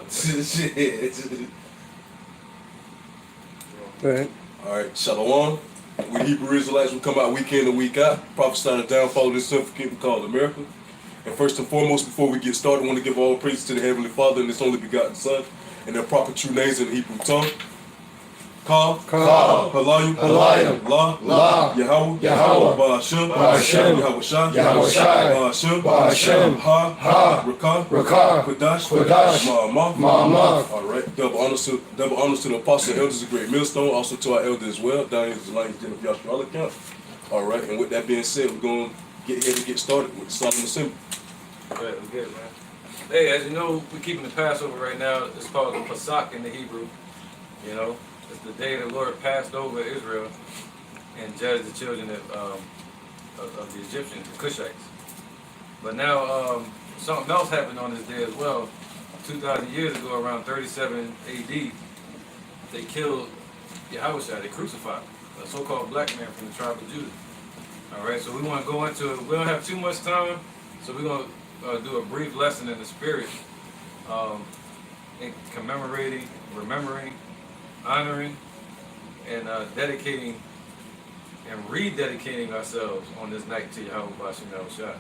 Shit. Go ahead. All right, Shalom. We Hebrew Israelites, we come out week in and week out, prophesying the downfall of this sinful kingdom called America. And first and foremost, before we get started, I want to give all praise to the Heavenly Father and His only begotten Son, and their proper true names in the Hebrew tongue. Ka, Halayim, La, Yahweh, Ba'ashem, Yahweh, Ba'ashem, Ha, Rakah, Kodash, Ma'amah. All right, double honors to the apostles and elders of Great Millstone, also to our elders as well, down here in the Lions Den of Yashua camp. All right, and with that being said, we're going to get started with the Solemn Assembly. Right, we're good, man. Hey, as you know, we're keeping the Passover right now. It's called the Pesach in the Hebrew. You know, it's the day the Lord passed over Israel and judged the children of the Egyptians, the Cushites. But now, something else happened on this day as well. 2,000 years ago, around 37 A.D., they killed Yahushua. They crucified a so-called black man from the tribe of Judah. All right, so we want to go into it. We don't have too much time, so we're going to do a brief lesson in the spirit, in commemorating, remembering, honoring, and dedicating and rededicating ourselves on this night to Yahweh B'Shem Yahushua.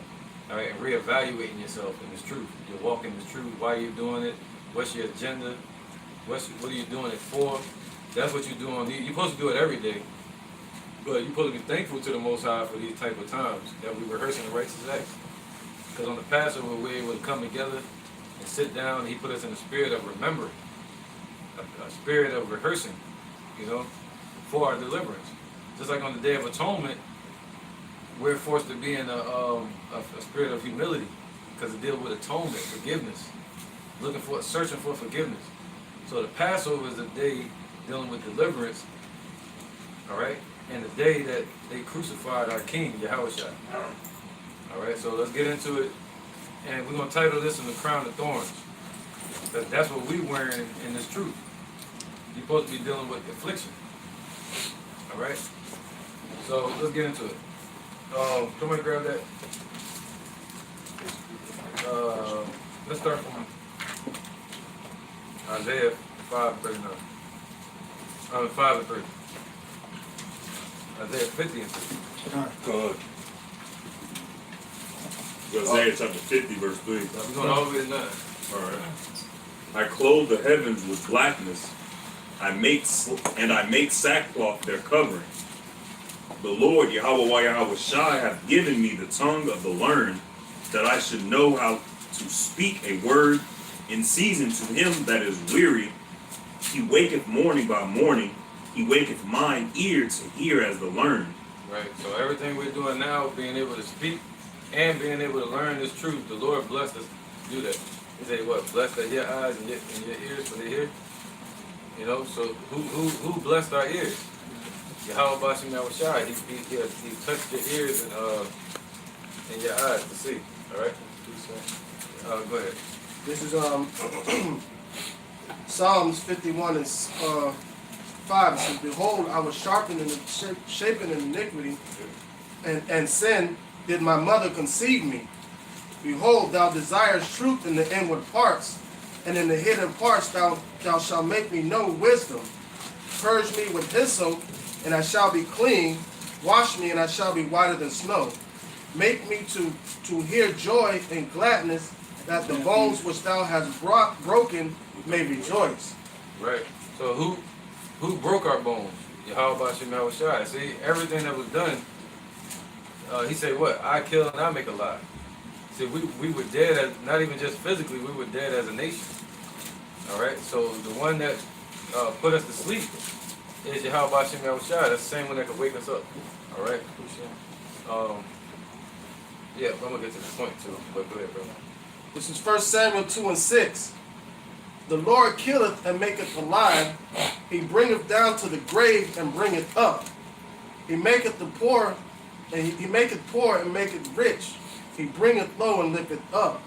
All right, and reevaluating yourself in this truth. You're walking this truth. Why are you doing it? What's your agenda? What are you doing it for? That's what you're doing. You're supposed to do it every day, but you're supposed to be thankful to the Most High for these type of times that we're rehearsing the righteous acts. Because on the Passover, we're able to come together and sit down, and He put us in a spirit of remembering, a spirit of rehearsing, you know, for our deliverance. Just like on the Day of Atonement, we're forced to be in a spirit of humility because it deals with atonement, forgiveness, searching for forgiveness. So the Passover is the day dealing with deliverance, all right, and the day that they crucified our King, Yahushua. All right, so let's get into it, and we're going to title this in the crown of thorns. That's what we're wearing in this truth. You're supposed to be dealing with affliction. All right, so let's get into it. Somebody grab that. Let's start from Isaiah 5:39. 5 and 3. Isaiah 50 and 3. Go ahead. Isaiah chapter 50, verse 3. We're going all the way to 9. All right. I clothe the heavens with blackness. I make sackcloth their covering. The Lord, Yahweh Shai, hath given me the tongue of the learned, that I should know how to speak a word in season to him that is weary. He waketh morning by morning. He waketh mine ear to hear as the learned. Right, so everything we're doing now, being able to speak and being able to learn this truth, the Lord blessed us to do that. He said, what? Blessed are your eyes and your ears for they hear. You know, so who blessed our ears? Yahweh B'Shem Yahushua. He touched your ears and your eyes to see. All right? Go ahead. This is Psalms 51 and 5. It says, behold, I was sharpened and shapen in iniquity, and sin did my mother conceive me. Behold, thou desirest truth in the inward parts, and in the hidden parts thou shalt make me know wisdom. Purge me with hyssop, and I shall be clean. Wash me, and I shall be whiter than snow. Make me to hear joy and gladness, that the bones which thou hast broken may rejoice. Right. So who broke our bones? Yahweh B'Shem Yahushua. See, everything that was done, he said, what? I kill and I make alive. See, we were dead, as, not even just physically, we were dead as a nation. All right? So the one that put us to sleep is Yahweh B'Shem Yahushua. That's the same one that could wake us up. All right? Yeah, I'm going to get to the point too. But go ahead, brother. This is 1 Samuel 2 and 6. The Lord killeth and maketh alive. He bringeth down to the grave and bringeth up. He maketh the poor, and he maketh poor and maketh rich. He bringeth low and lifteth up.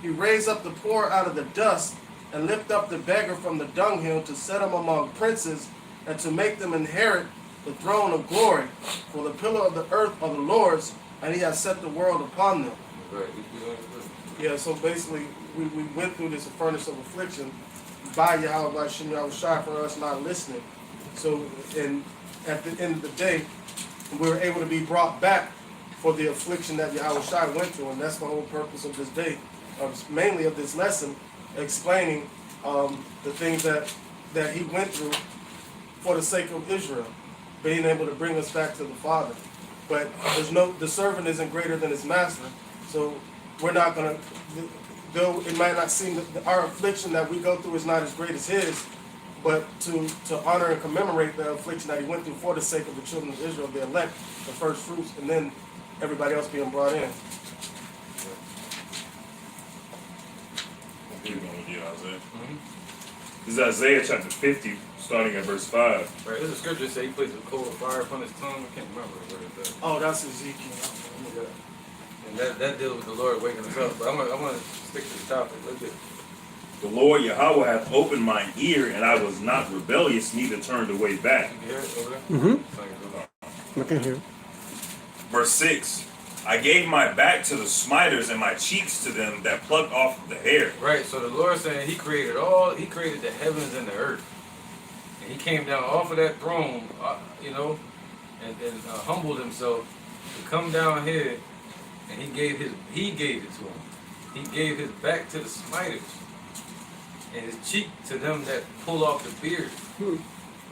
He raised up the poor out of the dust, and lift up the beggar from the dunghill, to set him among princes, and to make them inherit the throne of glory. For the pillar of the earth are the Lord's, and he has set the world upon them. Right. Yeah, so basically, we went through this furnace of affliction by Yahweh Shem Yahushua for us not listening. So, and at the end of the day, we were able to be brought back for the affliction that Yahushua went through, and that's the whole purpose of this day, mainly of this lesson, explaining the things that he went through for the sake of Israel, being able to bring us back to the Father. But the servant isn't greater than his master, so we're not gonna. Though it might not seem that our affliction that we go through is not as great as his, but to honor and commemorate the affliction that he went through for the sake of the children of Israel, the elect, the first fruits, and then everybody else being brought in. Isaiah. This is Isaiah chapter 50, starting at verse 5. Right, there's a scripture that say he placed a coal of fire upon his tongue. I can't remember what it is. Oh, that's Ezekiel. Yeah. And that deals with the Lord waking us up. But I'm gonna stick to the topic. Look at it. The Lord Yahweh hath opened mine ear, and I was not rebellious, neither turned away back. You hear it over there? Mm-hmm. I can hear. Verse 6. I gave my back to the smiters and my cheeks to them that plucked off the hair. Right, so the Lord saying he created the heavens and the earth. And he came down off of that throne, and humbled himself to come down here, and he gave it to him. He gave his back to the smiters and his cheek to them that pull off the beard.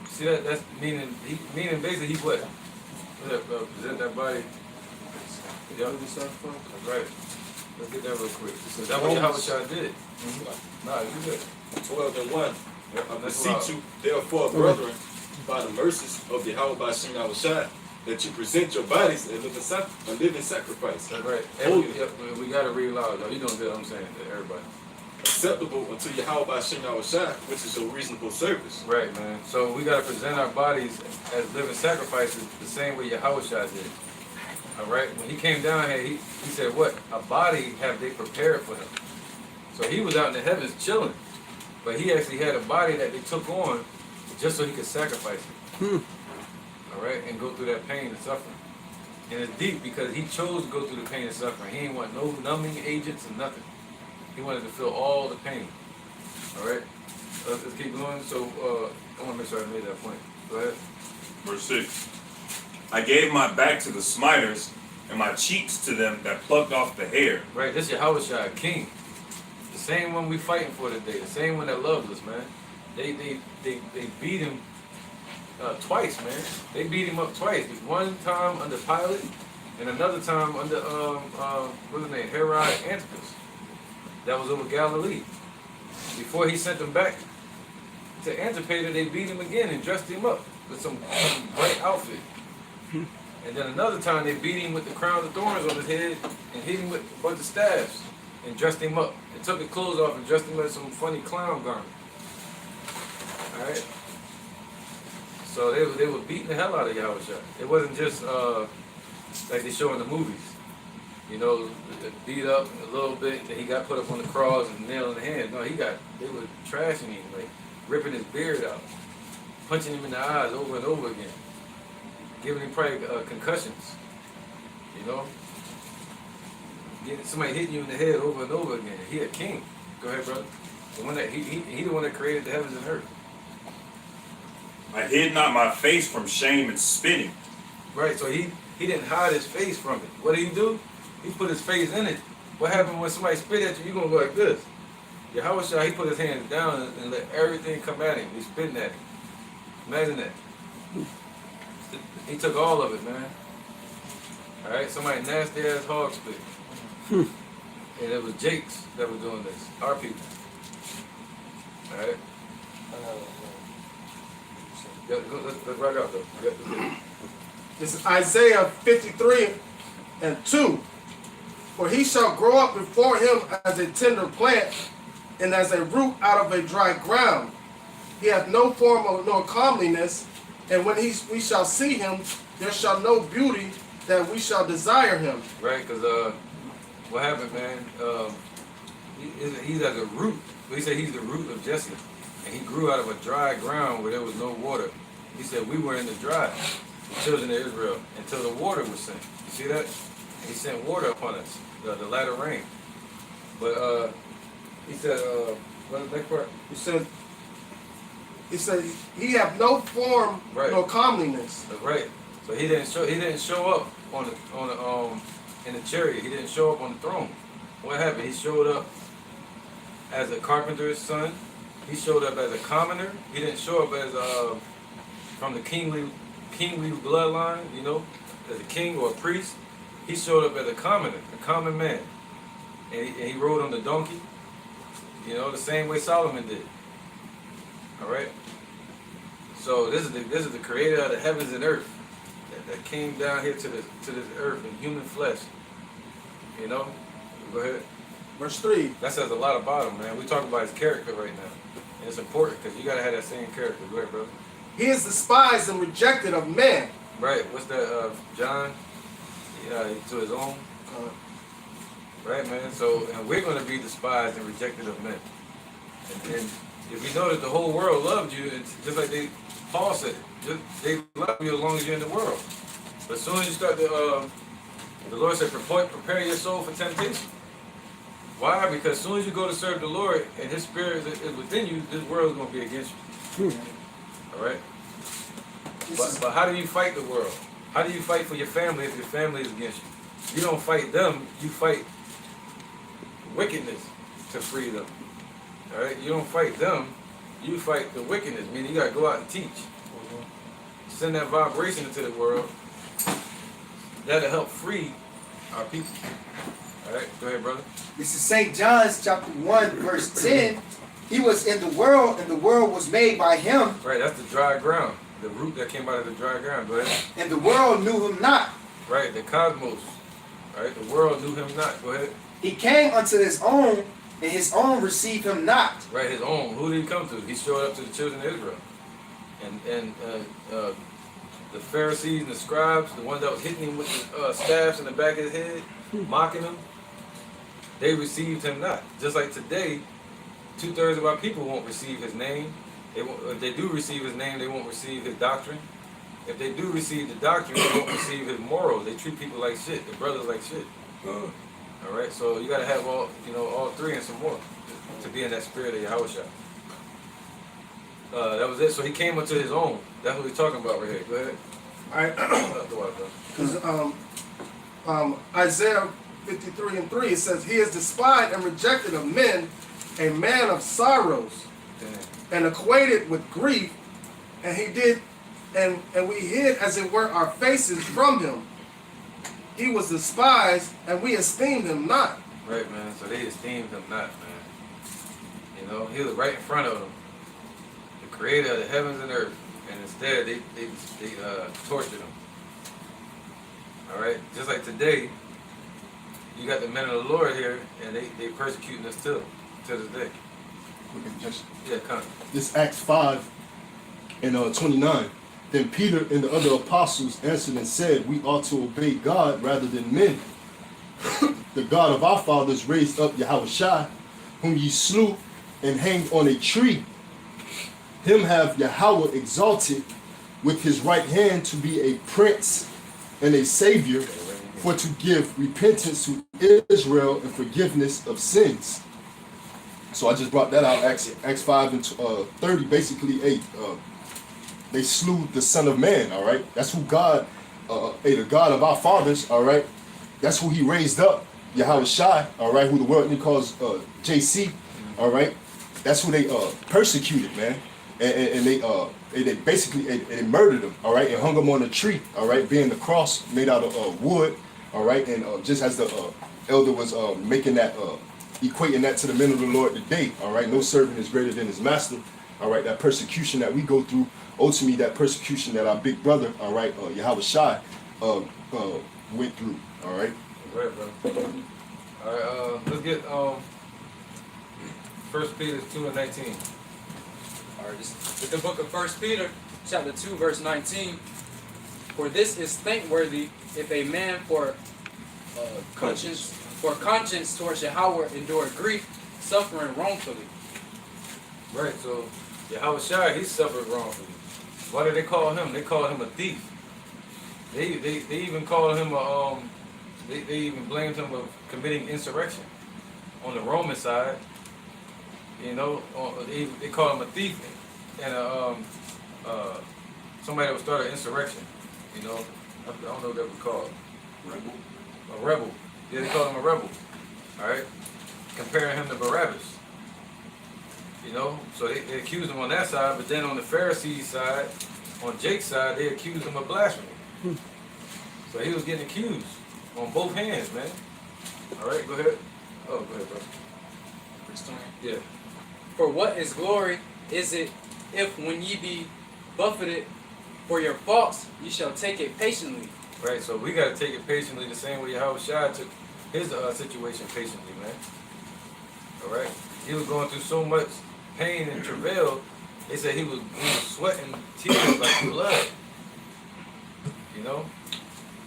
See that? That's meaning basically he what? Present that body. Yeah. That's right. Let's get that real quick. So that's what Yahushua did. Nah, you good. 12:1. I That's beseech you, therefore, brethren, by the mercies of Yahweh Shem Yahushua, that you present your bodies a living sacrifice. That's right. Holy, We got to read loud, though. You don't get what I'm saying to everybody. acceptable unto Yahweh Shem Yahushua, which is your reasonable service. Right, man. So we got to present our bodies as living sacrifices the same way Yahushua did. All right? When he came down here, he said, what? A body have they prepared for him. So he was out in the heavens chilling. But he actually had a body that they took on just so he could sacrifice it. All right? And go through that pain and suffering. And it's deep because he chose to go through the pain and suffering. He didn't want no numbing agents or nothing. He wanted to feel all the pain. All right? Let's keep going. So I want to make sure I made that point. Go ahead. Verse 6. I gave my back to the smiters and my cheeks to them that plucked off the hair. Right, this is Yahushua, king. The same one we fighting for today. The same one that loves us, man. They beat him twice, man. They beat him up twice. One time under Pilate, and another time under what's his name, Herod Antipas. That was over Galilee. Before he sent them back to Antipater, they beat him again and dressed him up with some bright outfit. And then another time they beat him with the crown of thorns on his head and hit him with a bunch of staves and dressed him up. They took his clothes off and dressed him in some funny clown garment. All right. So they were beating the hell out of Yahushua. It wasn't just like they show in the movies. You know, beat up a little bit, then he got put up on the cross and nailed in the hand. No, they were trashing him, like ripping his beard out, punching him in the eyes over and over again, giving him probably concussions. You know, getting somebody hitting you in the head over and over again. He a king. Go ahead, brother. The one that he the one that created the heavens and earth. I hid not my face from shame and spitting. Right, so he didn't hide his face from it. What did he do? He put his face in it. What happened when somebody spit at you? You're going to go like this. Yahushua, he put his hands down and let everything come at him. He's spitting at him. Imagine that. He took all of it, man. All right, somebody nasty ass hog spit. And it was Jake's that was doing this. Our people. All right. Let's rock out though. This is Isaiah 53:2. For he shall grow up before him as a tender plant, and as a root out of a dry ground. He hath no form of nor comeliness, and when we shall see him, there shall no beauty that we shall desire him. Right, because what happened, man? He's at the root. He said he's the root of Jesse, and he grew out of a dry ground where there was no water. He said we were in the dry, the children of Israel, until the water was sent. You see that? He sent water upon us, the latter rain. But He said, what the next part? He said he have no form, Right. no comeliness. That's right. So he didn't show up in the chariot. He didn't show up on the throne. What happened? He showed up as a carpenter's son. He showed up as a commoner. He didn't show up as from the kingly bloodline, you know, as a king or a priest. He showed up as a commoner, a common man, and he rode on the donkey. You know, the same way Solomon did. All right. So this is the creator of the heavens and earth that came down here to this earth in human flesh. You know. Go ahead. Verse 3. That says a lot about him, man. We talking about his character right now, and it's important because you gotta have that same character. Go ahead, brother. He is despised and rejected of men. Right. What's that? John. Yeah, to his own. Right, man. So, and we're gonna be despised and rejected of men. And if you notice, the whole world loved you, it's just like Paul said, they love you as long as you're in the world. But as soon as you start to, the Lord said, prepare your soul for temptation. Why? Because as soon as you go to serve the Lord and His Spirit is within you, this world is going to be against you. All right? But how do you fight the world? How do you fight for your family if your family is against you? You don't fight them, you fight wickedness to free them. All right? You don't fight them, you fight the wickedness. Meaning you got to go out and teach. Send that vibration into the world. That'll help free our people. All right? Go ahead, brother. This is St. John's chapter 1, verse 10. He was in the world, and the world was made by him. Right, that's the dry ground. The root that came out of the dry ground. Go ahead. And the world knew him not. Right, the cosmos. Right, the world knew him not. Go ahead. He came unto his own, and his own received him not. Right, his own. Who did he come to? He showed up to the children of Israel. And the Pharisees and the scribes, the ones that was hitting him with the staffs in the back of his head, mocking him, they received him not. Just like today, 2/3 of our people won't receive his name. If they do receive his name, they won't receive his doctrine. If they do receive the doctrine, they won't receive his morals. They treat people like shit, their brothers like shit. All right, so you gotta have all three and some more to be in that spirit of Yahushua. That was it. So he came unto his own. That's what we're talking about right here. Go ahead. All right. Because Isaiah 53:3, it says, he is despised and rejected of men, a man of sorrows, and acquainted with grief, and we hid as it were our faces from him. He was despised, and we esteemed him not. Right, man. So they esteemed him not, man. You know, he was right in front of them, the creator of the heavens and earth, and instead they tortured him. All right, just like today, you got the men of the Lord here, and they persecuting us still to this day. Yeah, come. This Acts 5 and 29. Then Peter and the other apostles answered and said, we ought to obey God rather than men. The God of our fathers raised up Yahushua, whom ye slew and hanged on a tree. Him have Yahweh exalted with his right hand to be a prince and a savior, for to give repentance to Israel and forgiveness of sins. So I just brought that out, Acts 5 and 30, basically, they slew the Son of Man, all right? That's who God, the God of our fathers, all right? That's who he raised up, Yahushua, all right? Who the world calls JC, all right? That's who they persecuted, man. And they basically they murdered him, all right? And hung him on a tree, all right? Being the cross made out of wood, all right? And just as the elder was making that, equating that to the men of the Lord today, all right? No servant is greater than his master, all right? That persecution that we go through, ultimately that persecution that our big brother, all right, Yahushua, went through, all right? Right, bro. All right, let's get 1 Peter 2:19. All right, this is the book of 1 Peter, chapter 2, verse 19. For this is thankworthy if a man for conscience towards Yahweh endure grief, suffering wrongfully. Right, so Yahushua, he suffered wrongfully. Why did they call him? They called him a thief. They even called him they even blamed him of committing insurrection on the Roman side. You know, they call him a thief and somebody that would start an insurrection. You know, I don't know what that was called. Rebel. A rebel. Yeah, they call him a rebel. All right, comparing him to Barabbas. You know, so they accused him on that side, but then on the Pharisees' side, on Jake's side, they accused him of blasphemy. So he was getting accused on both hands, man. All right, go ahead. Oh, go ahead, bro. Verse 20. Yeah. For what is glory is it if when ye be buffeted for your faults, ye shall take it patiently? Right, so we got to take it patiently the same way Yahushua took his situation patiently, man. All right? He was going through so much pain and travail, they said he was sweating tears like blood. You know?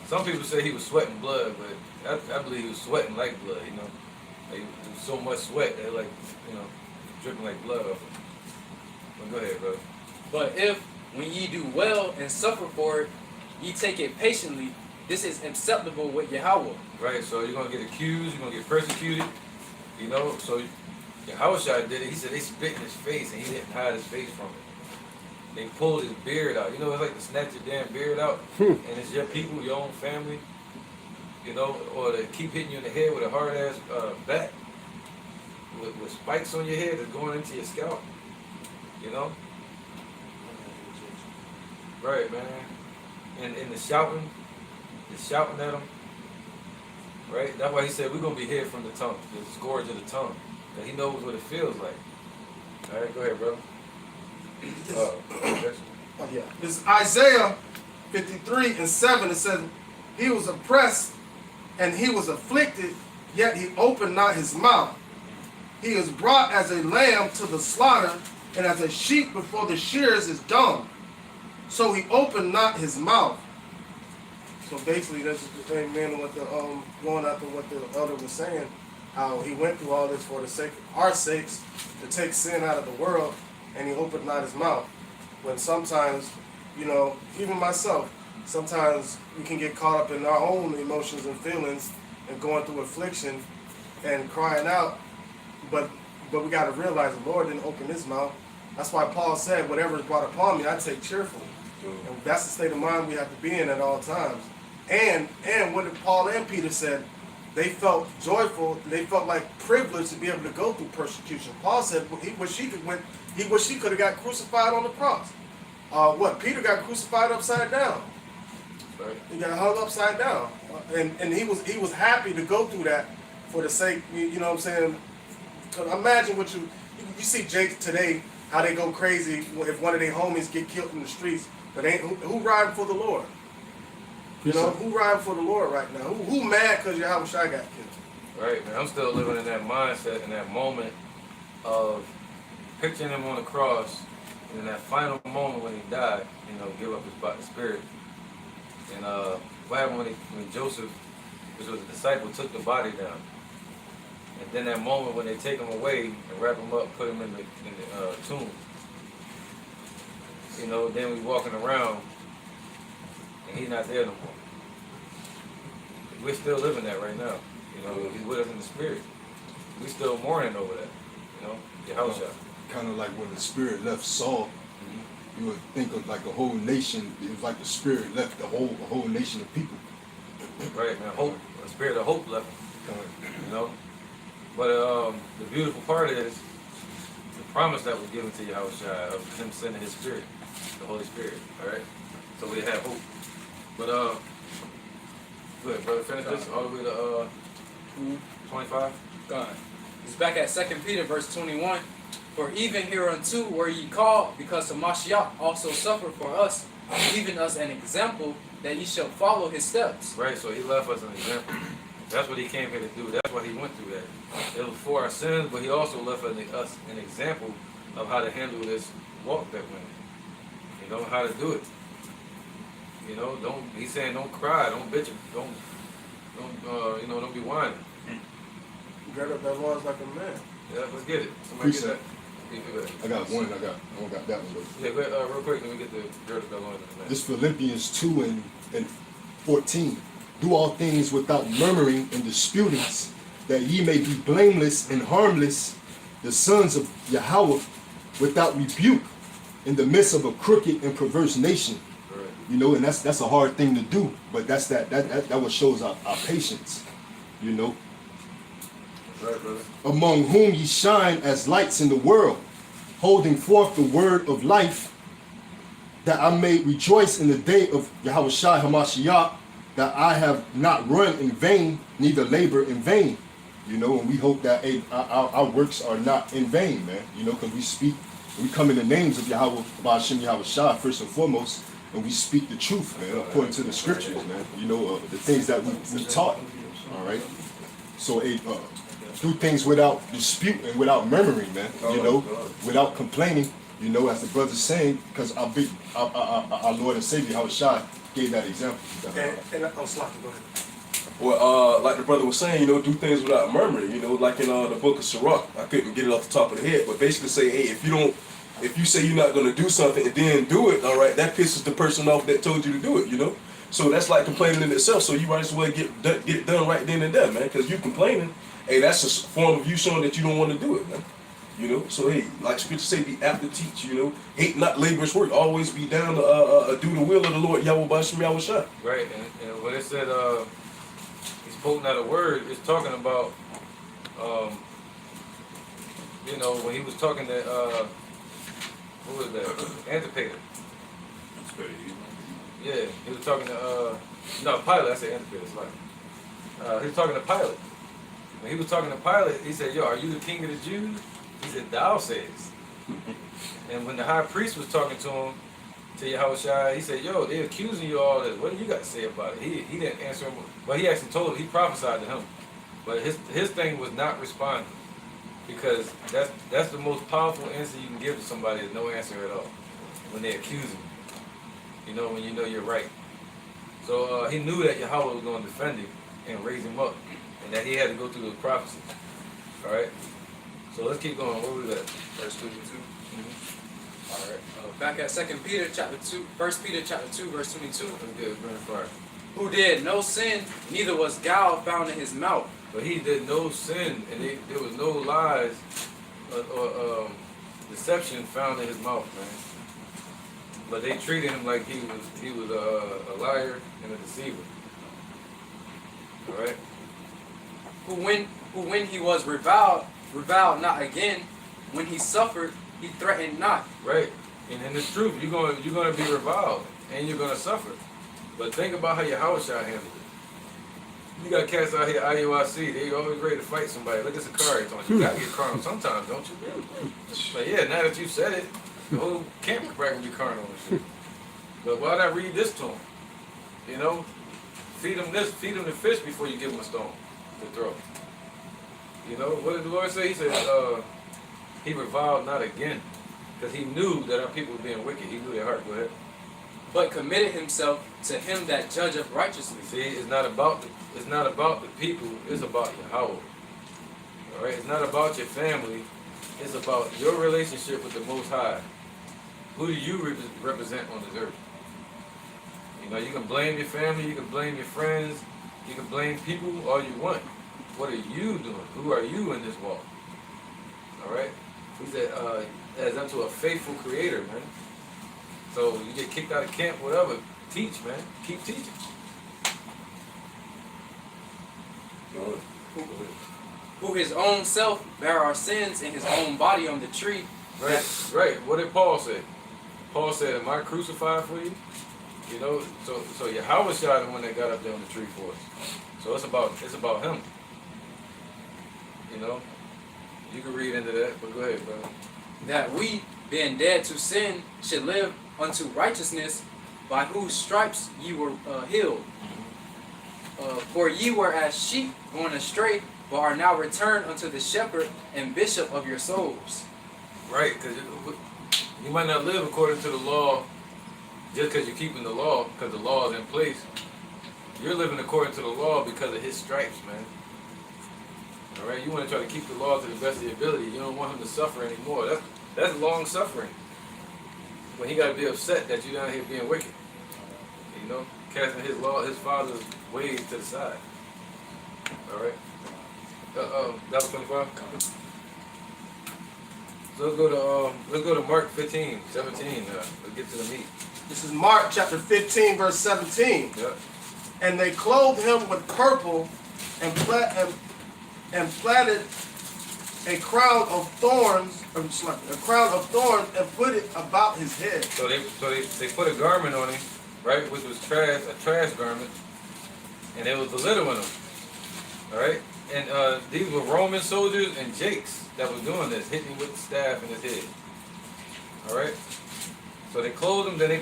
Some people say he was sweating blood, but I believe he was sweating like blood, you know? Like, it was so much sweat that, like, you know, dripping like blood off him. But go ahead, bro. But if when ye do well and suffer for it, ye take it patiently, this is acceptable with Yahweh. Right, so you're going to get accused, you're going to get persecuted, you know? So Yahushua did it. He said they spit in his face and he didn't hide his face from it. They pulled his beard out. You know, it's like to snatch your damn beard out and it's your people, your own family, you know, or they keep hitting you in the head with a hard-ass bat with spikes on your head that's going into your scalp, you know? Right, man. And the shouting at them, right? That's why he said we're going to be hid from the tongue, the scourge of the tongue. That he knows what it feels like. All right, go ahead, bro. Oh, yeah. It's Isaiah 53:7. It says, he was oppressed and he was afflicted, yet he opened not his mouth. He is brought as a lamb to the slaughter, and as a sheep before the shearers is dumb. So he opened not his mouth. So basically, that's amen what the going after what the elder was saying. How he went through all this for the sake of our sakes, to take sin out of the world, and he opened not his mouth. When sometimes, you know, even myself, sometimes we can get caught up in our own emotions and feelings and going through affliction and crying out, but we got to realize the Lord didn't open his mouth. That's why Paul said, whatever is brought upon me, I take cheerfully. And that's the state of mind we have to be in at all times. And what did Paul and Peter said? They felt joyful. They felt like privileged to be able to go through persecution. Paul said he wished he could have got crucified on the cross. Peter got crucified upside down. Right. He got hung upside down, and he was happy to go through that for the sake. You know what I'm saying? 'Cause imagine what you see Jake today, how they go crazy if one of their homies get killed in the streets. But who riding for the Lord? You know, who riding for the Lord right now? Who mad because Yahushua got killed? Right, man. I'm still living in that mindset, in that moment of picturing him on the cross, and in that final moment when he died, you know, give up his spirit. And what happened when Joseph, which was a disciple, took the body down? And then that moment when they take him away and wrap him up, put him in the tomb. You know, then we walking around, and he's not there no more. We're still living that right now. You know, he's with us in the spirit. We still mourning over that. You know, Yahushua. Kind of like when the spirit left Saul, you would think of like a whole nation. It was like the spirit left a whole nation of people. Right, man. Hope, a spirit of hope left. You know, but the beautiful part is the promise that was given to Yahushua of him sending his spirit, the Holy Spirit. All right, so we have hope. But go ahead, brother. Finish this all the way to 25. God. It's back at 2 Peter verse 21. For even hereunto were ye called, because the Mashiach also suffered for us, leaving us an example that ye shall follow his steps. Right, so he left us an example. That's what he came here to do. That's why he went through that. It was for our sins, but he also left us an example of how to handle this walk that we're in. You know, how to do it. You know, he's saying don't cry, don't bitch, don't be whining. Get up that was like a man. Yeah, let's get it. Somebody get that. I got one. I don't got that one. Yeah, go ahead, real quick, let me get the girl bell on. This Philippians 2 and 14. Do all things without murmuring and disputings, that ye may be blameless and harmless, the sons of Yahweh without rebuke in the midst of a crooked and perverse nation. Right. You know, and that's a hard thing to do, but that's that what shows our patience, you know. Right, brother. Among whom ye shine as lights in the world, holding forth the word of life, that I may rejoice in the day of Yahweh Shai Hamashiach, that I have not run in vain, neither labor in vain. You know, and we hope that our works are not in vain, man. You know, because we come in the names of Yahweh, Ba'ashem Yahweh Shai, first and foremost, and we speak the truth, man, according to the scriptures, man. You know, the things that we taught, all right? So, do things without dispute and without murmuring, man, you know, without complaining, you know, as the brother's saying, because our Lord and Savior, Yahweh Shai, gave that example. And I'm slacking, go ahead. Well, like the brother was saying, you know, do things without murmuring. You know, like in the book of Sirach, I couldn't get it off the top of the head, but basically say, hey, if you say you're not going to do something and then do it, all right, that pisses the person off that told you to do it, you know. So that's like complaining in itself. So you might as well get it done right then and there, man, because you complaining. Hey, that's a form of you showing that you don't want to do it, man. You know, so hey, like scripture say, be apt to teach. You know, hate not laborious work. Always be down to do the will of the Lord Yahweh B'Shem Yahweh Shai. Right, and when it said he's quoting out a word, it's talking about you know, when he was talking to who was that? Antipater. Yeah, he was talking to Pilate. I said Antipater. It's like he was talking to Pilate. When he was talking to Pilate, he said, "Yo, are you the king of the Jews?" He said, "Thou sayest." And when the high priest was talking to him, to Yahweh Shai, he said, "Yo, they're accusing you all this. What do you got to say about it?" He didn't answer him, but he actually told him. He prophesied to him, but his thing was not responding, because that's the most powerful answer you can give to somebody is no answer at all when they accuse him. You know, when you know you're right. So he knew that Yahweh was going to defend him and raise him up, and that he had to go through the prophecies. All right. So let's keep going. Where was that? Verse 22. All right. Back at 2 Peter chapter 2, 1 Peter chapter 2, verse 22. Let's get it burning fire. Who did no sin, neither was guile found in his mouth. But he did no sin, and there was no lies or deception found in his mouth, man. But they treated him like he was a liar and a deceiver. All right. Who when he was reviled not again. When he suffered, he threatened not. Right. And in the truth, you're gonna be reviled and you're gonna suffer. But think about how your house shall handle it. You got cats out here, IUIC, they always ready to fight somebody. Look at the cards on you. You gotta get carnal sometimes, don't you? But yeah, now that you said it, the whole camp is bragging you carnal and shit. But why'd I read this to him? You know? Feed him the fish before you give him a stone to throw. You know, what did the Lord say? He said, he reviled not again. Because he knew that our people were being wicked. He knew their heart. Go ahead. But committed himself to him that judgeth righteously. See, it's not about the people, it's about Yahweh. Alright? It's not about your family, it's about your relationship with the Most High. Who do you represent on this earth? You know, you can blame your family, you can blame your friends, you can blame people all you want. What are you doing? Who are you in this walk? Alright? He said, as unto a faithful creator, man. So you get kicked out of camp, whatever, teach, man. Keep teaching. Who his own self bare our sins in his own body on the tree. Right, right. What did Paul say? Paul said, am I crucified for you? You know, so Yahweh shot the one that got up there on the tree for us. So it's about him. You know? You can read into that, but go ahead, brother. That we, being dead to sin, should live unto righteousness, by whose stripes ye were healed. For ye were as sheep going astray, but are now returned unto the shepherd and bishop of your souls. Right, because you might not live according to the law just because you're keeping the law, because the law is in place. You're living according to the law because of his stripes, man. All right, you want to try to keep the law to the best of your ability. You don't want him to suffer anymore. That's long suffering. When he got to be upset that you're down here being wicked. You know, casting his law, his father's ways to the side. All right. That was 25. So let's go to Mark 15, 17. Let's get to the meat. This is Mark chapter 15, verse 17. Yep. And they clothed him with purple and platted a crown of thorns, and put it about his head. So they put a garment on him, right, which was a trash garment, and it was belittling him. All right, and these were Roman soldiers and Jakes that was doing this, hitting him with the staff in his head. All right. So they clothed him, then they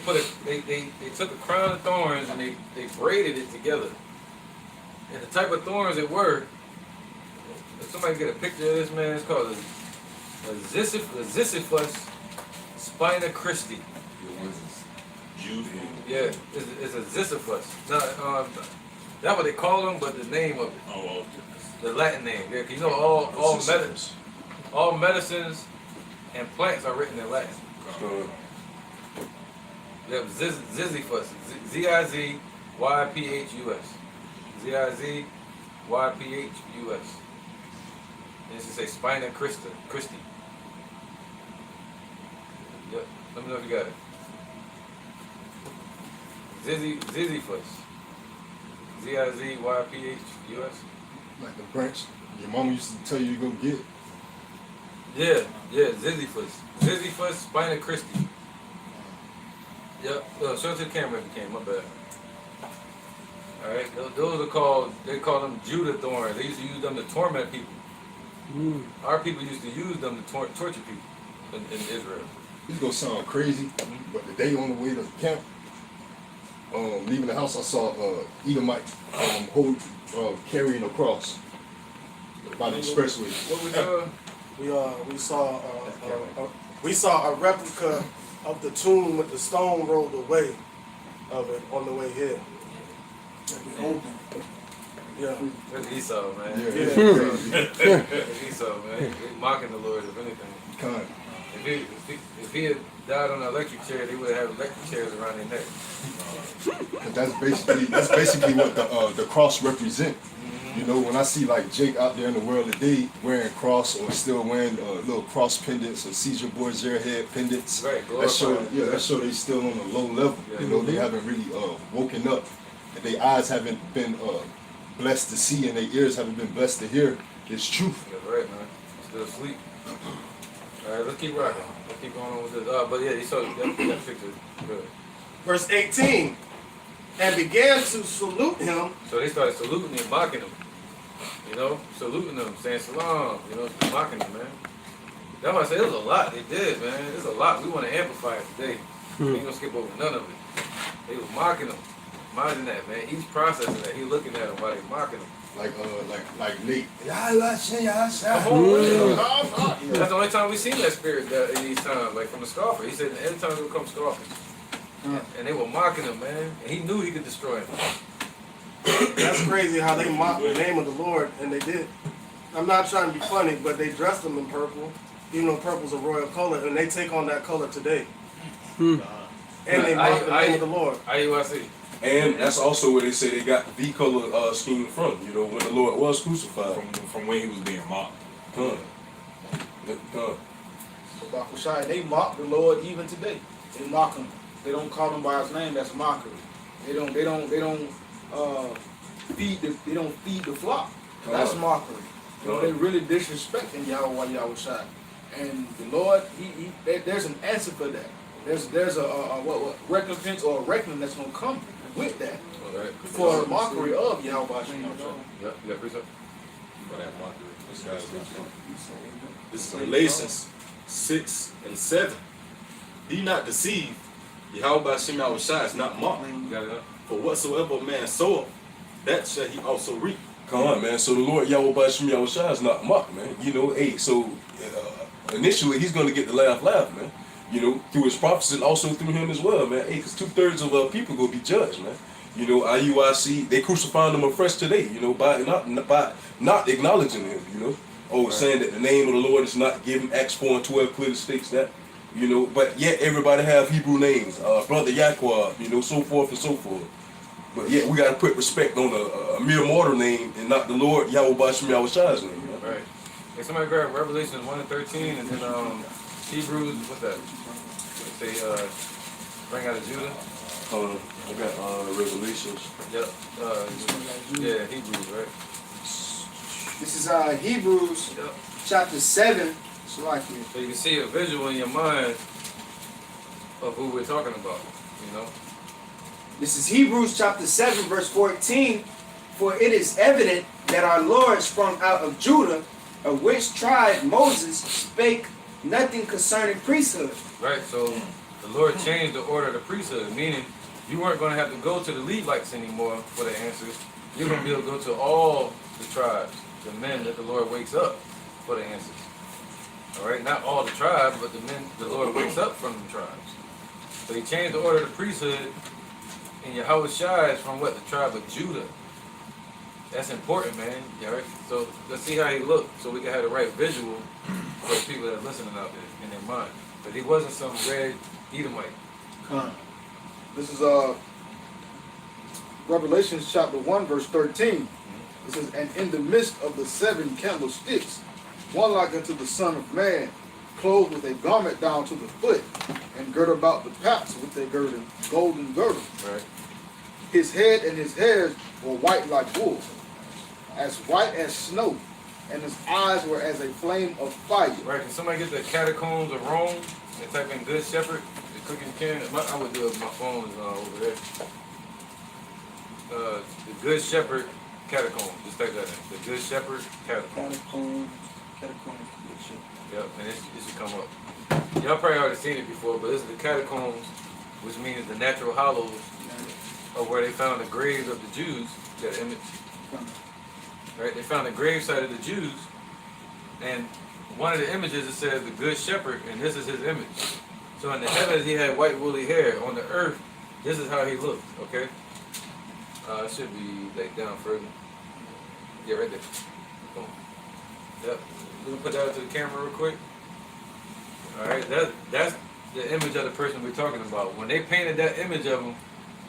took a crown of thorns and they braided it together. And the type of thorns it were, if somebody get a picture of this, man, it's called a Ziziphus spina Christi. Jude. Yeah, it's a Ziziphus. That's what they call them, but the name of it, Oh, the Latin name. Yeah, 'cause you know all medicines and plants are written in Latin. Yep, Ziziphus. Zizyphus. Zizyphus. And it should say Spina Christi. Yep. Let me know if you got it. Ziziphus. Zizyphus. Like the branch your mama used to tell you to go get. Yeah, Ziziphus. Ziziphus Spina Christi. Yep. Show it to the camera if you can. My bad. All right. Those are called. They call them Judah thorns. They used to use them to torment people. Our people used to use them to torture people in Israel. This is gonna sound crazy, but the day on the way to camp, leaving the house, I saw Edomite carrying a cross by the expressway. What was We saw a replica of the tomb with the stone rolled away of it on the way here. Yeah. That's Esau, man. Yeah. That's Esau, man. They mocking the Lord, if anything. Kind. If he had died on an electric chair, they would have electric chairs around their neck. And that's basically what the cross represent. You know, when I see like Jake out there in the world today wearing cross or still wearing little cross pendants or Caesar Borgia head pendants, Right, that show they still on a low level. Yeah. You know, they haven't really woken up, and their eyes haven't been blessed to see, and their ears haven't been blessed to hear this truth. That's right, man. Still asleep. All right, let's keep rocking. Let's keep going on with this. But yeah, you saw that picture. Good. Verse 18. And began to salute him. So they started saluting him, mocking him. You know, saluting him, saying salam. You know, mocking him, man. That's why I said it was a lot they did, man. There's a lot. We want to amplify it today. We ain't gonna skip over none of it. They was mocking him. Imagine that, man. He's processing that. He looking at him while they mocking him. Like Nate. Come on, man. That's the only time we seen that spirit in these times, like from the scoffer. He said every time they would come scoffers. And they were mocking him, man. And he knew he could destroy him. That's crazy how they mocked the name of the Lord, and they did. I'm not trying to be funny, but they dressed them in purple, even though purple's a royal color, and they take on that color today. And they mock the name of the Lord. IUIC. And that's also where they say they got the color scheme from, you know, when the Lord was crucified. from when he was being mocked. They mock the Lord even today. They mock him. They don't call him by his name. That's mockery. They don't feed the flock. That's mockery. You know, they really disrespecting Yahweh. And the Lord, there's an answer for that. There's a recompense or a reckoning that's gonna come with that for mockery of Yahweh. Yep, you got precept? This is Galatians 6 and 7. Be not deceived. Yahweh Shem Yahushua is not mocked. You got it up? For whatsoever a man soweth, that shall he also reap. Come on, man. So the Lord Yahweh Shem Yahushua is not mocked, man. You know, hey, so initially he's going to get the laugh, man. You know, through his prophets and also through him as well, man. Hey, because 2/3 of people going to be judged, man. You know, IUIC, they crucifying him afresh today, you know, by not acknowledging him, you know. Oh, right. Saying that the name of the Lord is not given. Acts 4 and 12 clearly states that. You know, but yet everybody have Hebrew names, Brother Yaquab, you know, so forth and so forth. But yet we got to put respect on a mere mortal name and not the Lord Yahweh Shem Yahushua's name. Right. Hey, somebody grab Revelation 1 and 13 and then Hebrews, what's that? Say, bring out of Judah. I got Revelations. Yep. Yeah, Hebrews, right? This is Hebrews Yep. chapter 7. So like here. So you can see a visual in your mind of who we're talking about, you know? This is Hebrews chapter 7, verse 14. For it is evident that our Lord sprung out of Judah, of which tribe Moses spake nothing concerning priesthood. Right, so the Lord changed the order of the priesthood, meaning you weren't going to have to go to the Levites anymore for the answers. You're going to be able to go to all the tribes, the men that the Lord wakes up for the answers. All right, not all the tribes, but the men the Lord wakes up from the tribes. So he changed the order of the priesthood, and Yahweh Shai is from what? The tribe of Judah. That's important, man. All right, so let's see how he looked, so we can have the right visual for the people that are listening out there in their mind. But he wasn't some red Edomite. This is Revelations chapter 1, verse 13. It says, and in the midst of the 7 candlesticks, one like unto the Son of Man, clothed with a garment down to the foot, and girt about the paps with a golden girdle. Right. His head and his hairs were white like wool, as white as snow, and his eyes were as a flame of fire. Right. Can somebody get the catacombs of Rome and type in Good Shepherd? The cooking can. I would do it. My phone is over there. The Good Shepherd catacomb. Just type that in. The Good Shepherd catacomb. Yep, and it should come up. Y'all probably already seen it before, but this is the catacombs, which means the natural hollows of where they found the graves of the Jews. That image. Right? They found the gravesite of the Jews, and one of the images it says the Good Shepherd, and this is his image. So in the heavens he had white woolly hair. On the earth, this is how he looked. Okay. It should be like down further. Yeah, right there. Boom. Yep. We can put that to the camera real quick. All right. That's the image of the person we're talking about. When they painted that image of him,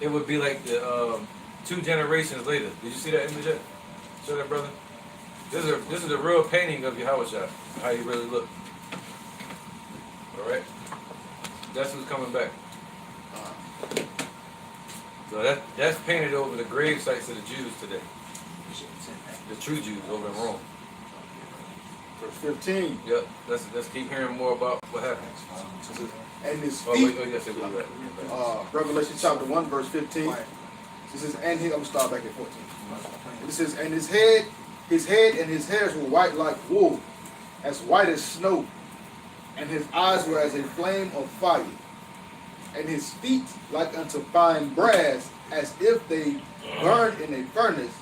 it would be like the 2 generations later. Did you see that image yet? Show that, brother. This is a real painting of Yahweh Shai, how he really looked. All right. That's who's coming back. So that's painted over the grave sites of the Jews today. The true Jews over in Rome. Verse 15. Yep. Let's keep hearing more about what happens. And his Oh, feet. yes, it was that. Revelation chapter 1, verse 15. It says, and he, I'm gonna start back at 14. It says, and his head and his hairs were white like wool, as white as snow, and his eyes were as a flame of fire, and his feet like unto fine brass, as if they burned in a furnace,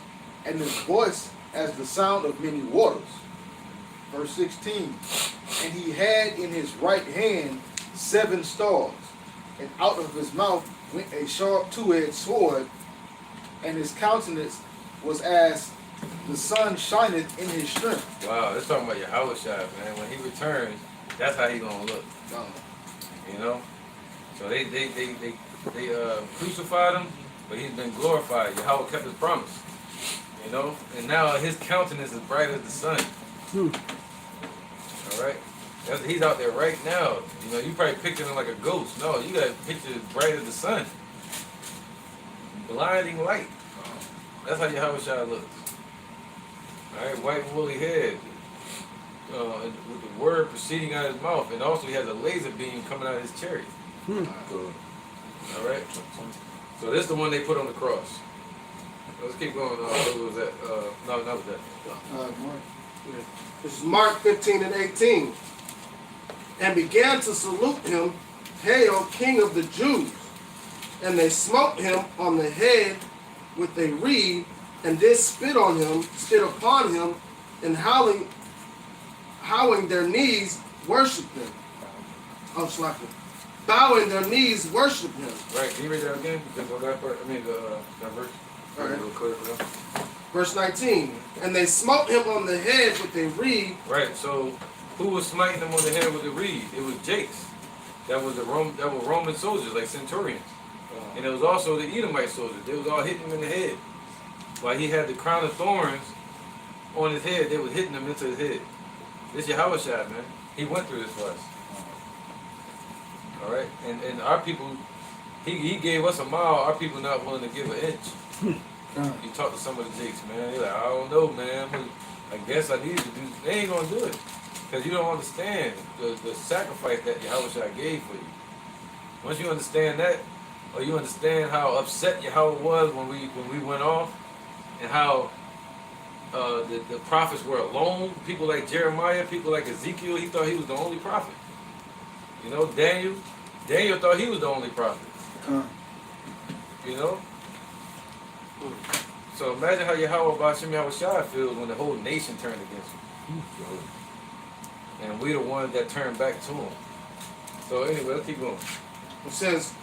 and his voice as the sound of many waters. Verse 16, and he had in his right hand 7 stars, and out of his mouth went a sharp 2-edged sword, and his countenance was as the sun shineth in his strength. Wow, they're talking about Yahweh Shai, man. When he returns, that's how he gonna look. You know? So they crucified him, but he's been glorified. Yahweh kept his promise. You know? And now his countenance is bright as the sun. Alright? He's out there right now. You know, you probably pictured him like a ghost. No, you got to picture it bright as the sun. Blinding light. That's how Yahweh Shai looks. Alright, white woolly head. With the word proceeding out of his mouth. And also he has a laser beam coming out of his chariot. Alright? So this is the one they put on the cross. Let's keep going. What was that? No, that was that. This is Mark 15 and 18. And began to salute him, Hail, King of the Jews. And they smote him on the head with a reed, and did spit upon him, and howling their knees, worshiped him. Oh, Slacker. Bowing their knees, worshiped him. Right, can you read that again? Because on that part, that verse. All right. A little clearer for them. Verse 19. And they smote him on the head with a reed. Right, so who was smiting him on the head with the reed? It was Jakes. That were Roman soldiers, like centurions. And it was also the Edomite soldiers. They was all hitting him in the head. While he had the crown of thorns on his head, they was hitting him into his head. This Yahweh Shai, man. He went through this for us. All right, and our people, he gave us a mile. Our people not willing to give an inch. You talk to some of the jakes, man. They're like, I don't know, man. I guess I need to do. They ain't gonna do it because you don't understand the sacrifice that Yahweh gave for you. Once you understand that, or you understand how upset Yahweh was when we went off, and how the prophets were alone. People like Jeremiah, people like Ezekiel, he thought he was the only prophet. You know, Daniel thought he was the only prophet. You know? So imagine how Yahweh Ba'Shem Yahweh Shai feels when the whole nation turned against him. And we the ones that turned back to him. So anyway, let's keep going. It says,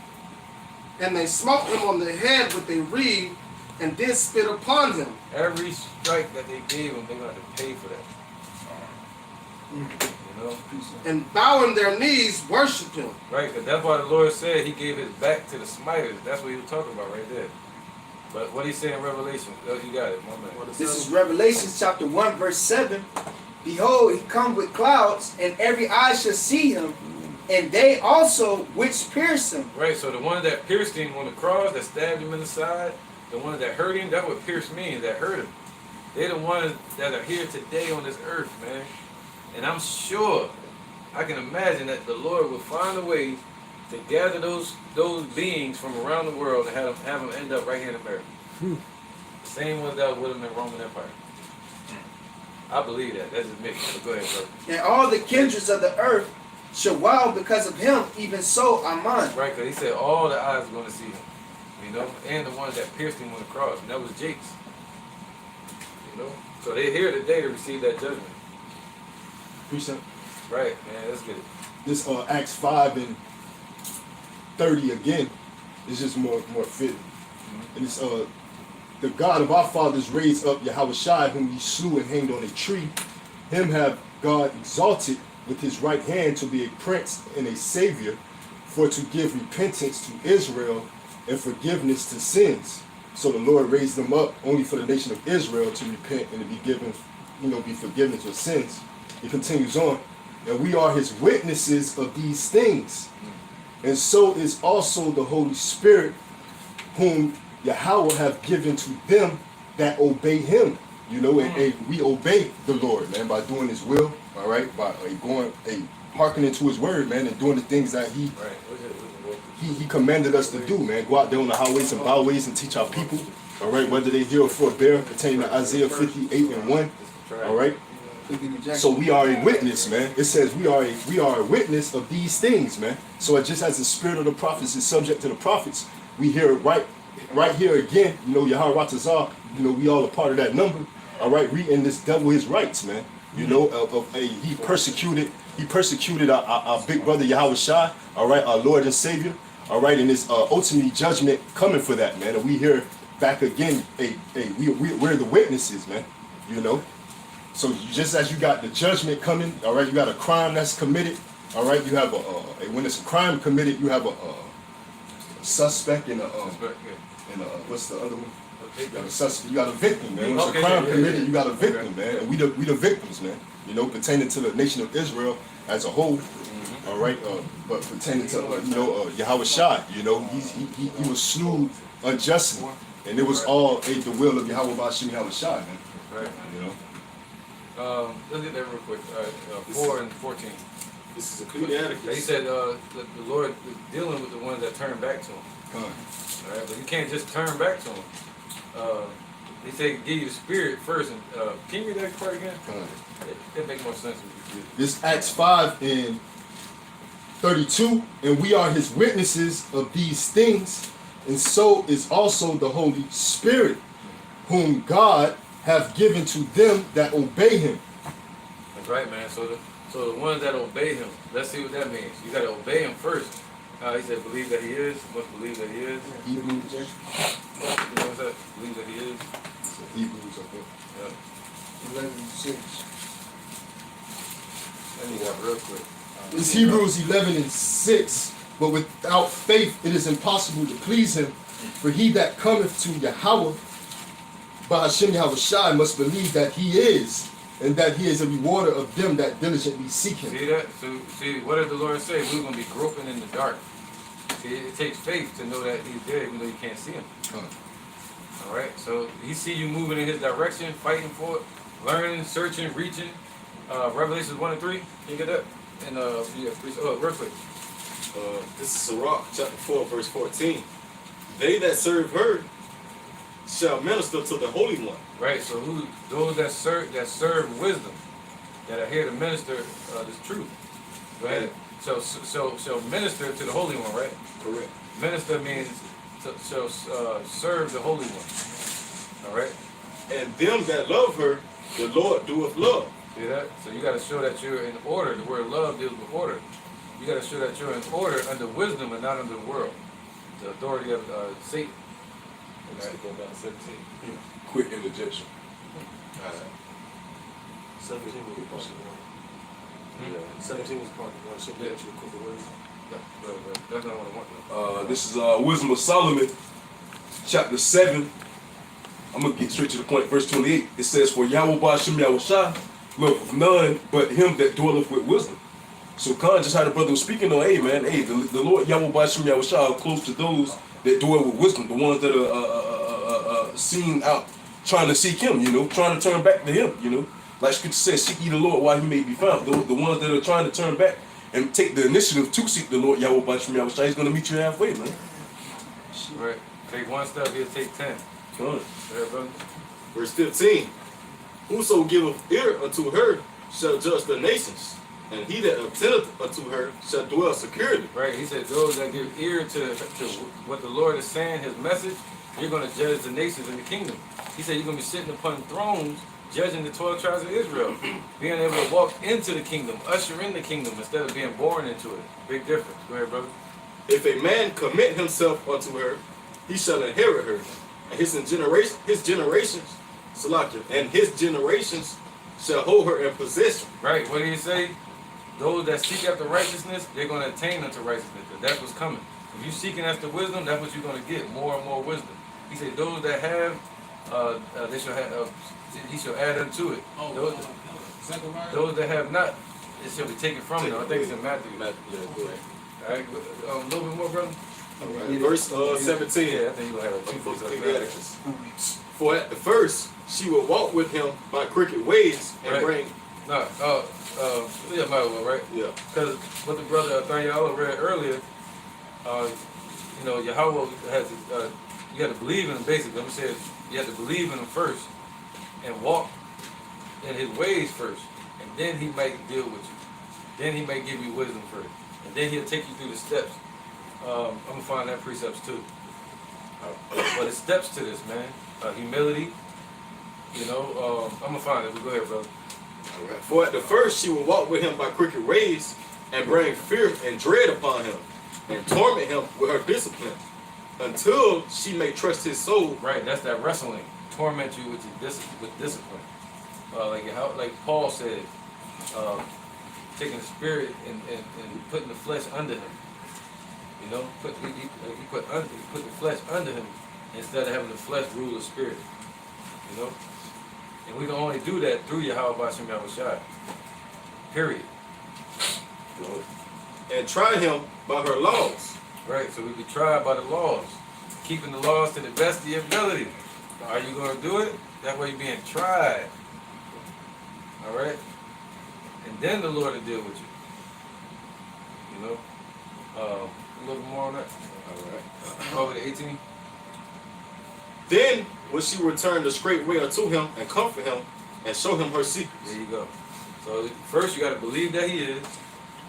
and they smote him on the head with a reed, and did spit upon him. Every strike that they gave him, they got to pay for that. You know? And bowing their knees, worshipped him. Right, because that's why the Lord said he gave his back to the smiters. That's what he was talking about right there. But what he said in Revelation, you got it, my man. This is Revelation chapter 1, verse 7. Behold, he come with clouds, and every eye shall see him, and they also which pierced him. Right, so the one that pierced him on the cross, that stabbed him in the side, the one that hurt him, that's what pierced means, that hurt him. They're the ones that are here today on this earth, man. And I'm sure, I can imagine that the Lord will find a way to gather those beings from around the world and have them end up right here in America. Same ones that were with them in Roman Empire. I believe that. That's just me. So go ahead, bro. And all the kindreds of the earth shall wow because of him, even so Amen. Right, because he said all the eyes are going to see him. You know, and the ones that pierced him on the cross, and that was Jake's. You know, so they're here today to receive that judgment. Precept. Right, man, let's get it. This Acts 5 and 30 again is just more fitting. And it's the God of our fathers raised up Yahweh Shai, whom he slew and hanged on a tree. Him have God exalted with his right hand to be a prince and a savior, for to give repentance to Israel and forgiveness to sins. So the Lord raised them up only for the nation of Israel to repent and to be given, be forgiven for sins. It continues on. And we are his witnesses of these things. And so is also the Holy Spirit, whom Yahweh have given to them that obey him. And we obey the Lord, man, by doing his will, all right, by hearkening to his word, man, and doing the things that he commanded us to do, man. Go out there on the highways and byways and teach our people, all right, whether they hear or forbear, pertaining to Isaiah 58 and 1, all right. So we are a witness, man. It says we are a witness of these things, man. So just as the spirit of the prophets is subject to the prophets, we hear right here again, Yahweh Ratazah, we all a part of that number, all right, reading this devil his rights, man. He persecuted our big brother Yahweh Shai, all right, our Lord and Savior, all right, and it's ultimately judgment coming for that, man. And we hear back again, we're the witnesses, man, So just as you got the judgment coming, all right, you got a crime that's committed, all right, you have when it's a crime committed, you have a suspect and what's the other one? You got a suspect, you got a victim, man. When it's a crime committed, you got a victim, man. And we the victims, man. Pertaining to the nation of Israel as a whole, all right. But pertaining to Yahweh Shai, he was slew unjustly, and it was all the will of Yahweh Ba'Shem Yahweh Shai, man. Right. Let's get that real quick. 4 and 14. This is Ecclesiastes. He said the Lord is dealing with the ones that turn back to him. All right, but you can't just turn back to him. He said give you the spirit first. And can you read that part again? It makes more sense if you read it. This Acts 5 and 32, and we are his witnesses of these things, and so is also the Holy Spirit, whom God have given to them that obey him. That's right, man. So the ones that obey him, let's see what that means. You got to obey him first. He said, believe that he is. Must believe that he is. Hebrews. What's that? Believe that he is. Hebrews, okay. Yeah. 11:6. Let me walk real quick. It's Hebrews 11 and 6. But without faith it is impossible to please him. For he that cometh to Yahweh, Ba'Shem Yahweh Shai, must believe that he is, and that he is a rewarder of them that diligently seek him. See that? So, see, what did the Lord say? We're going to be groping in the dark. See, it takes faith to know that he's there even though you can't see him. All right? So he see you moving in his direction, fighting for it, learning, searching, reaching. Revelations 1 and 3. Can you get that? And, yeah, please, real quick. This is Sirach, chapter 4, verse 14. They that serve her shall minister to the Holy One. Right, so those that serve wisdom, that are here to minister this truth. Go ahead. So minister to the Holy One, right? Correct. Minister means to serve the Holy One. All right? And them that love her, the Lord doeth love. See that? So you got to show that you're in order. The word love deals with order. You got to show that you're in order under wisdom and not under the world. The authority of Satan. Let's go down to 17. Quick interjection. 17 was part of the one. Yeah, 17 was part of the one. So Yeah. that you quick away. That's not what I want. This is Wisdom of Solomon, chapter 7. I'm going to get straight to the point. Verse 28. It says, for Yahweh Ba'ashem Yahushua loveth none but him that dwelleth with wisdom. So Khan, just how the brother was speaking on, hey man, hey, the Lord Yahweh Ba'ashem Yahushua are close to those that dwell with wisdom, the ones that are seen out trying to seek him, you know, trying to turn back to him, you know. Like Scripture says, seek ye the Lord while he may be found. The ones that are trying to turn back and take the initiative to seek the Lord Yahweh Ba'ashem Yahushua, he's going to meet you halfway, man. Right. Take one step, he'll take 10. Khan. Yeah, brother. Verse 15. Whoso giveth ear unto her shall judge the nations, and he that attendeth unto her shall dwell securely. Right, he said those that give ear to what the Lord is saying, his message, you're going to judge the nations in the kingdom. He said you're going to be sitting upon thrones, judging the 12 tribes of Israel, being able to walk into the kingdom, usher in the kingdom instead of being born into it. Big difference. Go ahead, brother. If a man commit himself unto her, he shall inherit her, and his generations, Salakia, and his generations shall hold her in possession. Right, what did he say? Those that seek after righteousness, they're going to attain unto righteousness. That's what's coming. If you're seeking after wisdom, that's what you're going to get, more and more wisdom. He said, those that have, they shall have, he shall add unto it. Those that have not, it shall be taken from them. I think it's in Matthew. All right, a little bit more, brother. Verse 17. Yeah, I think you're going to have a Ecclesiastes. For at the first she will walk with him by crooked ways and Right. bring. No, yeah, might as well, right? Yeah. Because what the brother Thanyala read earlier, you know, Yahweh has, you got to believe in him basically. I'm saying you have to believe in him first and walk in his ways first. And then he might deal with you. Then he might give you wisdom first. And then he'll take you through the steps. I'm going to find that precepts too. But the steps to this, man. Humility. You know, I'm going to find it. But go ahead, brother. For at the first she will walk with him by crooked ways and bring fear and dread upon him and torment him with her discipline until she may trust his soul. Right, that's that wrestling. Torment you with discipline. Like Paul said, taking the spirit and putting the flesh under him. You know, he put the flesh under him instead of having the flesh rule the spirit. You know? And we can only do that through Yahweh Ba'ashem Yahushua. Period. You know? And try him by her laws. Right, so we be tried by the laws. Keeping the laws to the best of your ability. Are you going to do it? That way you're being tried. All right? And then the Lord will deal with you. You know? A little more on that. All right. Over to 18. Then will she return the straight way unto him and comfort him and show him her secrets. There you go. So first you got to believe that he is.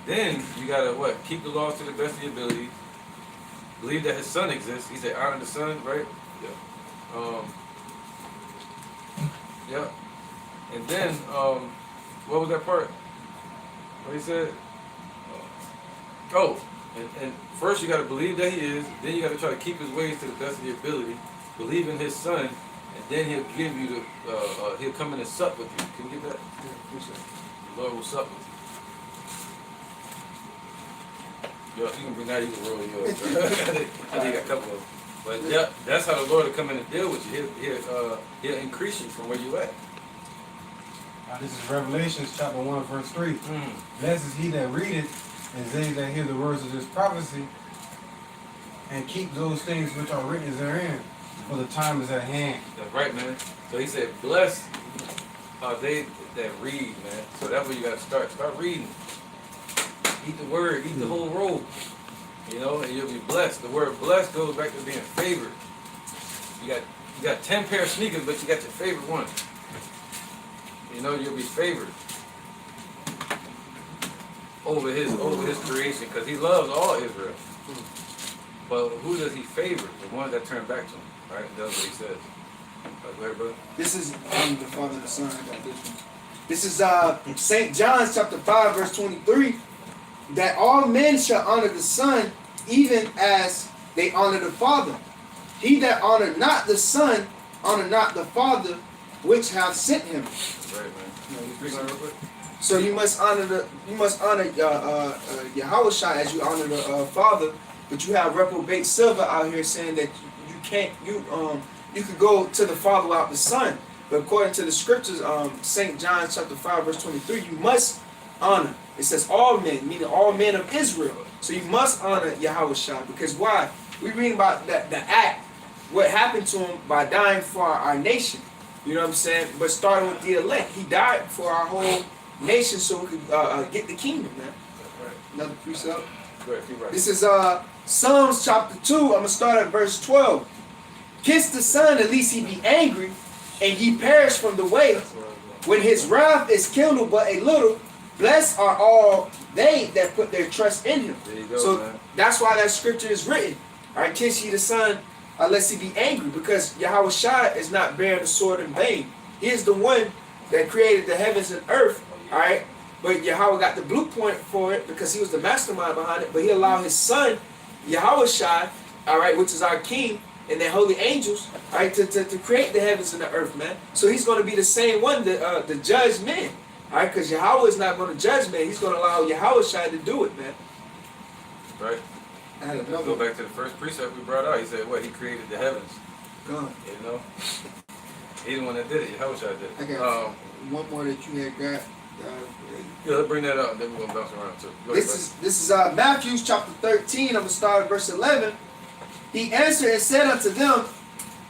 Then you got to what? Keep the laws to the best of your ability. Believe that his son exists. He said honor the son, right? Yeah. Yeah. And then, what was that part? What he said? And first you got to believe that he is. Then you got to try to keep his ways to the best of your ability. Believe in his son, and then he'll give you the. He'll come in and sup with you. Can you get that? The Lord will sup with you. Yo, you can bring that. You can roll yours. Right? I think a couple of them. But yeah, that's how the Lord will come in and deal with you. He'll increase you from where you at. This is Revelations chapter 1, verse 3. Blessed is he that readeth, and they that hear the words of this prophecy, and keep those things which are written therein, for the time is at hand. That's right, man. So he said, blessed are they that read, man. So that's where you got to start. Start reading. Eat the word, eat the whole roll. You know, and you'll be blessed. The word blessed goes back to being favored. You got 10 pair of sneakers, but you got your favorite one. You know, you'll be favored over his creation, because he loves all Israel. But who does he favor? The ones that turn back to him, right? That's what he says. Go ahead, brother. This is the Father and the Son. I got this one. This is St. John chapter 5, verse 23. That all men shall honor the Son, even as they honor the Father. He that honor not the Son, honor not the Father, which hath sent him. That's right, man. You real quick? So you must honor Yahushua as you honor the Father, but you have reprobate silver out here saying that you can't you could go to the Father without the Son. But according to the scriptures, St. John chapter 5, verse 23, you must honor. It says all men, meaning all men of Israel. So you must honor Yahushua, because why? We read about the act, what happened to him by dying for our nation. You know what I'm saying? But starting with the elect, he died for our whole nation so we could get the kingdom, man. Right. Another precept. Right, keep right. This is Psalms chapter 2. I'm going to start at verse 12. Kiss the Son, at least he be angry, and he perish from the way. When his wrath is kindled but a little, blessed are all they that put their trust in him. There you go, So man. that's why that scripture is written. All right, kiss ye the Son, unless he be angry, because Yahushua is not bearing the sword in vain. He is the one that created the heavens and earth. All right, but Yahweh got the blueprint for it because he was the mastermind behind it. But he allowed his son, Yahushua, all right, which is our king, and the holy angels, all right, to create the heavens and the earth, man. So he's going to be the same one to judge men, all right, because Yahweh is not going to judge men. He's going to allow Yahushua to do it, man. Right. Let's go back to the first precept we brought out. He said, what? He created the heavens. God. You know? He's the one that did it. Yahushua did I it. got one more that you had got. Yeah, let's bring that up, and then we're going to bounce around too. Go ahead, This is Matthew chapter 13. I'm going to start at verse 11. He answered and said unto them,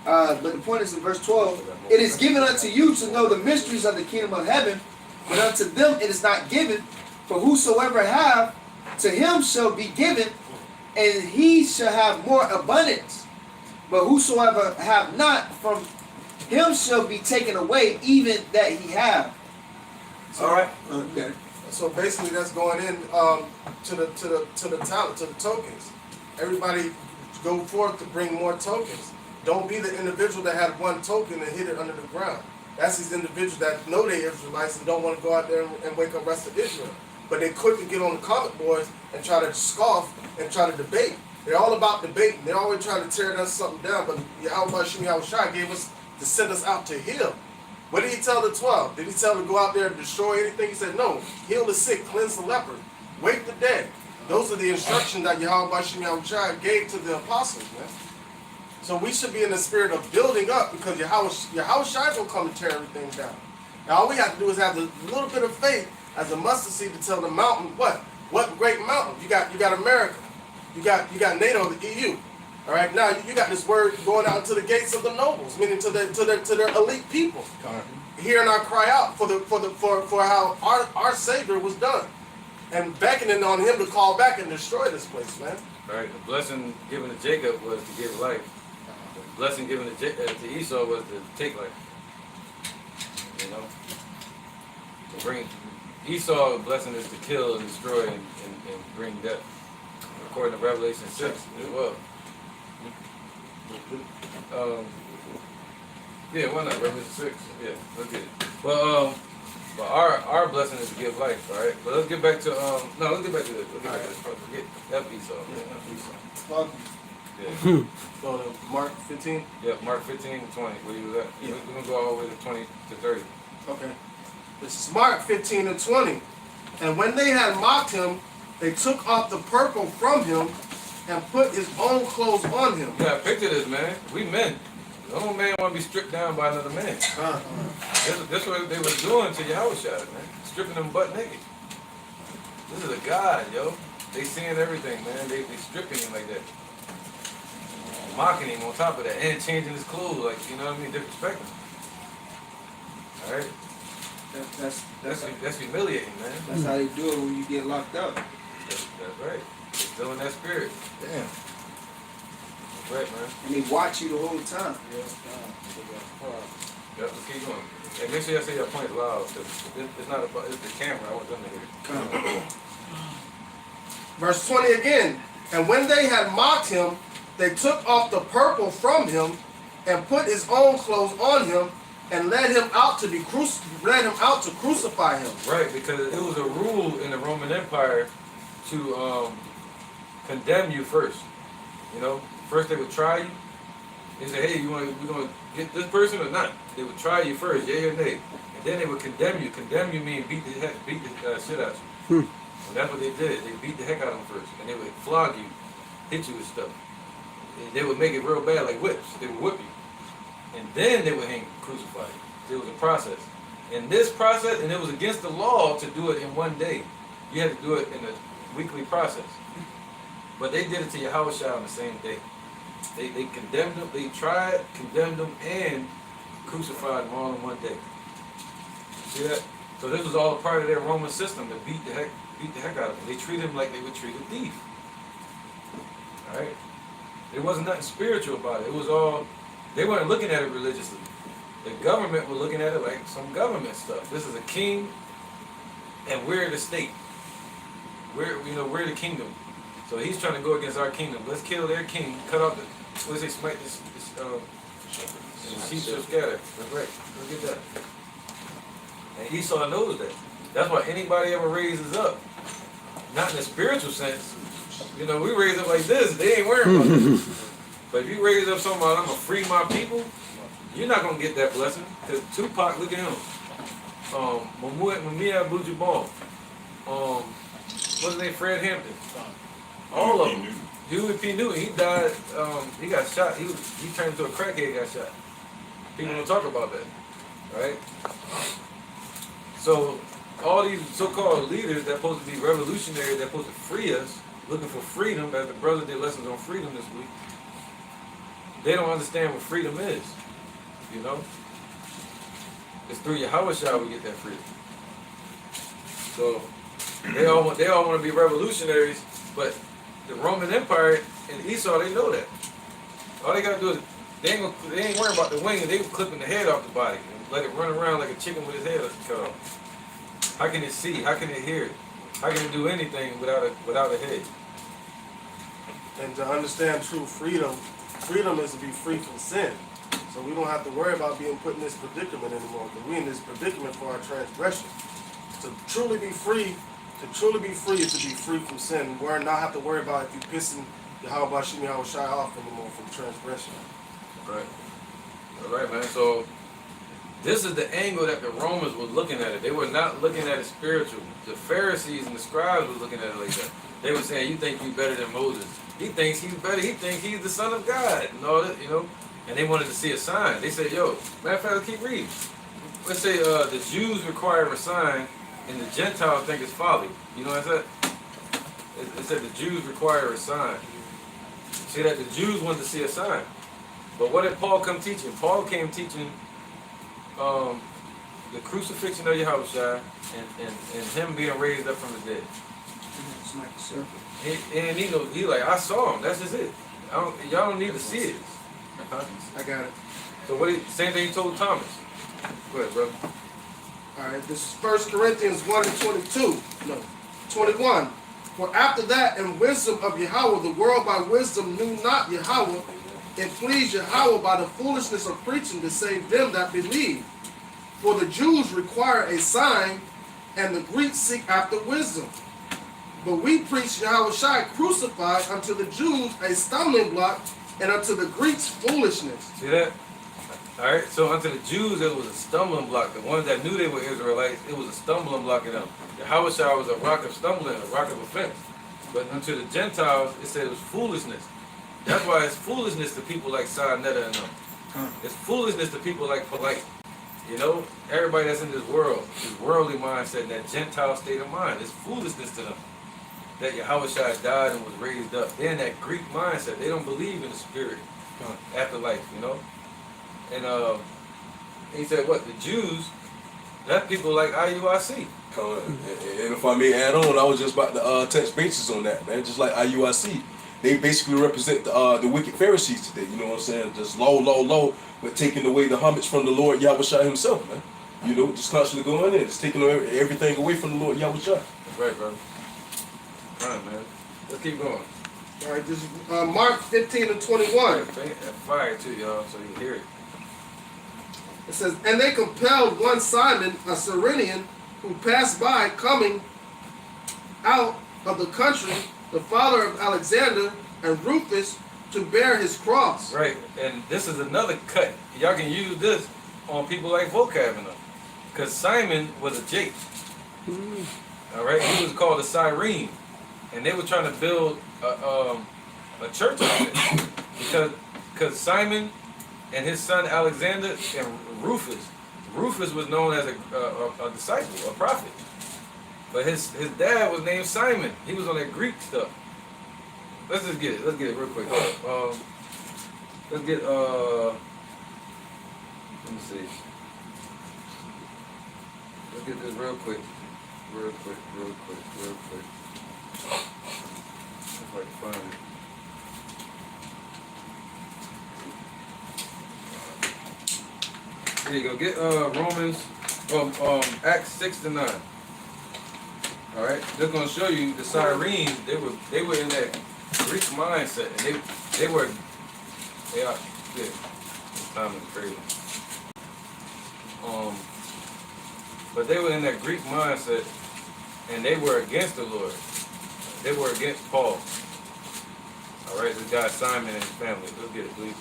but the point is in verse 12, it is given unto you to know the mysteries of the kingdom of heaven, but unto them it is not given. For whosoever have, to him shall be given, and he shall have more abundance. But whosoever have not, from him shall be taken away, even that he have. All right. Okay. So basically, that's going in to the talent, to the tokens. Everybody go forth to bring more tokens. Don't be the individual that had one token and hid it under the ground. That's these individuals that know they're Israelites and don't want to go out there and wake up the rest of Israel. But they quick to get on the comic boards and try to scoff and try to debate. They're all about debating. They're always trying to tear us something down. But Yahushua gave us to send us out to heal. What did he tell the 12? Did he tell them to go out there and destroy anything? He said, no. Heal the sick, cleanse the leper, wake the dead. Those are the instructions that Yahushua gave to the apostles, man. So we should be in the spirit of building up, because Yahushua will come and tear everything down. Now all we have to do is have a little bit of faith as a mustard seed to tell the mountain what? What great mountain? You got America. You got NATO, the EU. All right, now you got this word going out to the gates of the nobles, meaning to their elite people, hearing our cry out for how our Savior was done, and beckoning on him to call back and destroy this place, man. Right. The blessing given to Jacob was to give life. The blessing given to Esau was to take life. You know, to bring Esau, the blessing is to kill and destroy and bring death, according to Revelation 6 as well. Yeah, why not? Revelation 6. Yeah, let's get it. Well, but our blessing is to give life, all right? But let's get back to let's get back to this. Forget Esau. Yeah, Esau. Yeah. Go to Mark 15. Yeah, Mark 15 to 20. Where you was at? Yeah. We're gonna go all the way to 20 to 30. Okay. This is Mark 15 and 20. And when they had mocked him, they took off the purple from him and put his own clothes on him. You gotta picture this, man. We men. No man want to be stripped down by another man. This what they was doing to Yahushua, man. Stripping them butt naked. This is a God, yo. They seeing everything, man. They stripping him like that. Mocking him on top of that. And changing his clothes, like, you know what I mean? Disrespecting him. Alright? That's humiliating, man. That's how they do it when you get locked up. That's right. They're still in that spirit. Damn. That's right, man. And they watch you the whole time. Yeah, let's keep going. Hey, make sure y'all say your points loud, because it's not about, it's the camera. I want them to hear it. Verse 20 again. And when they had mocked him, they took off the purple from him and put his own clothes on him and led him out to crucify him. Right, because it was a rule in the Roman Empire to condemn you first. You know, first they would try you. They say, hey, we gonna get this person or not? They would try you first, yay or nay, and then they would condemn you. Condemn you mean beat the shit out you. And that's what they did. They beat the heck out of them first, and they would flog you, hit you with stuff. They would make it real bad, like whips. They would whip you, and then they would hang, crucify you. It was a process. In this process, and it was against the law to do it in one day. You had to do it in a weekly process. But they did it to Yahushua on the same day. They condemned them. They tried, condemned them, and crucified them all in one day. See that? So this was all a part of their Roman system to beat the heck out of them. They treated them like they would treat a thief. All right. There wasn't nothing spiritual about it. It was all. They weren't looking at it religiously. The government was looking at it like some government stuff. This is a king, and we're the state. We're the kingdom. So he's trying to go against our kingdom. Let's kill their king. Cut off the. What does he smite this? The sheep shall scatter. That's right. Look at that. And Esau knows that. That's why anybody ever raises up, not in a spiritual sense. You know, we raise up like this. They ain't worrying about it. But if you raise up something about I'm gonna free my people, you're not gonna get that blessing. Cause Tupac, look at him. Mumia Abu-Jamal. What's his name? Fred Hampton. All of them. Huey P. Newton, he died, he got shot, he turned into a crackhead, got shot. People don't talk about that, right? So, all these so-called leaders that supposed to be revolutionary, that supposed to free us, looking for freedom, as the brother did lessons on freedom this week, they don't understand what freedom is, you know? It's through Yahushua we get that freedom. So, they all want to be revolutionaries, but the Roman Empire and Esau, they know that. All they gotta do is they ain't worrying about the wing. They clipping the head off the body and let it run around like a chicken with its head cut off. How can it see? How can it hear? How can it do anything without a head? And to understand true freedom is to be free from sin. So we don't have to worry about being put in this predicament anymore. Because we're in this predicament for our transgression. To truly be free is to be free from sin. We're not have to worry about if you're pissing Yahweh Shai off anymore from transgression. Right. All right, man. So this is the angle that the Romans were looking at it. They were not looking at it spiritual. The Pharisees and the scribes were looking at it like that. They were saying, you think you're better than Moses. He thinks he's better. He thinks he's the son of God and all that, you know. And they wanted to see a sign. They said, yo, matter of fact, let's keep reading. Let's say the Jews require a sign and the Gentiles think it's folly. You know what I said? It said the Jews require a sign. See that the Jews wanted to see a sign. But what did Paul come teaching? Paul came teaching the crucifixion of Yahushua and him being raised up from the dead. It's like a serpent. And he like, I saw him. That's just it. Y'all don't need to see it. Huh? I got it. So same thing he told Thomas. Go ahead, brother. All right, this is 1 Corinthians 1 and 21. For after that, in wisdom of Yahweh, the world by wisdom knew not Yahweh. It pleased Yahweh by the foolishness of preaching to save them that believe. For the Jews require a sign, and the Greeks seek after wisdom. But we preach Yahweh Shai crucified, unto the Jews a stumbling block, and unto the Greeks foolishness. See that? Alright, so unto the Jews it was a stumbling block. The ones that knew they were Israelites, it was a stumbling block in them. Yahweh Shai was a rock of stumbling, a rock of offense. But unto the Gentiles, it said it was foolishness. That's why it's foolishness to people like Sa Netta and them. It's foolishness to people like polite. You know, everybody that's in this world, this worldly mindset, and that Gentile state of mind, it's foolishness to them. That Yahushua died and was raised up. They're in that Greek mindset. They don't believe in the spirit afterlife, you know. And he said, what, the Jews, that's people like IUIC. And if I may add on, I was just about to touch bases on that, man. Just like IUIC, they basically represent the wicked Pharisees today. You know what I'm saying? Just low, but taking away the homage from the Lord Yahushua himself, man. You know, just constantly going in, just taking everything away from the Lord Yahushua. That's right, brother. All right, man. Let's keep going. All right, this is Mark 15 and 21. Fire too, y'all, so you hear it. It says, and they compelled one Simon, a Cyrenian, who passed by, coming out of the country, the father of Alexander and Rufus, to bear his cross. Right, and this is another cut. Y'all can use this on people like Vocab and them. Because Simon was a Jake. All right, he was called a Cyrene. And they were trying to build a church out there. Because Simon and his son Alexander and Rufus was known as a disciple, a prophet. But his dad was named Simon. He was on that Greek stuff. Let's just get it. Let's get it real quick. Let's get let me see. Let's get this real quick. Real quick. If I can find it. There you go. Get Romans, Acts 6 to 9. All right, they're gonna show you the Cyrenes. They were in that Greek mindset, and they are. Yeah, this time is crazy. But they were in that Greek mindset, and they were against the Lord. They were against Paul. All right, this guy Simon and his family. Let's get it, please.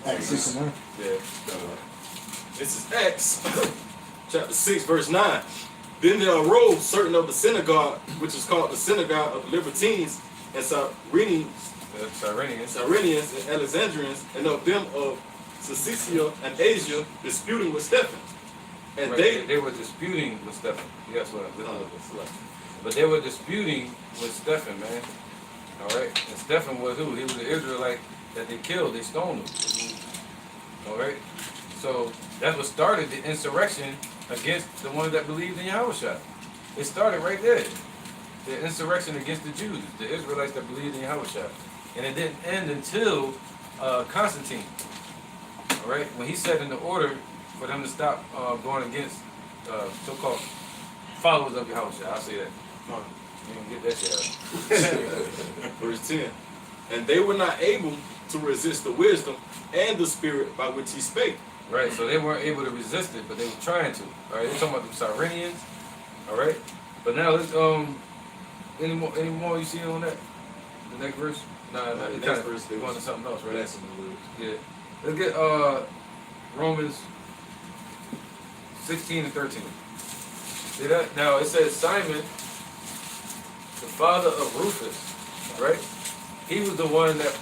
Acts 6 and 9. Yeah. This is Acts, chapter 6, verse 9. Then there arose certain of the synagogue, which is called the synagogue of the Libertines, and Cyrenians and Alexandrians, and of them of Cilicia and Asia, disputing with Stephen. And right, they were disputing with Stephen. Yes, what? But they were disputing with Stephen, man. All right, and Stephen was who? He was the Israelite that they killed. They stoned him. All right, so that's what started the insurrection against the ones that believed in Yahushua. It started right there. The insurrection against the Jews, the Israelites that believed in Yahushua. And it didn't end until Constantine. All right, when he set in the order for them to stop going against so-called followers of Yahushua. I'll say that. You can get that shit out. Verse 10. And they were not able to resist the wisdom and the spirit by which he spake. Right, so they weren't able to resist it, but they were trying to. All right, they're talking about the Cyrenians. All right, but now let's any more you see on that? The next verse? Nah, The it's next kinda verse going to something else, right? That's in the words. Yeah. Let's get Romans 16 and 13. See that? Now it says Simon, the father of Rufus, right? He was the one that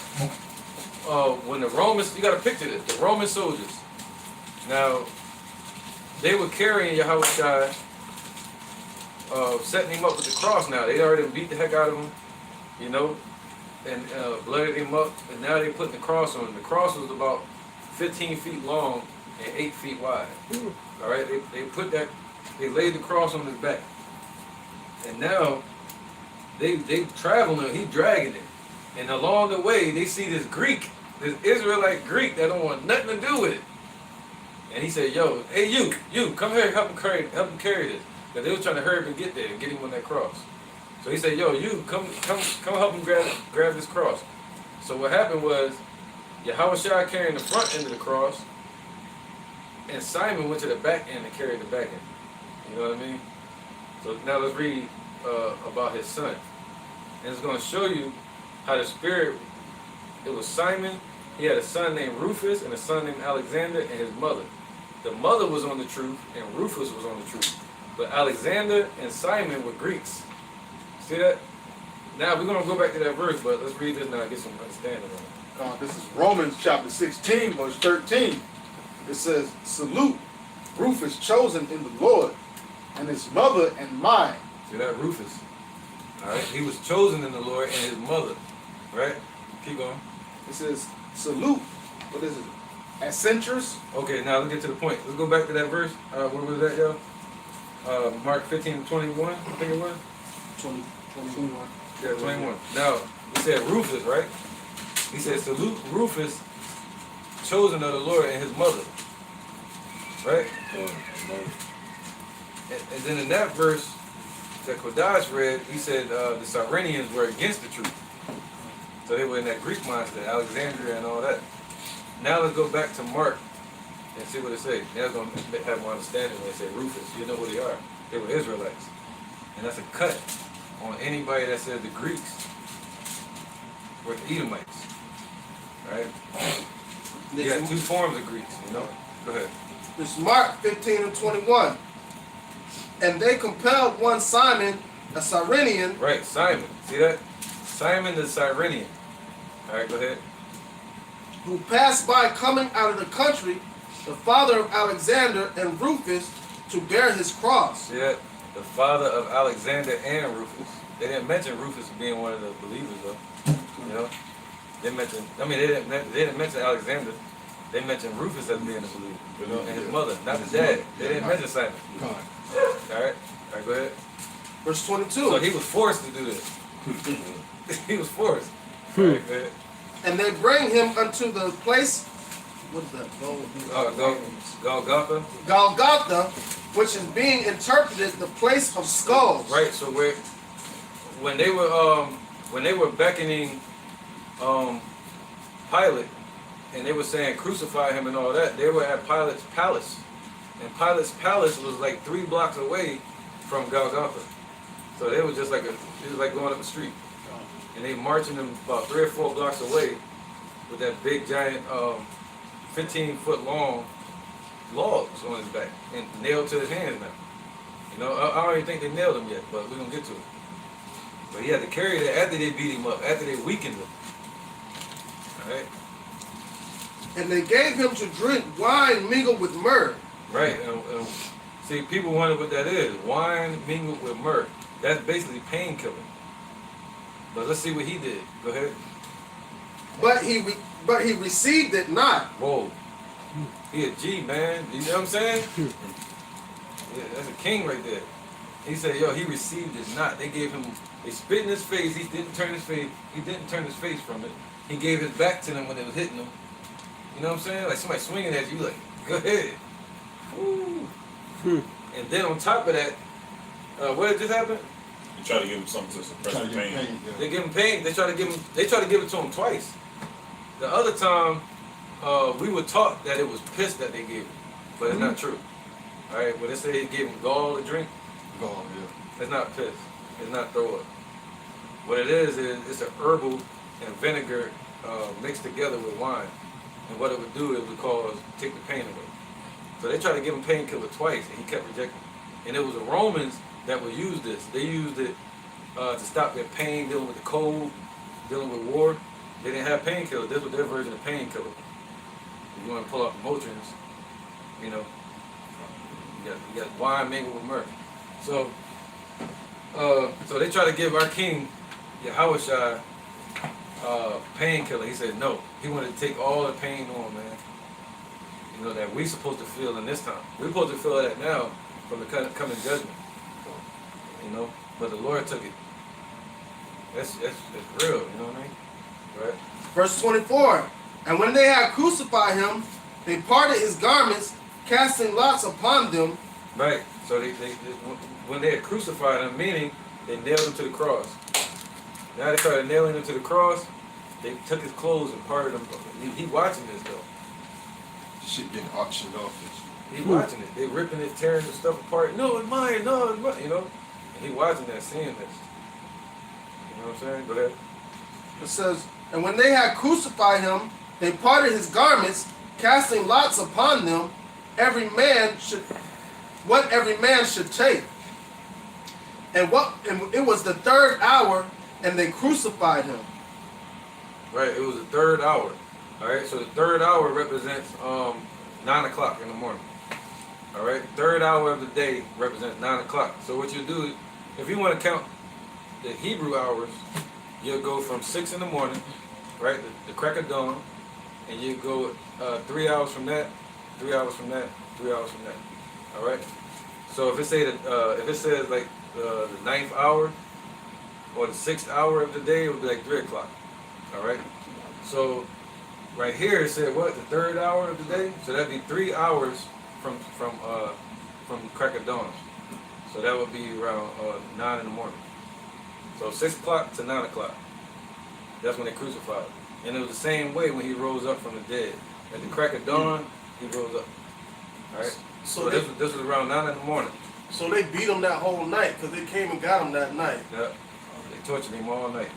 when the Romans, you got to picture this, the Roman soldiers. Now they were carrying Yahushua, setting him up with the cross. Now they already beat the heck out of him, you know, and blooded him up, and now they're putting the cross on him. The cross was about 15 feet long and 8 feet wide. All right, they laid the cross on his back, and now they traveling him. He dragging it, and along the way they see this Greek, this Israelite Greek that don't want nothing to do with it. And he said, "Yo, hey you, come here, help him carry this." Because they was trying to hurry up and get there and get him on that cross. So he said, "Yo, you come help him grab this cross." So what happened was, Yahushua carrying the front end of the cross, and Simon went to the back end and carried the back end. You know what I mean? So now let's read about his son. And it's going to show you how the Spirit, it was Simon, he had a son named Rufus and a son named Alexander and his mother. The mother was on the truth and Rufus was on the truth. But Alexander and Simon were Greeks. See that? Now we're gonna go back to that verse, but let's read this now and get some understanding on it. This is Romans chapter 16, verse 13. It says, salute Rufus chosen in the Lord, and his mother and mine. See that Rufus? All right, he was chosen in the Lord and his mother. Right? Keep going. It says, salute, what is it? Accentrus. Okay, now let's get to the point. Let's go back to that verse. What was that, y'all? Mark 15:21, I think it was. 21. Yeah, 21. Now, he said Rufus, right? He said, salute Rufus, chosen of the Lord and his mother. Right? And then in that verse that Kodash read, he said the Cyrenians were against the truth. So they were in that Greek mindset, Alexandria and all that. Now let's go back to Mark and see what it says. Now it's going to have more understanding when they say Rufus. You know who they are. They were Israelites. And that's a cut on anybody that says the Greeks were the Edomites. Right? You got two forms of Greeks, you know? Go ahead. This is Mark 15 and 21. And they compelled one Simon, a Cyrenian. Right, Simon. See that? Simon the Cyrenian. All right, go ahead. Who passed by coming out of the country, the father of Alexander and Rufus, to bear his cross. See that? The father of Alexander and Rufus. They didn't mention Rufus being one of the believers, though. You know? They didn't mention Alexander. They mentioned Rufus as being a believer, you know, and his mother, not the dad. They didn't mention Simon. All right, go ahead. Verse 22. So he was forced to do this. He was forced. All right, go ahead. And they bring him unto the place, what is that? Golgotha. Golgotha, which is being interpreted the place of skulls. Right. So when they were beckoning Pilate, and they were saying crucify him and all that, they were at Pilate's palace, and Pilate's palace was like 3 blocks away from Golgotha. So they were just like it was like going up the street, and they marching him about 3 or 4 blocks away with that big giant 15-foot long logs on his back and nailed to his hands now. You know, I don't even think they nailed him yet, but we're gonna get to it. But he had to carry that after they beat him up, after they weakened him. All right. And they gave him to drink wine mingled with myrrh. Right. See, people wonder what that is. Wine mingled with myrrh. That's basically painkiller. But let's see what he did. Go ahead. But he received it not. Whoa. He a G, man. You know what I'm saying? Yeah, that's a king right there. He said, yo, he received it not. They spit in his face. He didn't turn his face from it. He gave his back to them when they was hitting him. You know what I'm saying? Like somebody swinging at you, like, go ahead. Woo. And then on top of that, what just happened? You try to give him something to suppress the pain. They give him pain. They try to give it to him twice. The other time, we were taught that it was piss that they gave him, but it's not true. All right, when they say they gave him gall to drink, Gall, yeah. it's not piss. It's not throw up. What it is it's an herbal and vinegar mixed together with wine. And what it would do, it would take the pain away. So they tried to give him painkiller twice, and he kept rejecting it. And it was the Romans that would use this. They used it to stop their pain, dealing with the cold, dealing with war. They didn't have painkiller. This was their version of painkiller. If you want to pull out the Motrins, you know, you got wine mingled with myrrh. So they try to give our king, Yahushua, painkiller. He said no. He wanted to take all the pain on, man. You know, that we supposed to feel in this time. We're supposed to feel that now from the coming judgment. You know, but the Lord took it. That's real, you know what I mean? Right? Verse 24. And when they had crucified him, they parted his garments, casting lots upon them. Right. So they when they had crucified him, meaning they nailed him to the cross. Now they started nailing him to the cross. They took his clothes and parted them. He watching this though. Shit getting auctioned off. He watching it. They ripping it, tearing the stuff apart. No, it's mine. No, it's mine. You know. And he watching that, seeing this. You know what I'm saying? Go ahead. It says, and when they had crucified him, they parted his garments, casting lots upon them, what every man should take. And it was the 3rd hour, and they crucified him. Right, it was the third hour. All right, so the third hour represents 9 o'clock in the morning. All right, third hour of the day represents 9 o'clock. So what you do, if you want to count the Hebrew hours, you'll go from 6 in the morning, right, the crack of dawn, and you go 3 hours from that, 3 hours from that, 3 hours from that. All right. So if it says like the 9th hour or the 6th hour of the day, it would be like 3 o'clock. All right. So right here it said what, the third hour of the day. So that'd be 3 hours from crack of dawn. So that would be around 9 in the morning. So 6 o'clock to 9 o'clock. That's when they crucified him. And it was the same way when he rose up from the dead. At the crack of dawn, he rose up. All right. So this was around 9 in the morning. So they beat him that whole night because they came and got him that night. Yeah. They tortured him all night.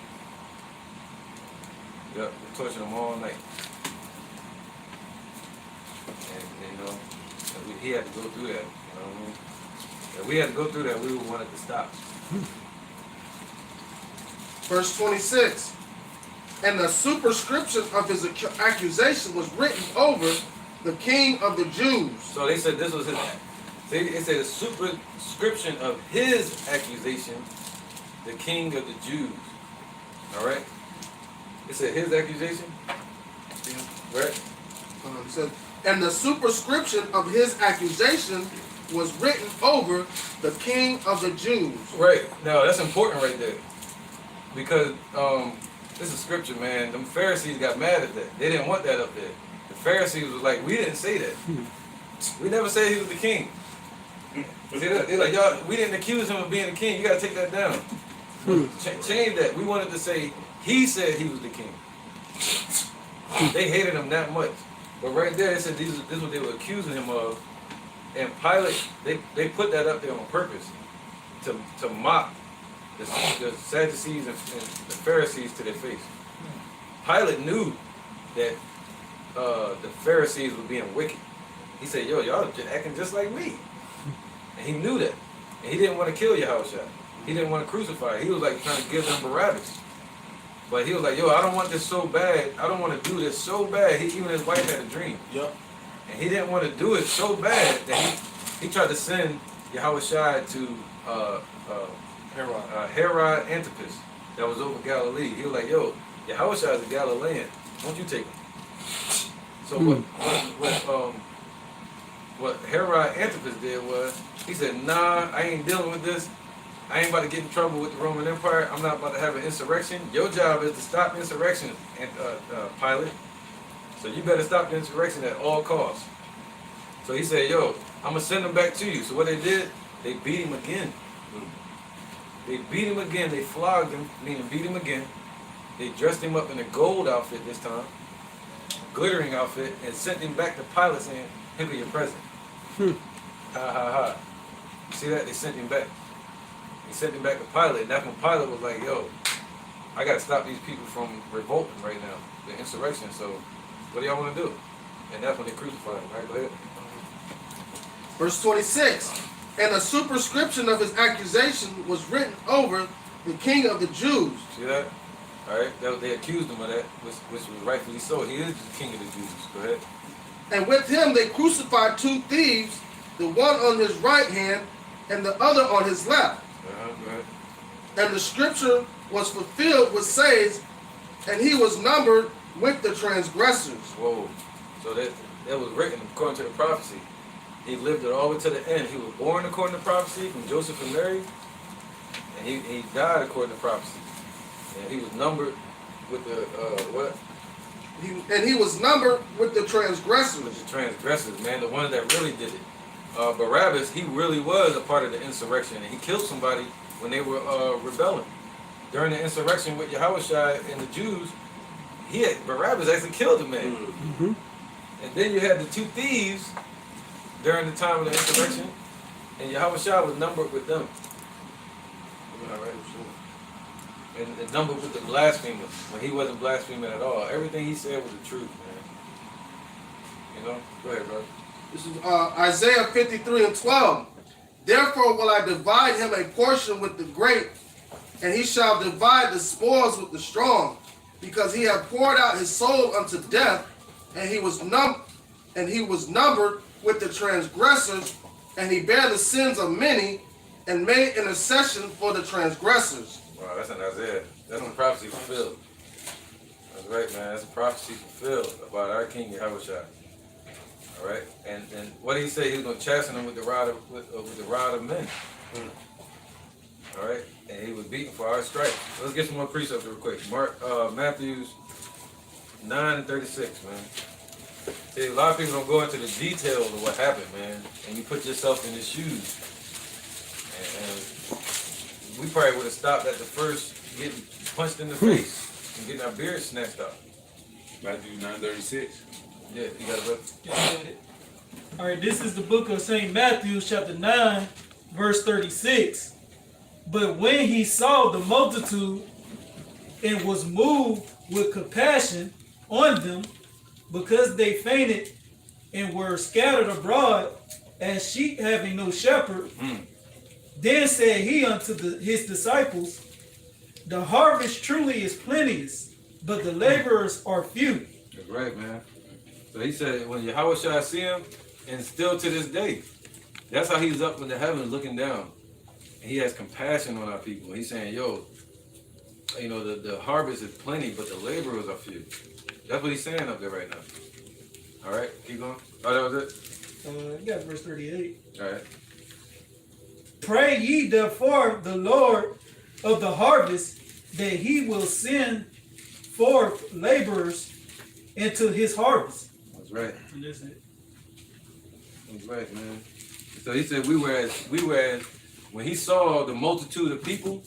Yeah, they tortured him all night. And you know, he had to go through that. You know what I mean? If we had to go through that, we would want it to stop. Verse 26. And the superscription of his accusation was written over the king of the Jews. So they said this was his. It said the superscription of his accusation, the king of the Jews. All right. It said his accusation. Right. It said, and the superscription of his accusation was written over the king of the Jews. Right. Now that's important right there, because this is scripture, man. Them Pharisees got mad at that. They didn't want that up there. The Pharisees was like, we didn't say that. We never said he was the king. See that? They're like, y'all, we didn't accuse him of being the king. You gotta take that down. Change that. We wanted to say he said he was the king. They hated him that much. But right there, it said this is what they were accusing him of. And Pilate, they put that up there on purpose to mock the Sadducees and the Pharisees to their face. Pilate knew that the Pharisees were being wicked. He said, yo, y'all acting just like me. And he knew that. And he didn't want to kill Yahushua. He didn't want to crucify. He was like trying to give them Barabbas. But he was like, yo, I don't want this so bad. I don't want to do this so bad. Even his wife had a dream. Yep. And he didn't want to do it so bad that he tried to send Yahushua to Herod Antipas that was over Galilee. He was like, yo, Yahushua is a Galilean. Won't you take him? So what Herod Antipas did was, he said, nah, I ain't dealing with this. I ain't about to get in trouble with the Roman Empire. I'm not about to have an insurrection. Your job is to stop insurrection, Pilate. So you better stop the insurrection at all costs. So he said, yo, I'm going to send them back to you. So what they did, they beat him again. They beat him again. They flogged him, meaning beat him again. They dressed him up in a gold outfit this time, glittering outfit, and sent him back to Pilate saying, here go your present. Ha ha ha. See that? They sent him back. They sent him back to Pilate. And that's when Pilate was like, yo, I got to stop these people from revolting right now, the insurrection. So what do y'all want to do? And that's when they crucified him. Right, go ahead. Verse 26. And a superscription of his accusation was written over the king of the Jews. See that? All right. They accused him of that, which was rightfully so. He is the king of the Jews. Go ahead. And with him they crucified two thieves, the one on his right hand and the other on his left. Go ahead. And the scripture was fulfilled, which says, and he was numbered with the transgressors. Whoa. So that was written according to the prophecy. He lived it all the way to the end. He was born according to prophecy from Joseph and Mary. And he died according to prophecy. And he was numbered with the, what? And he was numbered with the transgressors. With the transgressors, man. The ones that really did it. Barabbas, he really was a part of the insurrection. And he killed somebody when they were rebelling. During the insurrection with Yahushua and the Jews, Barabbas actually killed a man. Mm-hmm. And then you had the two thieves during the time of the insurrection, and Yahushua was numbered with them. All right. And numbered with the blasphemers when he wasn't blaspheming at all. Everything he said was the truth, man. You know? Go ahead, bro. This is Isaiah 53:12. Therefore will I divide him a portion with the great, And he shall divide the spoils with the strong, because he hath poured out his soul unto death, and he was numbered with the transgressors, and he bare the sins of many, and made intercession for the transgressors. Wow, that's in Isaiah. That's a prophecy fulfilled. That's right, man. That's a prophecy fulfilled about our King Yahushua. All right, and what did he say? He was going to chasten them with the rod of men. All right, and he was beaten for our stripes. Let's get some more precepts real quick. Matthew 9:36, man. See, a lot of people don't go into the details of what happened, man, and you put yourself in his shoes. And we probably would have stopped at the first getting punched in the face and getting our beard snatched off. Matthew 9:36. Yeah, you got it, All right, this is the book of St. Matthew, chapter 9, verse 36. But when he saw the multitude and was moved with compassion on them, because they fainted and were scattered abroad as sheep having no shepherd, then said he unto his disciples, the harvest truly is plenteous, but the laborers are few. That's right, man. So he said, when Yahushua see him, and still to this day, that's how he's up in the heavens looking down. And he has compassion on our people. He's saying, yo, you know, the harvest is plenty, but the laborers are few. That's what he's saying up there right now. All right, keep going. Oh, that was it? You got verse 38. All right. Pray ye therefore the Lord of the harvest that he will send forth laborers into his harvest. That's right. And that's it. That's right, man. So he said we were as when he saw the multitude of people,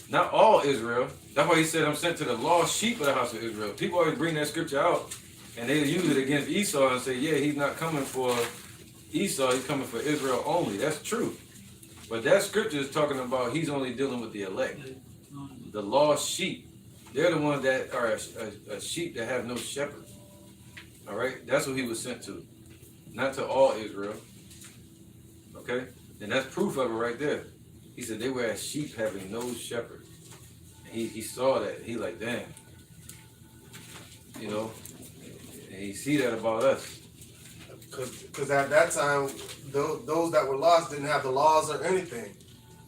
not all Israel. That's why he said, I'm sent to the lost sheep of the house of Israel. People always bring that scripture out and they use it against Esau and say, yeah, he's not coming for Esau, he's coming for Israel only. That's true. But that scripture is talking about he's only dealing with the elect. The lost sheep. They're the ones that are a sheep that have no shepherd. All right? That's what he was sent to. Not to all Israel. Okay? And that's proof of it right there. He said they were as sheep having no shepherd. And he saw that. He like, damn. You know? And he see that about us. Because at that time, those that were lost didn't have the laws or anything.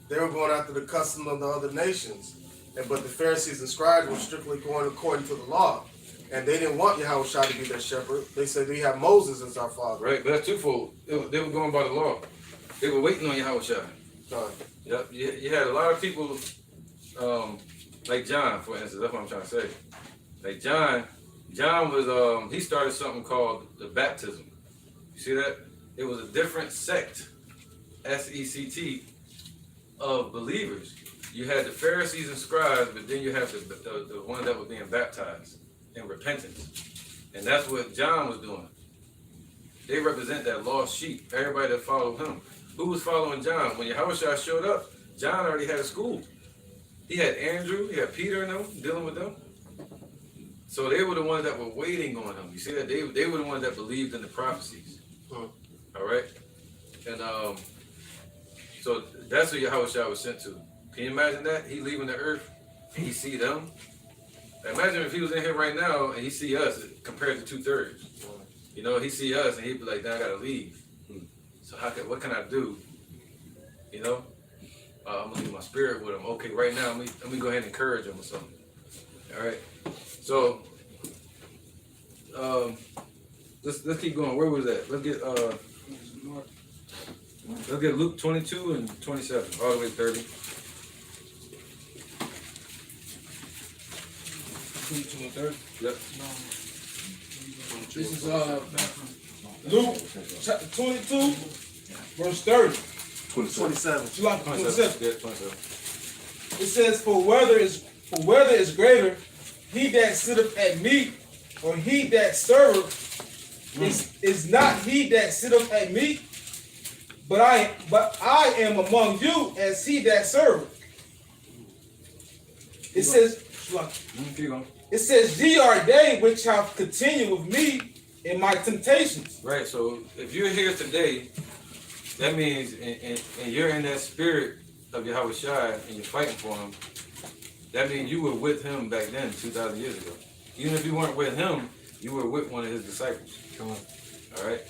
They were going after the custom of the other nations. But the Pharisees and scribes were strictly going according to the law. And they didn't want Yahushua to be their shepherd. They said we have Moses as our father. Right, but that's twofold. They were going by the law. They were waiting on Yahushua. Yep. You had a lot of people, like John, for instance. That's what I'm trying to say. Like John was he started something called the baptism. You see that? It was a different sect, S-E-C-T, of believers. You had the Pharisees and scribes, but then you have the one that was being baptized in repentance. And that's what John was doing. They represent that lost sheep, everybody that followed him. Who was following John? When Yahushua showed up, John already had a school. He had Andrew, he had Peter and them, dealing with them. So they were the ones that were waiting on him. You see that? They were the ones that believed in the prophecies. All right? And so that's what Yahushua was sent to. Can you imagine that? He leaving the earth and he see them. Imagine if he was in here right now and he see us compared to 2/3. You know, he see us and he'd be like, "Now I gotta leave. So what can I do? You know, I'm gonna leave my spirit with him. Okay, right now let me go ahead and encourage him or something. All right. So let's keep going. Where was that? Let's get Luke 22 and 27 all the way to 30. 22 and 30. Yep. This is Luke chapter 22, verse 30. 27. July 27. Yeah, 27. It says, For whether is greater, he that sitteth at meat, or he that serveth, is not he that sitteth at meat, but I am among you as he that serveth. It says, Keep going. it says, ye are they which have continued with me in my temptations. Right, so if you're here today, that means and you're in that spirit of Yahushua and you're fighting for him, that means you were with him back then, 2,000 years ago. Even if you weren't with him, you were with one of his disciples. Come on. All right.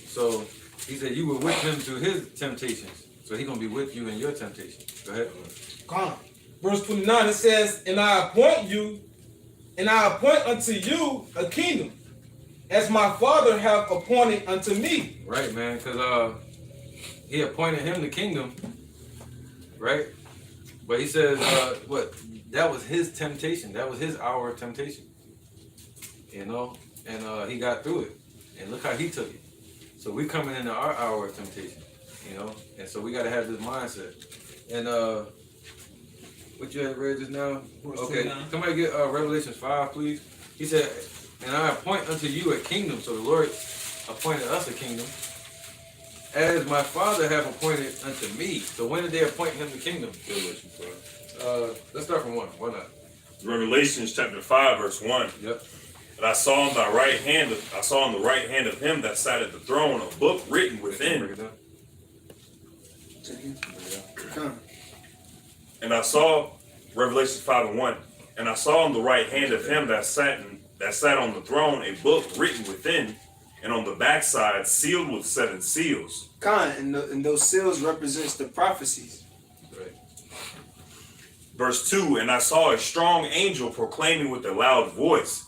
So he said you were with him through his temptations. So he's gonna be with you in your temptation. Go ahead. Come. Verse 29, it says, and I appoint unto you a kingdom, as my Father hath appointed unto me. Right, man, because he appointed him the kingdom, right? But he says, what? That was his temptation. That was his hour of temptation. You know, and he got through it, and look how he took it. So we coming into our hour of temptation, you know, and so we got to have this mindset. And what you had read just now? Okay, somebody get Revelations 5, please. He said, and I appoint unto you a kingdom. So the Lord appointed us a kingdom, as my Father have appointed unto me. So when did they appoint him the kingdom? Let's start from 1. Why not? Revelations chapter 5, verse 1. Yep. And I saw on the right hand of him that sat at the throne a book written within. And I saw Revelations 5 and 1. And I saw on the right hand of him that sat on the throne a book written within, and on the backside sealed with 7 seals. And those seals represents the prophecies. Right. Verse 2, and I saw a strong angel proclaiming with a loud voice,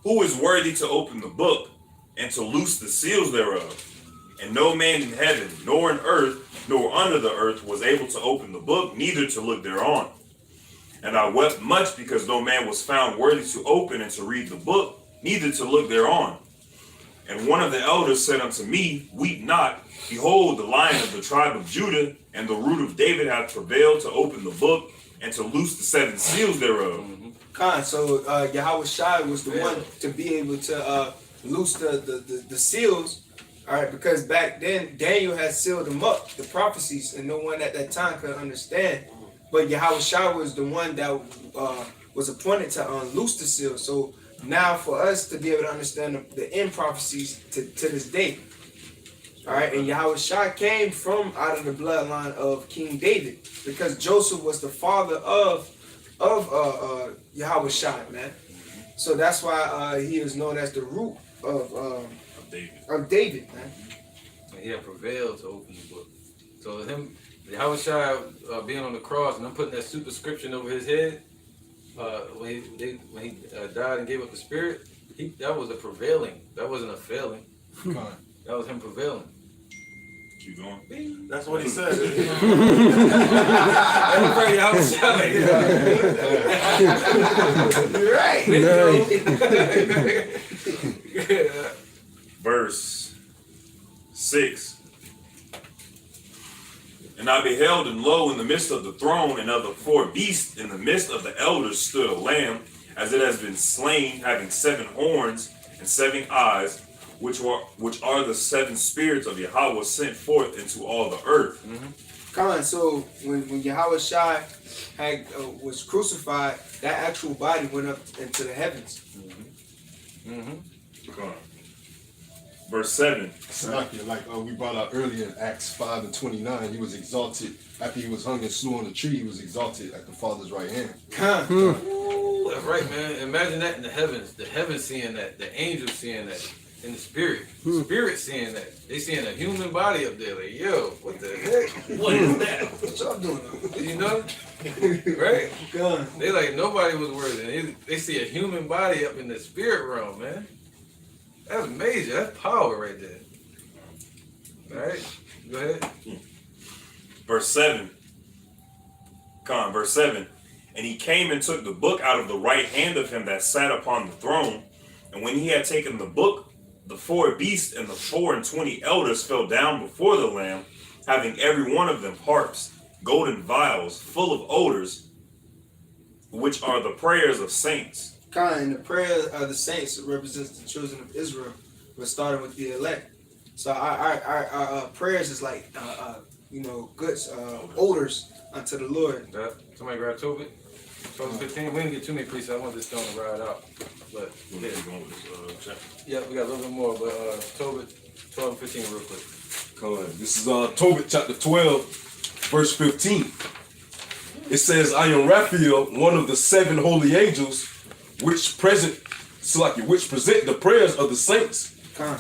who is worthy to open the book and to loose the seals thereof? And no man in heaven, nor in earth, nor under the earth was able to open the book, neither to look thereon. And I wept much because no man was found worthy to open and to read the book, neither to look thereon. And one of the elders said unto me, weep not. Behold, the Lion of the tribe of Judah and the root of David hath prevailed to open the book and to loose the 7 seals thereof. So Yahweh Shai was the one to be able to loose the seals. All right, because back then Daniel had sealed them up, the prophecies, and no one at that time could understand. But Yahweh Shai was the one that was appointed to unloose the seals. So now for us to be able to understand the end prophecies to this day. All right, and Yahweh Shai came from out of the bloodline of King David, because Joseph was the father of Yahweh Shai, man. So that's why he is known as the root of David, man. And he had prevailed to open the book. So him, Yahweh Shai being on the cross and I'm putting that superscription over his head, when he died and gave up the spirit, that was a prevailing. That wasn't a failing. That was him prevailing. Keep going. Bing. That's what he said. Everybody Yahweh Shai. You're right. Verse 6. And I beheld, and lo, in the midst of the throne and of the 4 beasts, in the midst of the elders stood a lamb, as it has been slain, having 7 horns and 7 eyes, which are the 7 spirits of Yahweh sent forth into all the earth. So when Yahweh Shai was crucified, that actual body went up into the heavens. Verse 7. Like we brought out earlier in Acts 5 and 29, he was exalted. After he was hung and slew on the tree, he was exalted at the Father's right hand. Ooh, that's right, man. Imagine that in the heavens seeing that, the angels seeing that, in the spirit. Spirit seeing that. They seeing a human body up there. Like, yo, what the heck? What is that? What y'all doing? You know? Right? They like, nobody was worthy. They see a human body up in the spirit realm, man. That's major. That's power right there. All right? Go ahead. Verse 7. Verse 7. And he came and took the book out of the right hand of him that sat upon the throne. And when he had taken the book, the 4 beasts and the 24 elders fell down before the Lamb, having every one of them harps, golden vials, full of odors, which are the prayers of saints. And the prayer of the saints represents the children of Israel. We're starting with the elect. So our prayers is like, good odors unto the Lord. Somebody grab Tobit. 12:15. We didn't get too many precepts. I want this stone to ride out. But yeah, going with this yeah, we got a little bit more. But Tobit 12:15 real quick. Come on. This is Tobit chapter 12, verse 15. it says, I am Raphael, one of the 7 holy angels, which present the prayers of the saints,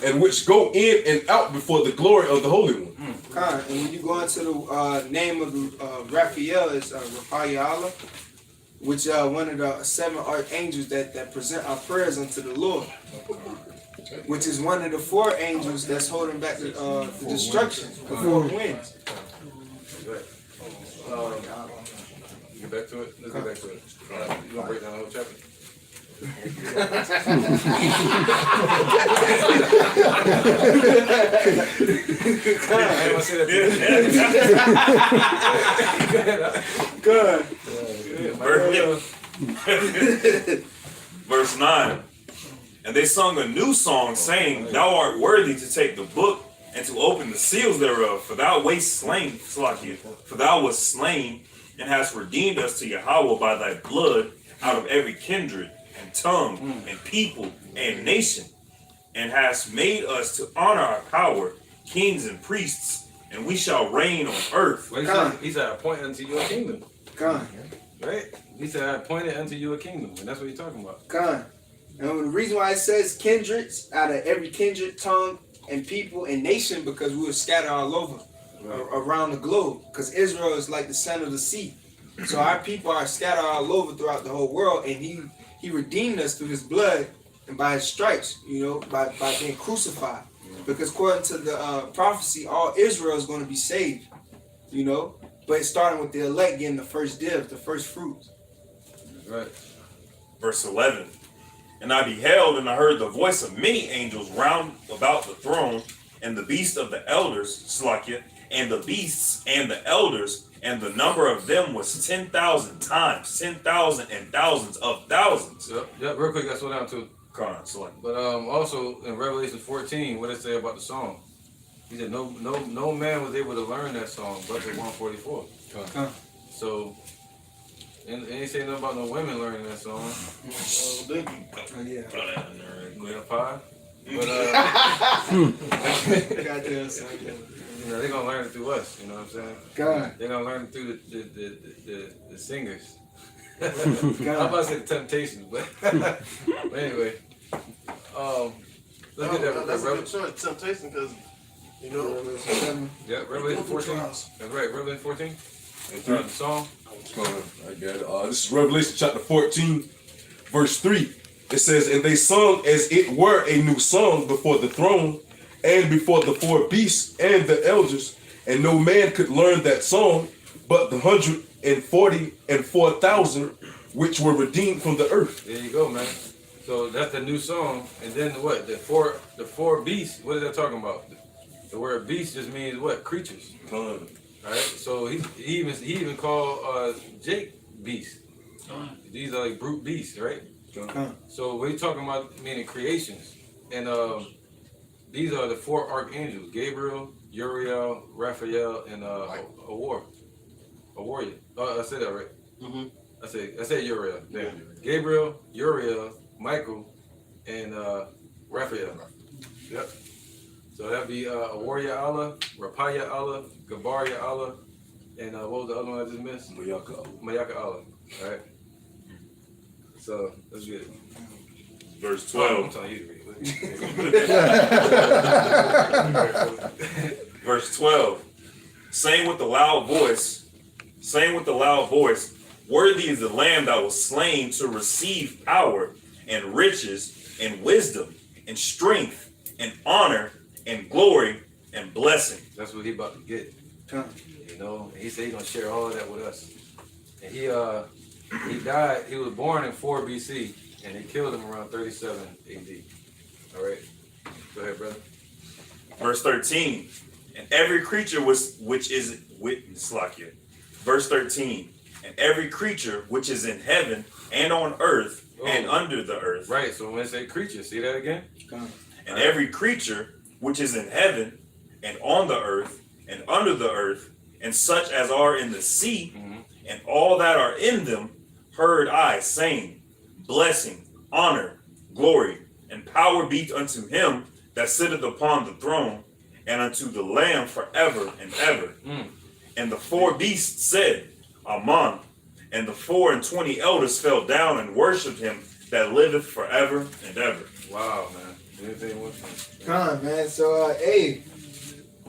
and which go in and out before the glory of the Holy One. And when you go into the name of the Raphael is Raphael, which one of the 7 archangels that present our prayers unto the Lord, which is one of the 4 angels that's holding back the destruction, the 4 winds. Get back to it. Let's get back to it. You gonna break down the whole chapter? Good. Verse 9. And they sung a new song, saying, Thou art worthy to take the book and to open the seals thereof, for thou wast slain, for thou wast slain, and hast redeemed us to Yahweh by thy blood out of every kindred and tongue and people and nation, and hast made us to honor our power, kings and priests, and we shall reign on earth. Well, he said, I appoint unto you a kingdom. God. Right? He said, I appointed unto you a kingdom, and that's what he's talking about. God. And the reason why it says kindreds, out of every kindred, tongue, and people and nation, because we were scattered all over around the globe, because Israel is like the center of the sea. So our people are scattered all over throughout the whole world, and he redeemed us through his blood and by his stripes, by being crucified. Because according to the prophecy, all Israel is going to be saved, but it's starting with the elect getting the first dibs, the first fruits. Right. Verse 11. And I beheld, and I heard the voice of many angels round about the throne, and the beasts of the elders, and the beasts and the elders, and the number of them was 10,000 times, 10,000 and thousands of thousands. Yep, real quick, I slow down too. But also in Revelation 14, what it say about the song? He said no man was able to learn that song but the 144. So, and he say nothing about no women learning that song. Yeah. Five. But they're gonna learn it through us. You know what I'm saying? God. They're gonna learn it through the singers. I'm about to say the Temptations, but anyway. Let's get that. That's a good choice, Temptation, because yeah, Revelation 14. That's right, Revelation 14. The song. I got it. This is Revelation chapter 14, verse 3. It says, and they sung as it were a new song before the throne and before the 4 beasts and the elders, and no man could learn that song but the 144,000 which were redeemed from the earth. There you go, man. So that's the new song. And then what? The four beasts, what is that talking about? The word beast just means what? Creatures. Alright, so he even called Jake beast. These are like brute beasts, right? So what he's talking about meaning creations. And these are the 4 archangels: Gabriel, Uriel, Raphael, and a warrior. I said that right. Mm-hmm. I said Uriel. Yeah. Gabriel, Uriel, Michael, and Raphael. Yep. So that'd be Warrior Allah, Rapaya Allah, Gabaria Allah, and what was the other one I just missed? Mayaka Allah. Alright. So let's get it. Verse 12. I'm telling you to read it. Verse 12. Saying with a loud voice, worthy is the Lamb that was slain to receive power and riches and wisdom and strength and honor and glory and blessing. That's what he about to get. He said he's gonna share all of that with us. And he died, he was born in 4 BC, and they killed him around 37 AD. All right. Go ahead, brother. Verse 13. And every creature Verse 13. And every creature which is in heaven and on earth and under the earth. Right, so when they say creature, see that again? And every creature which is in heaven and on the earth and under the earth, and such as are in the sea, and all that are in them, heard I saying, blessing, honor, glory, and power be unto him that sitteth upon the throne, and unto the Lamb forever and ever. And the 4 beasts said, Amen, And the 24 elders fell down and worshipped him that liveth forever and ever. Wow, man. Anything with me? Come on, man. So, hey,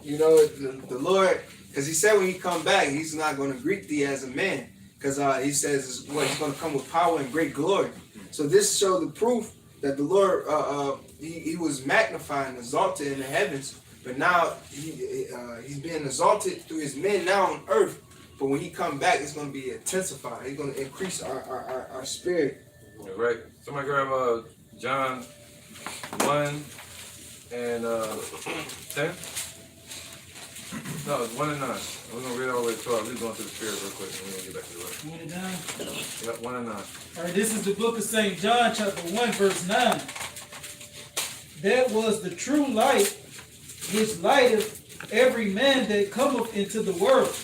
you know, the Lord, because he said when he come back, he's not going to greet thee as a man. Because he says he's going to come with power and great glory. So this showed the proof that the Lord, he was magnified and exalted in the heavens. But now he's being exalted through his men now on earth. But when he come back, it's going to be intensified. He's going to increase our spirit. Yeah, right. Somebody grab John 1 and 10. No, it's 1 and 9. We're going to read all the way to 12. We're going to the spirit real quick and we're going to get back to the word. 1 and 9. Yep, 1 and 9. All right, this is the book of St. John, chapter 1, verse 9. That was the true light, which lighteth every man that cometh into the world.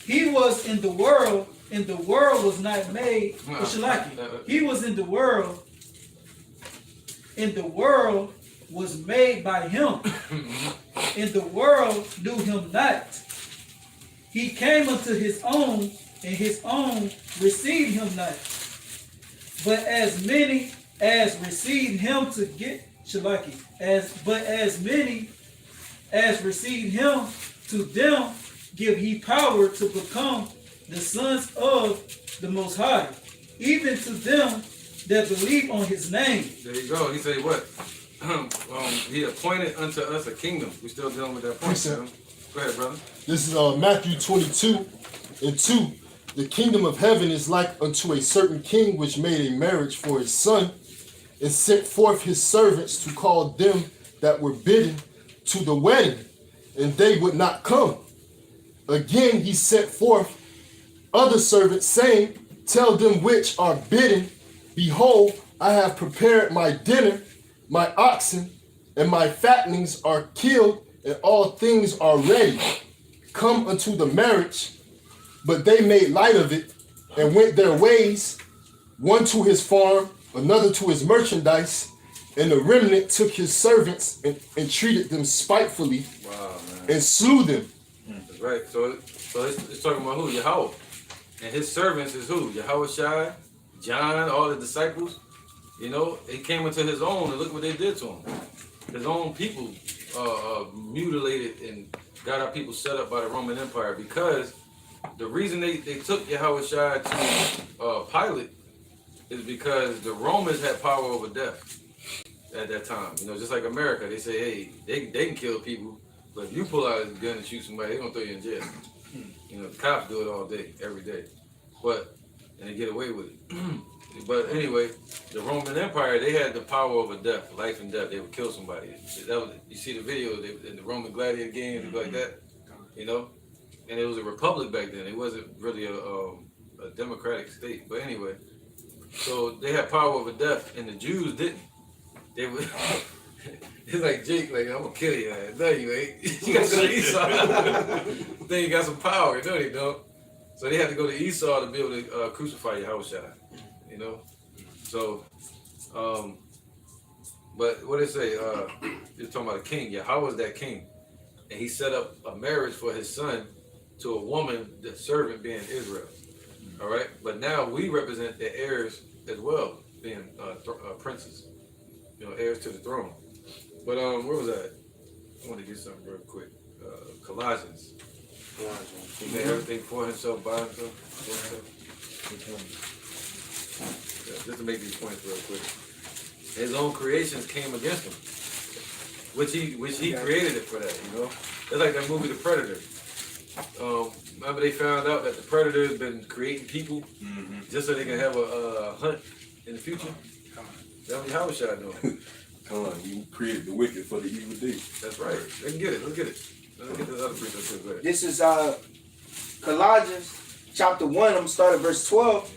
He was in the world, and the world was not made. He was in the world, and the world was made by him, and the world knew him not. He came unto his own, and his own received him not. But as many as received him to get as many as received him, to them give he power to become the sons of the Most High, even to them that believe on his name. There you go. He said what? He appointed unto us a kingdom. We're still dealing with that point. Go ahead, brother. This is Matthew 22 and 2. The kingdom of heaven is like unto a certain king which made a marriage for his son, and sent forth his servants to call them that were bidden to the wedding, and they would not come. Again he sent forth other servants, saying, tell them which are bidden, behold, I have prepared my dinner, my oxen and my fattenings are killed, and all things are ready. Come unto the marriage. But they made light of it and went their ways, one to his farm, another to his merchandise, and the remnant took his servants and treated them spitefully. Wow, man. And slew them. That's right. So it's talking about who? Yahweh. And his servants is who? Yahweh Shai, John, all the disciples. You know, he came into his own, and look what they did to him. His own people mutilated and got our people set up by the Roman Empire, because the reason they took Yahweh Shai to Pilate is because the Romans had power over death at that time. You know, just like America, they say, hey, they can kill people, but if you pull out a gun and shoot somebody, they're gonna throw you in jail. You know, the cops do it all day, every day, and they get away with it. But anyway, the Roman Empire, they had the power over death, life and death. They would kill somebody. That was, you see the video in the Roman gladiator games and like that, you know. And it was a republic back then. It wasn't really a democratic state. But anyway, so they had power over death, and the Jews didn't. They would. It's like Jake, like, I'm gonna kill you. No, you ain't. You gotta go to Esau. Then you got some power. No, they don't. So they had to go to Esau to be able to crucify Yahweh Shai. You know. So, but what they say? You're talking about a king. Yahweh was that king, and he set up a marriage for his son to a woman, the servant being Israel. All right. But now we represent the heirs as well, being princes. You know, heirs to the throne. But where was that? I want to get something real quick. Colossians. He made everything for himself, by himself, for himself. Yeah, just to make these points real quick. His own creations came against him, which he created it for that. You know, it's like that movie, The Predator. Remember they found out that the Predator has been creating people just so they can have a hunt in the future. That's what Yahweh Shai doing. You created the wicked for the evil day. That's right. Let's get it. Let's get this other precept. This is Colossians chapter 1. I'm going to start at verse 12.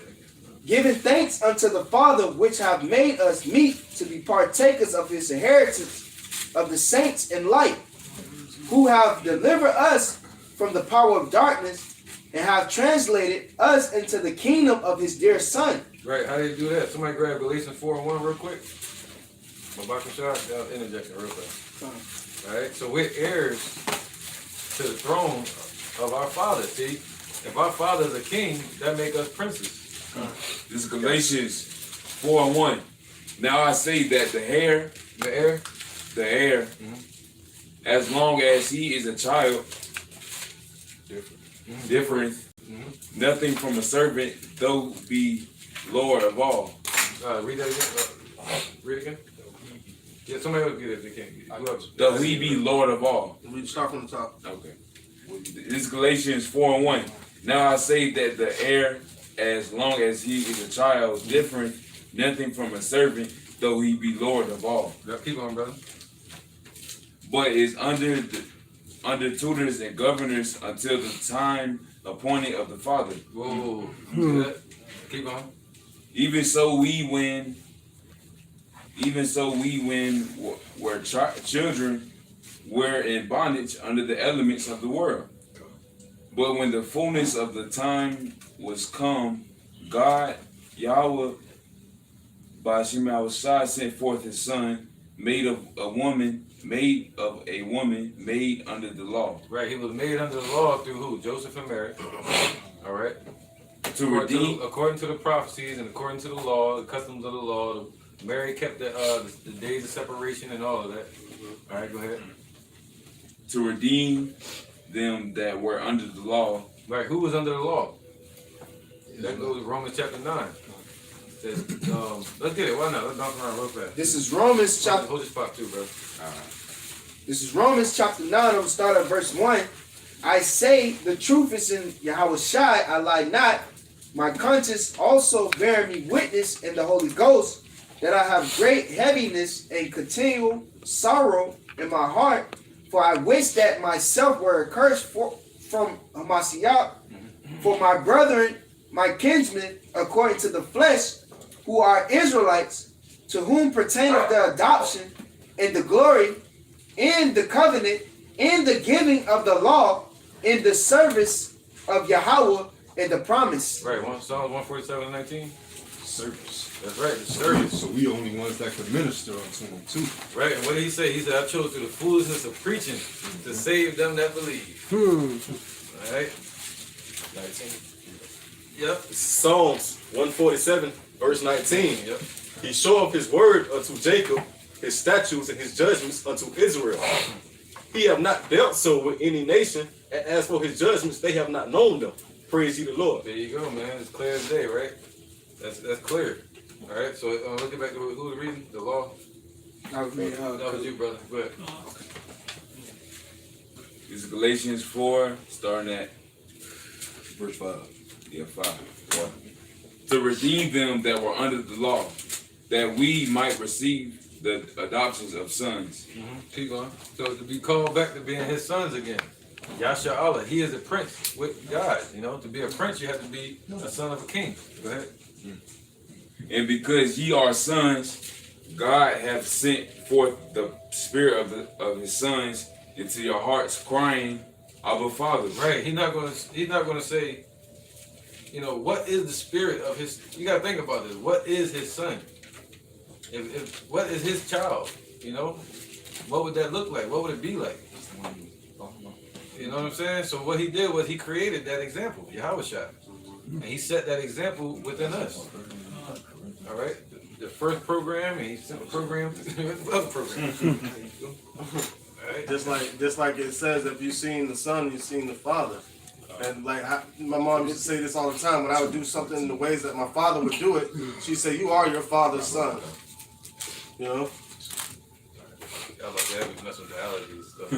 Giving thanks unto the Father, which have made us meet to be partakers of his inheritance of the saints in light, who have delivered us from the power of darkness and have translated us into the kingdom of his dear Son. Right. How do you do that? Somebody grab Galatians 4:1 real quick. I'll interject real fast. All right. So we're heirs to the throne of our Father. See, If our father is a king, that make us princes. This is Galatians 4:1. Now I say that the heir, as long as he is a child, differeth nothing from a servant, though be Lord of all. Read that again. Read it again. Yeah, somebody else get it if they can't get it. Though he be Lord of all. We start from the top. Okay. This is Galatians 4:1. Now I say that the heir, as long as he is a child, different nothing from a servant, though he be Lord of all. Keep on, brother. But is under tutors and governors until the time appointed of the Father. Whoa. Keep on. Even so we when were children were in bondage under the elements of the world. But when the fullness of the time was come, God, Yahweh, by Shem Yahushua sent forth his son, made of a woman, made under the law. Right, he was made under the law through who? Joseph and Mary. All right. According to the prophecies and according to the law, the customs of the law, Mary kept the days of separation and all of that. All right, go ahead. To redeem them that were under the law. Right, who was under the law? That goes to Romans chapter 9. It says, let's get it. Why not? Let's bounce around real fast. This is Romans chapter. Hold your spot too, bro. This is Romans chapter 9. I'm start at verse 1. I say the truth is in Yahushua, I lie not. My conscience also bearing me witness in the Holy Ghost that I have great heaviness and continual sorrow in my heart. For I wish that myself were accursed from Hamashiach, for my brethren, my kinsmen, according to the flesh, who are Israelites, to whom pertaineth the adoption and the glory, in the covenant, in the giving of the law, in the service of Yahweh, and the promise. Right, Psalms 147:19. Service. That's right, the service. So we the only ones that could minister unto him too. Right, and what did he say? He said, I chose through the foolishness of preaching to save them that believe. All right. 19. Yep. Psalms 147, verse 19. Yep. He showeth his word unto Jacob, his statutes and his judgments unto Israel. He have not dealt so with any nation, and as for his judgments, they have not known them. Praise ye the Lord. There you go, man. It's clear as day, right? That's clear. All right. So let's get back to who was reading the law. That was me. That was you, brother. Go ahead. This is Galatians 4, starting at Verse 5. yeah 5. To redeem them that were under the law, that we might receive the adoptions of sons. Keep going. So to be called back to being his sons again. Yasha Allah, he is a prince with God. You know, to be a prince, you have to be a son of a king. Go ahead. And because ye are sons, God hath sent forth the spirit of his sons into your hearts, crying, Abba, Father. Right. He's not gonna say, you know, what is the spirit of his? You gotta think about this. What is his son? If what is his child? You know, what would that look like? What would it be like? You know what I'm saying? So what he did was he created that example, Yahushua, and he set that example within us. All right, the first program, and he sent a program to the other program. All right. Just like it says, if you've seen the Son, you've seen the Father. And like my mom used to say this all the time, when I would do something in the ways that my father would do it, she'd say, "You are your father's son." You know. I was about to have you mess with the allergies stuff.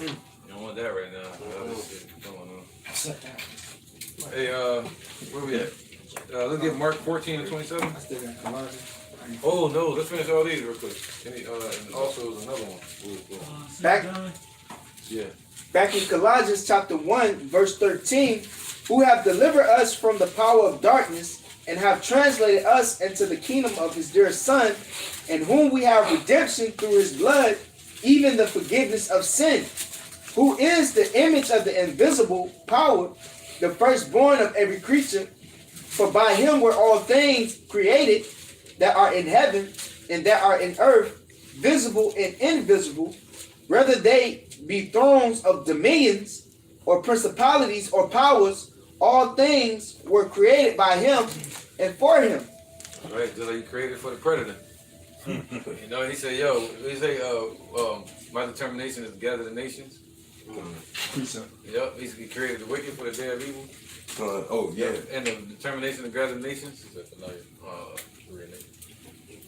Yeah. You don't want that right now. All this shit going on. Hey, where we at? Let's get Mark 14:27. Oh no, let's finish all these real quick. And also there's another one. Back in Colossians chapter 1, verse 13, who have delivered us from the power of darkness and have translated us into the kingdom of his dear Son, in whom we have redemption through his blood, even the forgiveness of sin, who is the image of the invisible power, the firstborn of every creature. For by him were all things created that are in heaven and that are in earth, visible and invisible, whether they be thrones of dominions or principalities or powers, all things were created by him and for him. Right, just like he created for the predator. You know, he said, my determination is to gather the nations. Yep, he created the wicked for the day of evil. And the determination to gather the nations.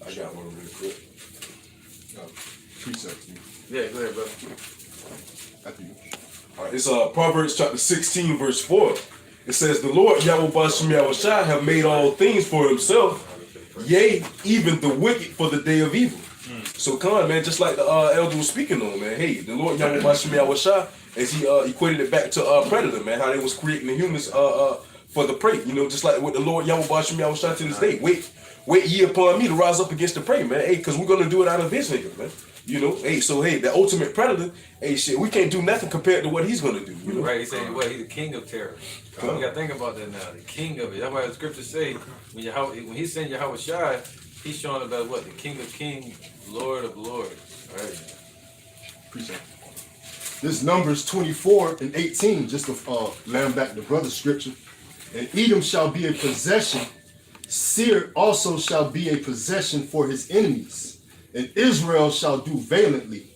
I got one really quick. Precepts. Yeah, go ahead, brother. After you. All right, it's Proverbs chapter 16, verse 4. It says, the Lord Yahweh Bashem Yahushua have made all things for himself, yea, even the wicked for the day of evil. So come on, man, just like the elder was speaking on, man. Hey, the Lord Yahweh Bashem Yahushua, as he equated it back to predator, man, how they was creating the humans for the prey. You know, just like with the Lord Yahweh Bashem Yahushua to this day. Wait ye upon me to rise up against the prey, man. Hey, because we're going to do it out of his nigga, man. You know, the ultimate predator, shit, we can't do nothing compared to what he's going to do. You know? Right, he said, he's the king of terror. You got to think about that now, the king of it. That's why the scriptures say, when he sent Yahweh Shai, he's showing about what? The king of kings, Lord of lords. All right. Appreciate it. This Numbers 24 and 18, just to land back the brother's scripture. And Edom shall be a possession, Seir also shall be a possession for his enemies. And Israel shall do valiantly.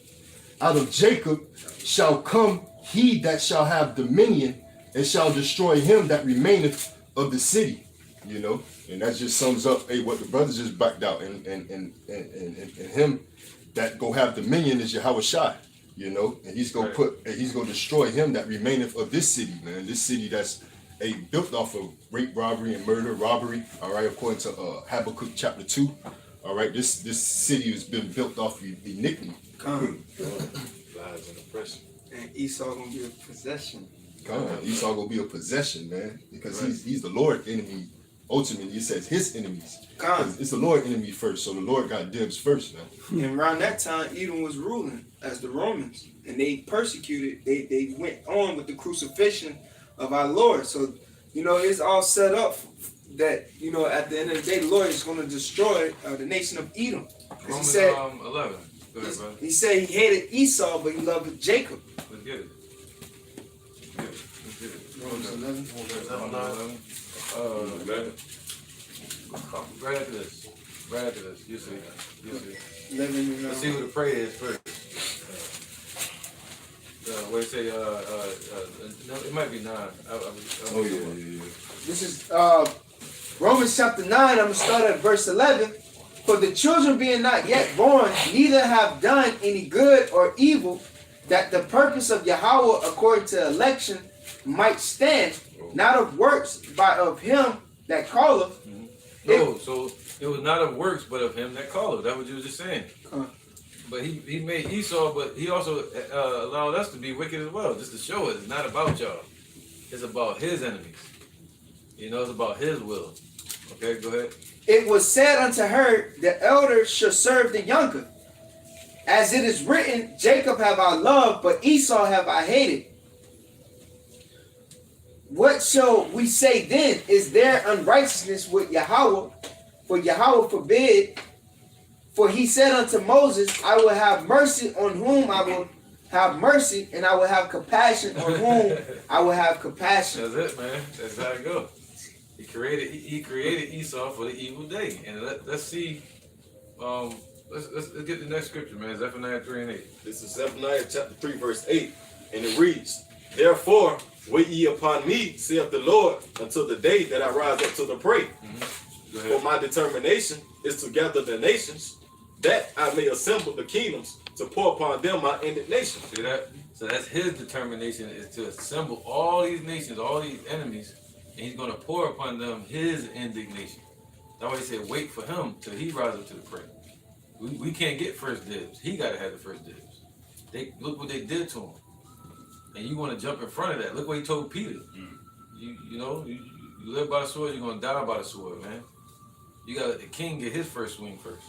Out of Jacob shall come he that shall have dominion, and shall destroy him that remaineth of the city. You know, and that just sums up what the brothers just backed out. And him that go have dominion is Yahweh Shai. You know, and he's gonna he's gonna destroy him that remaineth of this city, man. This city that's built off of rape, robbery, and murder, robbery. All right, according to Habakkuk chapter 2. All right, this city has been built off of iniquity. Lies and oppression. And Esau gonna be a possession. Esau gonna be a possession, man, because he's the Lord enemy. Ultimately, it says his enemies. It's the Lord enemy first, so the Lord got dibs first, man. And around that time, Edom was ruling as the Romans, and they persecuted. They went on with the crucifixion of our Lord. So, you know, it's all set up that, you know, at the end of the day, the Lord is going to destroy the nation of Edom. Romans he said, 11. Go ahead, brother. He said he hated Esau, but he loved Jacob. Let's get it. Romans 11. Right after this. You see. 11. Let's see who the prey is first. What it say? No, it might be 9. This is Romans chapter 9. I'm going to start at verse 11. For the children being not yet born, neither have done any good or evil, that the purpose of Yahweh according to election might stand, not of works, but of him that calleth. No, so it was not of works, but of him that calleth. That's what you was just saying. But he made Esau, but he also allowed us to be wicked as well, just to show it. It's not about y'all. It's about his enemies. You know, it's about his will. Okay, go ahead. It was said unto her, the elder shall serve the younger. As it is written, Jacob have I loved, but Esau have I hated. What shall we say then? Is there unrighteousness with Yahweh? For Yahweh forbid. For he said unto Moses, I will have mercy on whom I will have mercy, and I will have compassion on whom I will have compassion. That's it, man. That's how it goes. He created Esau for the evil day. And let's see. Let's get the next scripture, man. Zephaniah 3 and 8. This is Zephaniah chapter 3, verse 8. And it reads, Therefore, wait ye upon me, saith the Lord, until the day that I rise up to the prey. For my determination is to gather the nations, that I may assemble the kingdoms, to pour upon them my indignation. See that? So that's his determination, is to assemble all these nations, all these enemies, and he's going to pour upon them his indignation. That's why he said, wait for him till he rises up to the prey. We can't get first dibs. He got to have the first dibs. Look what they did to him. And you want to jump in front of that. Look what he told Peter. You live by the sword, you're going to die by the sword, man. You got to let the king get his first swing first.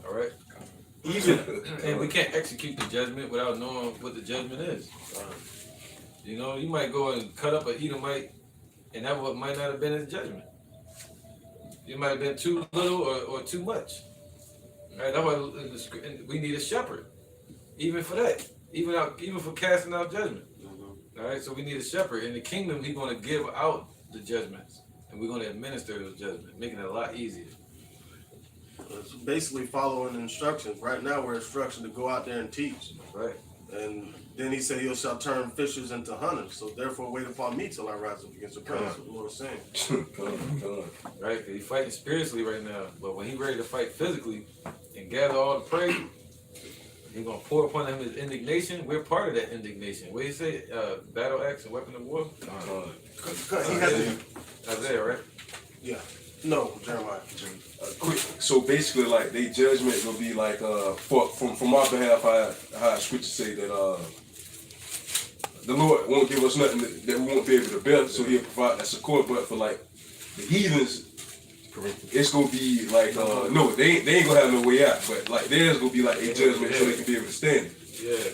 All right? And we can't execute the judgment without knowing what the judgment is. You know, you might go and cut up an Edomite, and that might not have been his judgment. It might have been too little or too much. Right? That's why we need a shepherd, even for that, even for casting out judgment. All right, so we need a shepherd. In the kingdom, he's going to give out the judgments, and we're going to administer those judgments, making it a lot easier. It's basically following instructions. Right now, we're instructed to go out there and teach. Right. And then he said, "You shall turn fishers into hunters." So therefore, wait upon me till I rise up against the prince. That's what the Lord is saying. Right? He's fighting spiritually right now, but when he's ready to fight physically and gather all the prey, he's going to pour upon him his indignation. We're part of that indignation. What do you say? Battle axe and weapon of war? Isaiah, right? Yeah. No, Jeremiah. Quick. So basically, like, they judgment will be like, from our behalf, how scripture say that the Lord won't give us nothing that we won't be able to bear, so he'll provide that support. But for like the heathens, it's gonna be like no, they ain't gonna have no way out. But like theirs gonna be like a judgment, so they can be able to stand it.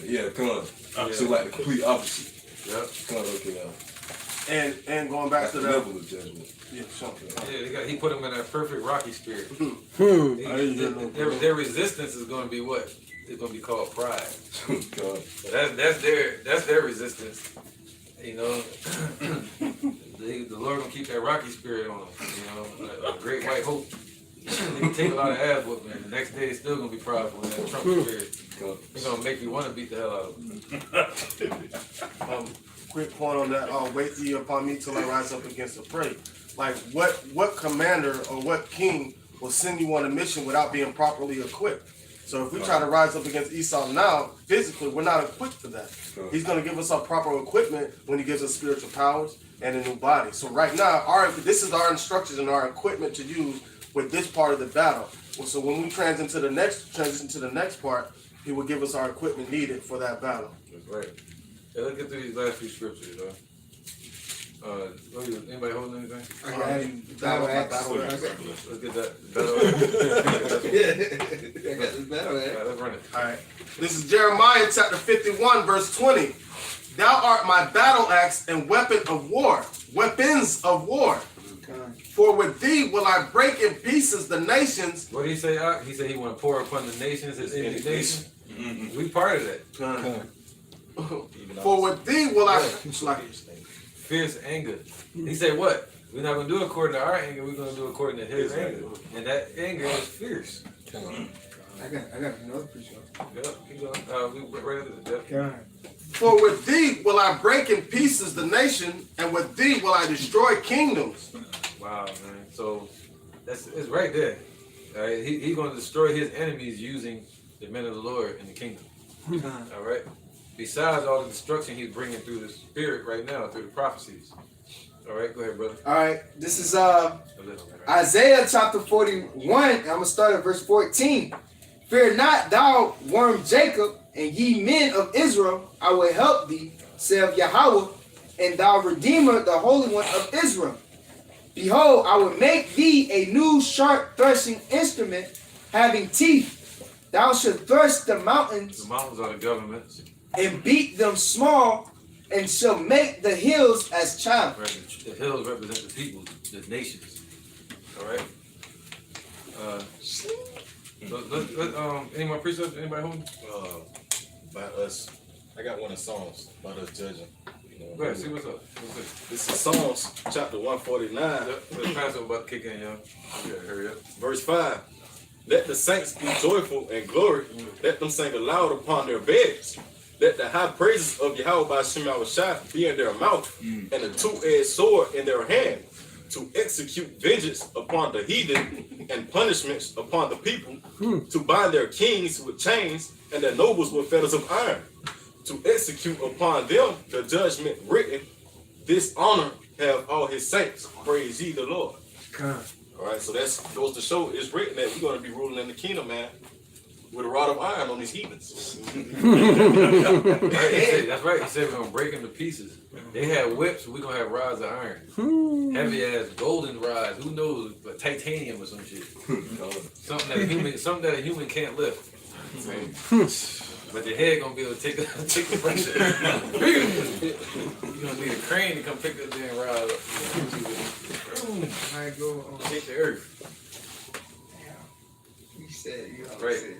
Yeah, come on. So like the complete opposite. Yep. Come on, okay. And going back to that level of judgment. Yeah, something. Yeah, he put them in that perfect Rocky spirit. Their resistance is going to be what? It's going to be called pride. So that's their resistance. You know, the Lord gonna keep that Rocky spirit on them. You know, a great white hope. They can take a lot of ass whooping, and the next day it's still gonna be prideful in that Trump spirit. It's gonna make you want to beat the hell out of them. Quick point on that. Wait ye upon me till I rise up against the prey. Like what commander or what king will send you on a mission without being properly equipped? So if we try to rise up against Esau now, physically, we're not equipped for that. He's going to give us our proper equipment when he gives us spiritual powers and a new body. So right now, this is our instructions and our equipment to use with this part of the battle. So when we transition to the next part, he will give us our equipment needed for that battle. That's right. Hey, let's get through these last few scriptures, though. Anybody holding anything? I got battle axe. Let's get that battle axe. Yeah, I got this battle axe. Let's run it. All right. This is Jeremiah chapter 51, verse 20. Thou art my battle axe and weapon of war, weapons of war. For with thee will I break in pieces the nations. What did he say? He said he want to pour upon the nations his indignation. Mm-hmm. We part of that. For with thee will I... Fierce anger. He said what? We're not going to do it according to our anger. We're going to do it according to his anger. And that anger is fierce. I got another preacher. Yep, keep going. We ready to the death. For with thee will I break in pieces the nation, and with thee will I destroy kingdoms. Wow, man. So it's right there. All right, he's going to destroy his enemies using the men of the Lord in the kingdom. All right. Besides all the destruction he's bringing through the spirit right now, through the prophecies. All right, go ahead, brother. All right, this is Isaiah chapter 41. I'm going to start at verse 14. Fear not, thou worm Jacob, and ye men of Israel, I will help thee, saith Yahweh, and thou redeemer, the Holy One of Israel. Behold, I will make thee a new sharp threshing instrument, having teeth. Thou shalt thresh the mountains. The mountains are the governments. And beat them small, and shall make the hills as chaff. Right, the hills represent the people, the nations. All right. Any more precepts? Anybody home? By us, I got one of Psalms about us judging. You know, go ahead, see what's up. This is Psalms chapter 149. The Passover about to kick in, y'all. Okay, hurry up. Verse 5. Let the saints be joyful and glory. Let them sing aloud upon their beds. Let the high praises of Yahweh by Shem Yahushua be in their mouth, and a two-edged sword in their hand, to execute vengeance upon the heathen and punishments upon the people, to bind their kings with chains and their nobles with fetters of iron, to execute upon them the judgment written. This honor have all his saints. Praise ye the Lord. All right, so that goes to show it's written that we're going to be ruling in the kingdom, man, with a rod of iron on these heathens. Right, that's right. He said we're going to break them to pieces. They had whips, we're going to have rods of iron. Heavy ass golden rods. Who knows? But titanium or some shit. Something that a human can't lift. But your head going to be able to take the pressure. You're going to need a crane to come pick that damn rod up. I go take the earth. You said, right.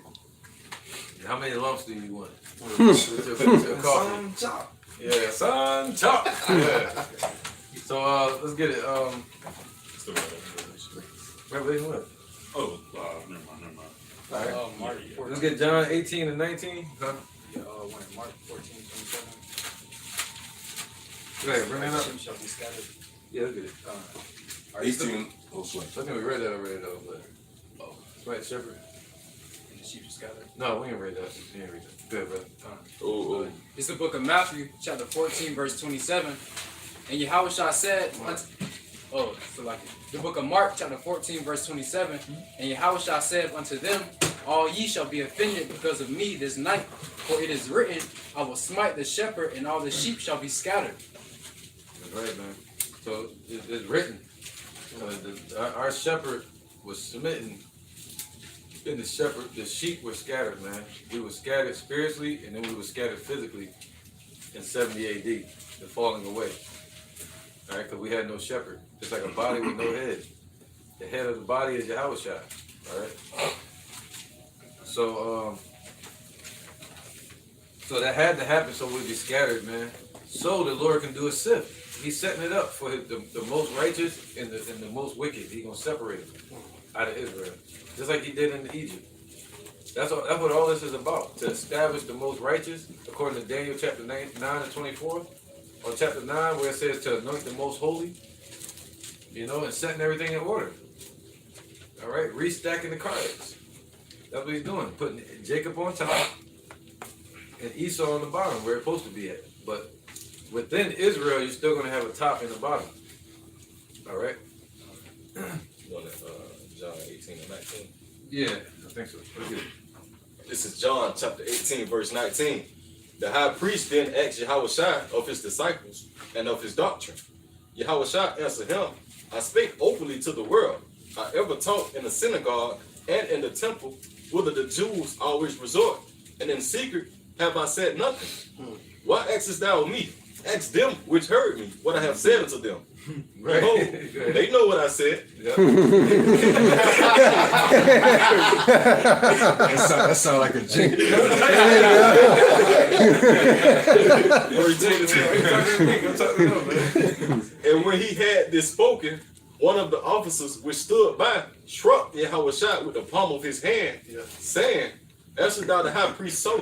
How many lumps do you want? Some chop. Yeah, son, chop. Yeah. So let's get it. Revelation what? Oh, never mind. All right. Mark Let's get John 18 and 19. Huh? Yeah, when Mark 14, 27. Go ahead, bring that up. Sheep shall be scattered. Yeah, let's get it. 18. Oh, sorry. I think we read that already though, but right, shepherd. And the sheep shall scattered. No, we ain't read that. We ain't read that. Good, brother. Oh, It's the book of Matthew, chapter 14, verse 27. And Yahushua said, the book of Mark, chapter 14, verse 27. And Yahushua said unto them, all ye shall be offended because of me this night, for it is written, I will smite the shepherd, and all the sheep shall be scattered. That's right, man. So it's written. Our shepherd was smitten, and the sheep were scattered, man. We were scattered spiritually, and then we were scattered physically in 70 AD, the falling away. All right, because we had no shepherd. It's like a body with no head. The head of the body is Yahushua. All right. So that had to happen so we'd be scattered, man. So the Lord can do a sift. He's setting it up for the most righteous and the most wicked. He's gonna separate them out of Israel, just like He did in Egypt. That's what all this is about, to establish the most righteous, according to Daniel chapter 9 and 24. Or chapter 9, where it says to anoint the most holy, and setting everything in order. All right, restacking the cards. That's what He's doing, putting Jacob on top and Esau on the bottom, where it's supposed to be at. But within Israel, you're still going to have a top and a bottom. All right? John 18 and 19. Yeah, I think so. Let's get it. This is John chapter 18, verse 19. The high priest then asked Yahushua of his disciples and of his doctrine. Yahushua answered him, I spake openly to the world. I ever taught in the synagogue and in the temple, whither the Jews always resort, and in secret have I said nothing. Why askest thou me? Ask them which heard me, what I have said unto them. Right. Behold, they know what I said. Yep. That sound like a jingle. And when he had this spoken, one of the officers which stood by struck Yahushua with the palm of his hand, saying, answer thou the high priest so?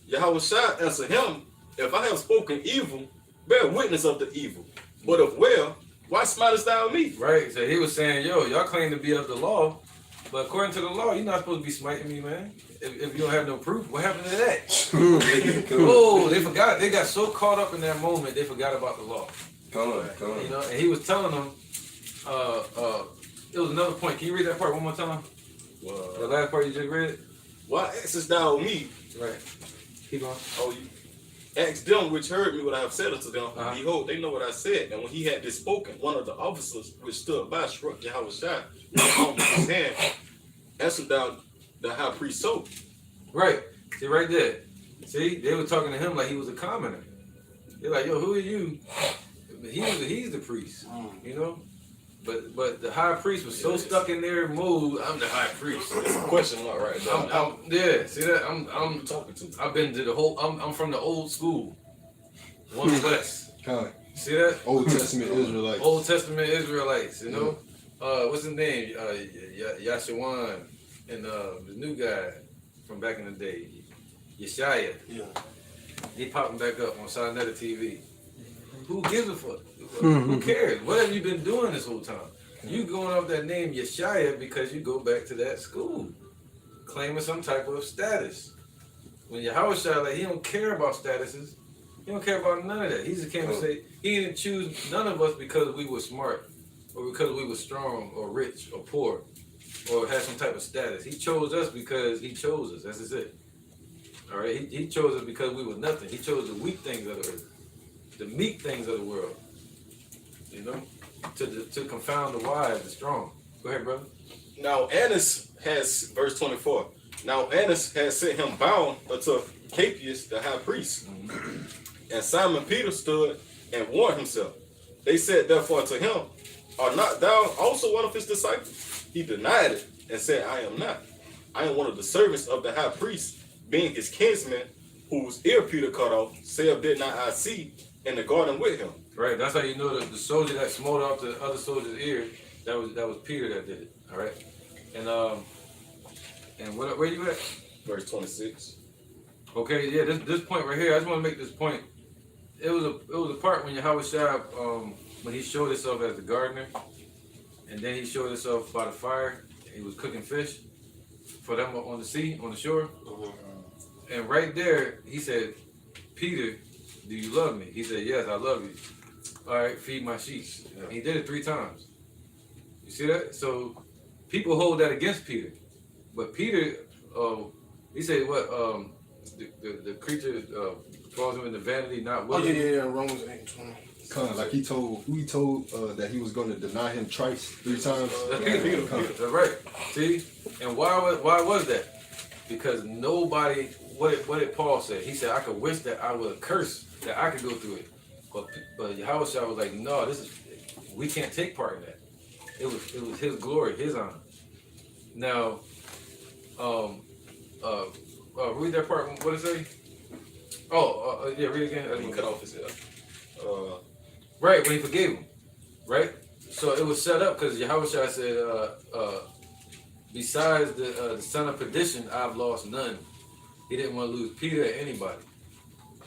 Yahushua answered him, if I have spoken evil, bear witness of the evil. But if well, why smitest thou me? Right, so he was saying, y'all claim to be of the law, but according to the law, you're not supposed to be smiting me, man. If you don't have no proof, what happened to that? Oh, they forgot. They got so caught up in that moment, they forgot about the law. Come on. And he was telling them, it was another point. Can you read that part one more time? The last part you just read? Why askest thou me? Right. Keep going. Oh, you ask them which heard me what I have said unto them. Behold, they know what I said. And when he had this spoken, one of the officers which stood by struck Yahushua with the palm of his hand. Answered thou the high priest so? Right. See, right there. See, they were talking to him like he was a commoner. They're like, yo, who are you? He's the priest, But the high priest was so stuck in their mood. I'm the high priest. It's a question mark right now. Yeah, see that? I'm talking to. I've been to the whole. I'm from the old school. One West. See that? Old Testament Israelites. Old Testament Israelites. What's his name? Yashawan, and the new guy from back in the day, Yeshaya. Yeah. He popping back up on Sinetta TV. Who gives a fuck? Who cares? What have you been doing this whole time? You going off that name Yeshaya because you go back to that school, claiming some type of status. When Yahushua, he don't care about statuses. He don't care about none of that. He just came and say he didn't choose none of us because we were smart, or because we were strong, or rich, or poor, or had some type of status. He chose us because he chose us. That's it. All right. He chose us because we were nothing. He chose the weak things of the earth, the meek things of the world, to confound the wise, the strong. Go ahead, brother. Now Annas has, verse 24, now Annas has sent him bound unto Capias, the high priest. And Simon Peter stood and warned himself. They said therefore to him, art not thou also one of his disciples? He denied it and said, I am not. I am one of the servants of the high priest, being his kinsman, whose ear Peter cut off, saith, did not I see in the garden with him? Right, that's how you know that the soldier that smote off the other soldier's ear, that was Peter that did it. All right, and where you at? Verse 26. Okay, yeah, this point right here, I just want to make this point. It was a part when Yahweh Shai, when he showed himself as the gardener, and then he showed himself by the fire. He was cooking fish for them on the sea, on the shore. And right there, he said, Peter, do you love me? He said, yes, I love you. All right, feed my sheep. Yeah. He did it 3 times. You see that? So people hold that against Peter. But Peter, he said what? The creature falls him into vanity, not willing. Yeah, Romans 8:20. Kind of like he told that he was going to deny him twice, 3 times. That's Peter. That's right. See? And why was that? Because nobody, what did Paul say? He said, I could wish that I would curse, that I could go through it. But Yahweh Shai was like, no, we can't take part in that. It was his glory, his honor. Now, read that part. What did it say? Yeah, read it again. He cut off his ear. Right, when he forgave him. Right? So it was set up because Yahweh Shai said, besides the son of perdition, I've lost none. He didn't want to lose Peter or anybody.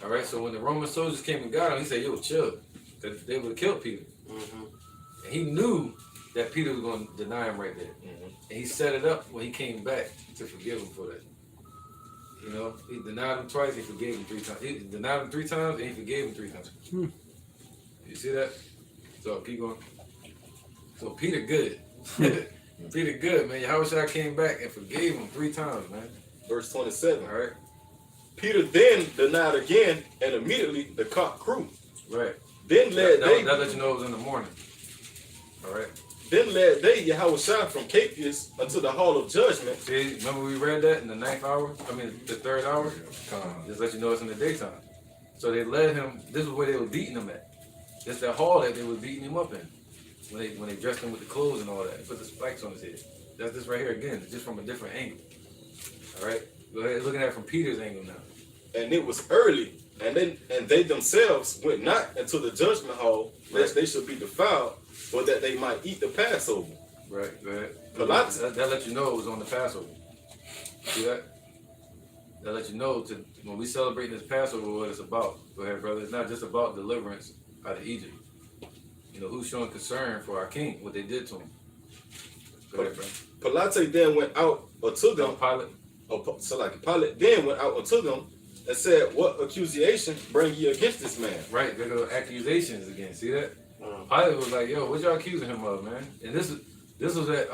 All right, so when the Roman soldiers came and got him, he said, yo, chill. Because they would have killed Peter. And he knew that Peter was going to deny him right there. And he set it up when he came back to forgive him for that. You know, he denied him twice, he forgave him 3 times. He denied him 3 times, and he forgave him 3 times. You see that? So keep going. So Peter good. Peter good, man. Yahweh Shai came back and forgave him 3 times, man. Verse 27. All right. Peter then denied again, and immediately the cock crew. Right. Then led they. That let you know it was in the morning. All right. Then led they Yahweh Shai from Capias unto the hall of judgment. See, remember we read that in the 9th hour? I mean, the 3rd hour? Just let you know it's in the daytime. So they led him, this is where they were beating him at. This that hall that they were beating him up in. When they dressed him with the clothes and all that. And put the spikes on his head. That's this right here again, just from a different angle. All right? Go ahead, looking at it from Peter's angle now. And it was early, and they themselves went not into the judgment hall, lest they should be defiled, or that they might eat the Passover. Right, go ahead. That let you know it was on the Passover. See that? That let you know when we celebrate this Passover what it's about. Go ahead, brother. It's not just about deliverance out of Egypt. You know, who's showing concern for our king, what they did to him. Go ahead, brother. Pilate then went out unto them. Pilate then went out unto them and said, what accusation bring ye against this man? Right, there go accusations again. See that? Pilate was like, yo, what y'all accusing him of, man? And this was at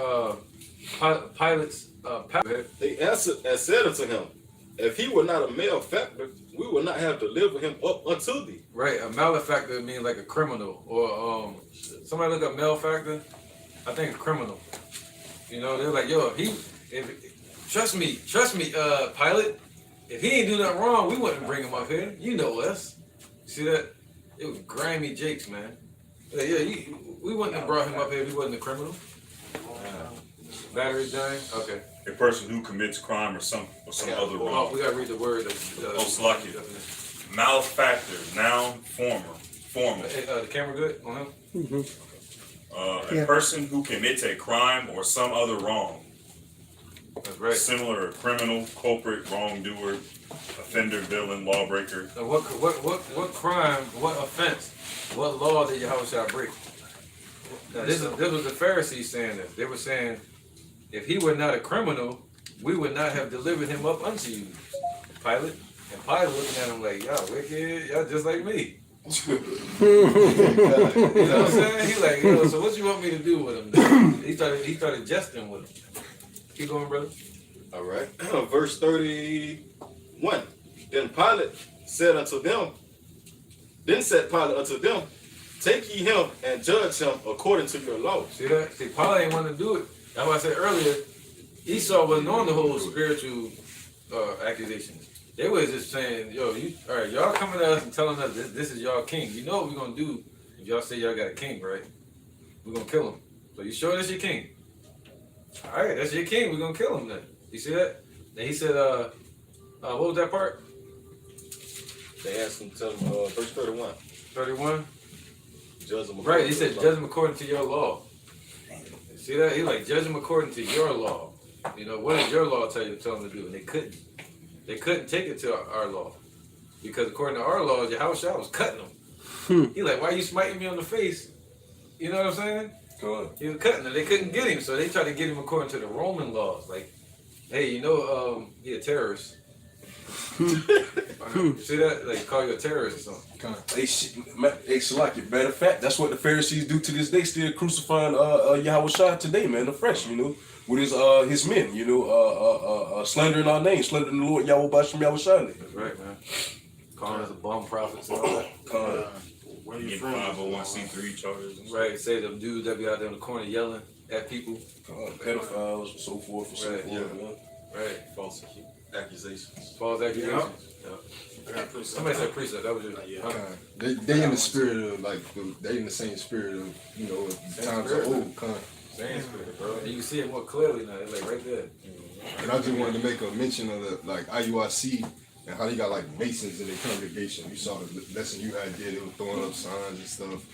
Pilate's palace. They answered and said unto him, if he were not a malefactor, we would not have delivered him up unto thee. Right, a malefactor means like a criminal, or somebody look up malefactor, I think a criminal. You know, they're like, yo, trust me, Pilate. If he ain't do nothing wrong, we wouldn't bring him up here. You know us. See that? It was grimy jakes, man. We wouldn't have brought him up here if he wasn't a criminal. Battery dying? Okay. A person who commits crime or some other wrong. We gotta read the word. Slakia. Malefactor, noun, former. The camera good on him? A person who commits a crime or some other wrong. That's right. Similar, a criminal, culprit, wrongdoer, offender, villain, lawbreaker. So what crime, what offense, what law did Yahweh Shai break? Now this was the Pharisees saying this. They were saying, if he were not a criminal, we would not have delivered him up unto you, Pilate. And Pilate looking at him like, y'all wicked, y'all just like me. You know what I'm saying? He like, yo, so what you want me to do with him then? He started jesting with him. Keep going, brother. All right. Verse 31. Then Pilate said unto them, take ye him and judge him according to your law. See that? See, Pilate ain't want to do it. That's why I said earlier, Esau wasn't on the whole spiritual accusations. They was just saying, yo, all right, y'all coming to us and telling us this is y'all king. You know what we're going to do if y'all say y'all got a king, right? We're going to kill him. So you sure that's your king? All right, that's your king. We're going to kill him then. You see that? Then he said, what was that part? They asked him to tell them, verse 31. 31. Judge them. Right, he said, judge them according to your law. See that? He like, judge them according to your law. You know, what does your law tell them to do? And they couldn't. They couldn't take it to our law. Because according to our laws, Yahushua was cutting them. He like, why are you smiting me on the face? You know what I'm saying? He was cutting them. They couldn't get him, so they tried to get him according to the Roman laws. Like, hey, you know, he a terrorist. See that? Like, call you a terrorist or something. Hey, Shalaki, matter of fact, that's what the Pharisees do to this day, still crucifying Yahushua today, man, afresh, you know, with his men, you know, slandering our name, slandering the Lord Yahweh Bashem Yahushua name. That's right, man. Calling us a bum prophets and all that. Where you from? 501c3 charges. Right, say them dudes that be out there in the corner yelling at people. Pedophiles and so forth and so forth. Right. False accusations. False accusations. Yeah. Somebody said precept. That was it. They in the spirit of they in the same spirit of times are old. Same spirit, bro. And you can see it more clearly now. It's like right there. And I just wanted to make a mention of the IUIC and how they got like masons in their congregation. You saw the lesson you had there. They were throwing up signs and stuff.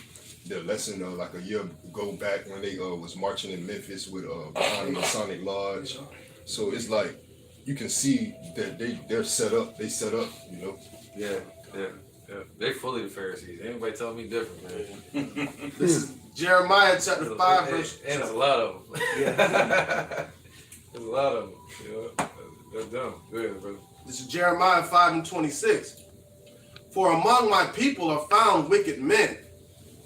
The lesson like a year ago back when they was marching in Memphis with behind the Masonic Lodge. So it's like you can see that they're set up. They set up, you know. Yeah. They fully the Pharisees. Anybody tell me different, man? This is Jeremiah chapter 5, verse. And there's a lot of them. There's a lot of them. You know, they're dumb. Go ahead, brother. This is Jeremiah 5:26. For among my people are found wicked men.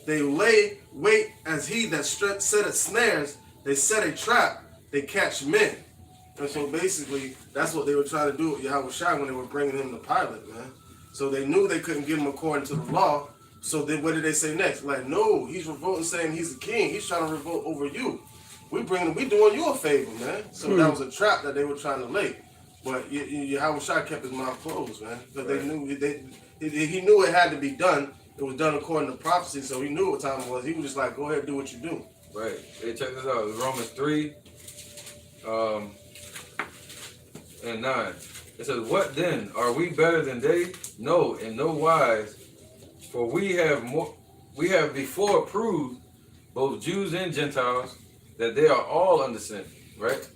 They lay wait as he that setteth snares. They set a trap. They catch men. And so basically, that's what they were trying to do with Yahushua when they were bringing him to Pilate, man. So they knew they couldn't get him according to the law. So then what did they say next? Like, no, he's revolting saying he's the king. He's trying to revolt over you. We doing you a favor, man. So that was a trap that they were trying to lay. But Yahushua kept his mouth closed, man. Because they knew he knew it had to be done. It was done according to prophecy, so he knew what time it was. He was just like, go ahead and do what you do. Right. Hey, check this out. Romans 3 and 9. It says, what then? Are we better than they? No, in no wise. For we have before proved, both Jews and Gentiles, that they are all under sin. Right?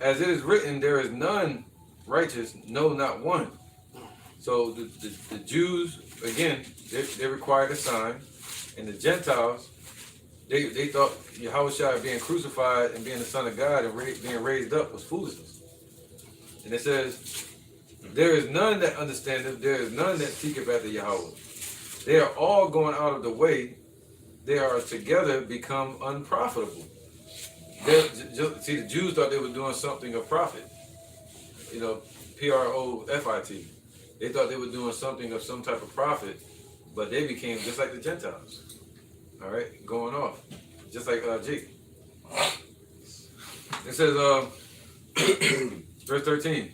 As it is written, there is none righteous, no, not one. So the Jews, again, they required a sign, and the Gentiles, they thought Yahushua being crucified and being the Son of God and being raised up was foolishness. And it says, there is none that understandeth, there is none that seeketh after Yahweh. They are all going out of the way. They are together become unprofitable. See, the Jews thought they were doing something of profit. You know, Profit. They thought they were doing something of some type of profit, but they became just like the Gentiles. All right, going off, just like Jake. It says, verse 13,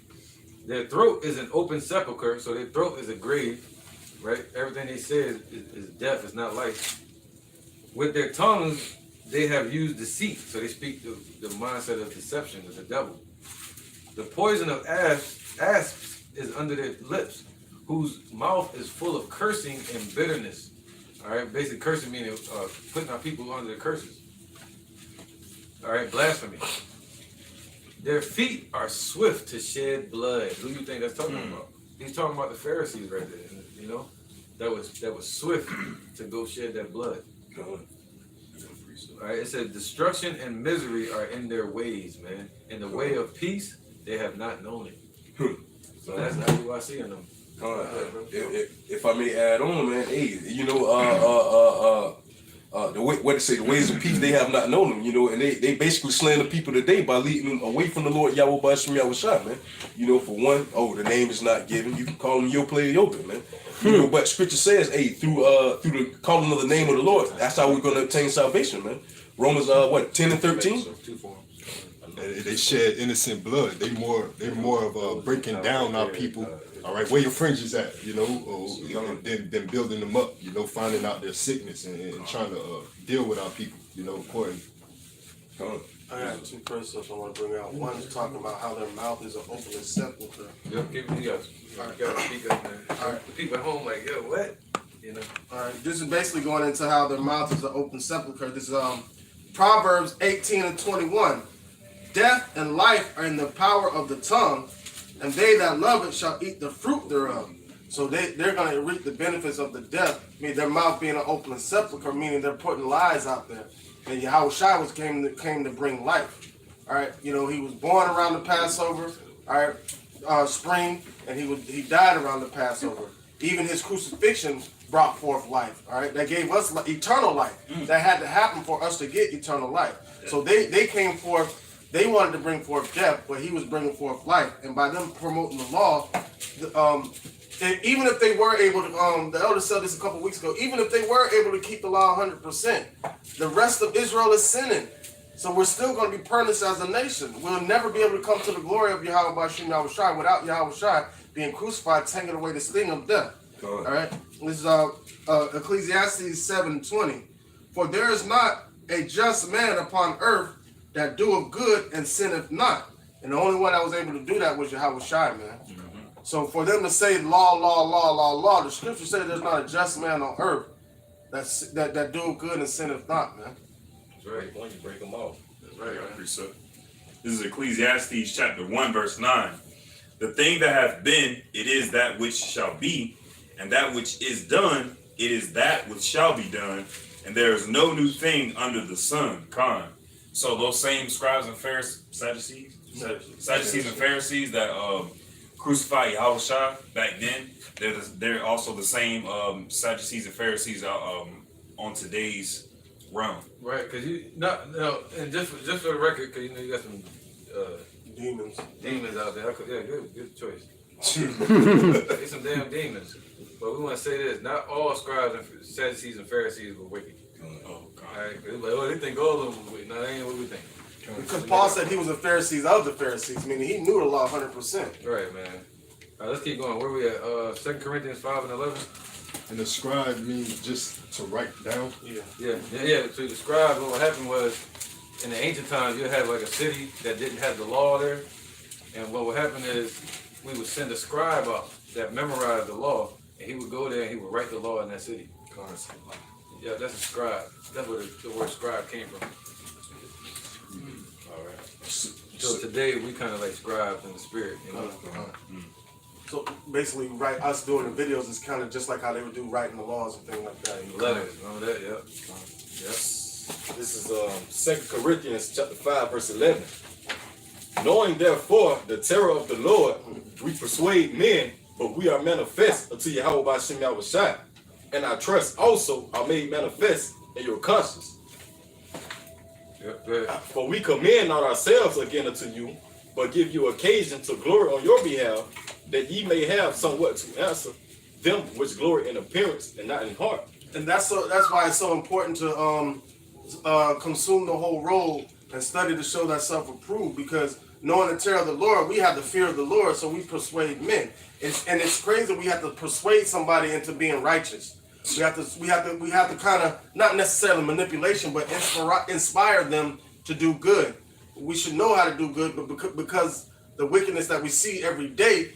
their throat is an open sepulcher, so their throat is a grave, right? Everything they say is death, it's not life. With their tongues, they have used deceit, so they speak the mindset of deception of the devil. The poison of asps is under their lips, whose mouth is full of cursing and bitterness. All right, basically cursing meaning putting our people under the curses. All right, blasphemy. Their feet are swift to shed blood. Who do you think that's talking about? He's talking about the Pharisees right there. You know, that was swift to go shed that blood. All right, it said destruction and misery are in their ways, man. In the way of peace, they have not known it. So that's not who I see in them. If I may add on, man, hey, you know, the way, what to say, the ways of peace they have not known them, you know, and they basically slaying the people today by leading them away from the Lord Yahweh Bashem Yahushua, man. You know, for one, the name is not given. You can call them Yo Player Yoga, man. You know, but Scripture says, hey, through the calling of the name of the Lord, that's how we're going to obtain salvation, man. Romans 10 and 13. They shed innocent blood. They're more of breaking down our people. All right, where your fringes at, you know, than building them up, you know, finding out their sickness and trying to deal with our people, you know, according. I got two precepts I want to bring out. One is talking about how their mouth is an open sepulcher. Yep, keep it together. You gotta speak up, man. All right. The people at home like, yo, what? You know. All right, this is basically going into how their mouth is an open sepulcher. This is Proverbs 18:21. Death and life are in the power of the tongue, and they that love it shall eat the fruit thereof. So they're going to reap the benefits of the death. I mean, their mouth being an open sepulcher, meaning they're putting lies out there. And Yahushua came to bring life. All right, you know, he was born around the Passover, all right, spring, and he died around the Passover. Even his crucifixion brought forth life. All right, that gave us eternal life. That had to happen for us to get eternal life. So they came forth. They wanted to bring forth death, but he was bringing forth life. And by them promoting the law, even if they were able to, the elder said this a couple weeks ago, even if they were able to keep the law 100%, the rest of Israel is sinning. So we're still going to be punished as a nation. We'll never be able to come to the glory of Yahweh Bashim Yahushai without Yahushai being crucified, taking away the sting of death. All right. This is Ecclesiastes 7:20. For there is not a just man upon earth that doeth good and sinneth not. And the only one that was able to do that was Yahushai, man. So for them to say law, the scripture says there's not a just man on earth that doeth good and sinneth not, man. That's right. When you break them off. That's right, right. Precept. This is Ecclesiastes chapter 1, verse 9. The thing that hath been, it is that which shall be, and that which is done, it is that which shall be done, and there is no new thing under the sun. Con. So those same scribes and Pharisees, Sadducees and Pharisees that crucified Yahushua back then, they're also the same Sadducees and Pharisees on today's realm. Right, because and just for the record, because you got some demons out there. Good choice. There's some damn demons. But we want to say this: not all scribes and Sadducees and Pharisees were wicked. Oh, God. All right, they think all of them were wicked. No, that ain't what we think. Because Paul said he was a Pharisee of the Pharisees, meaning he knew the law 100%. Right, man. All right, let's keep going. Where we at? 2 Corinthians 5:11. And the scribe means just to write down. Yeah. So the scribe, what happened was, in the ancient times, you had like a city that didn't have the law there, and what would happen is we would send a scribe up that memorized the law, and he would go there and he would write the law in that city. Yeah, that's a scribe. That's where the word scribe came from. All right. So today we kind of like scribes in the spirit, you know. So basically, us doing the videos is kind of just like how they would do writing the laws and things like that. Letters, remember that? Yep. This is 2 Corinthians chapter 5, verse 11. Knowing therefore the terror of the Lord, we persuade men, but we are manifest unto Yahweh by Shem Yahushai. And our trust also are made manifest in your conscience. Yep. For we commend not ourselves again unto you, but give you occasion to glory on your behalf, that ye may have somewhat to answer them which glory in appearance and not in heart. And that's why it's so important to consume the whole roll and study to show that self-approved, because knowing the terror of the Lord, we have the fear of the Lord, so we persuade men. And it's crazy we have to persuade somebody into being righteous. We have to kind of, not necessarily manipulation, but inspire them to do good. We should know how to do good, but because the wickedness that we see every day,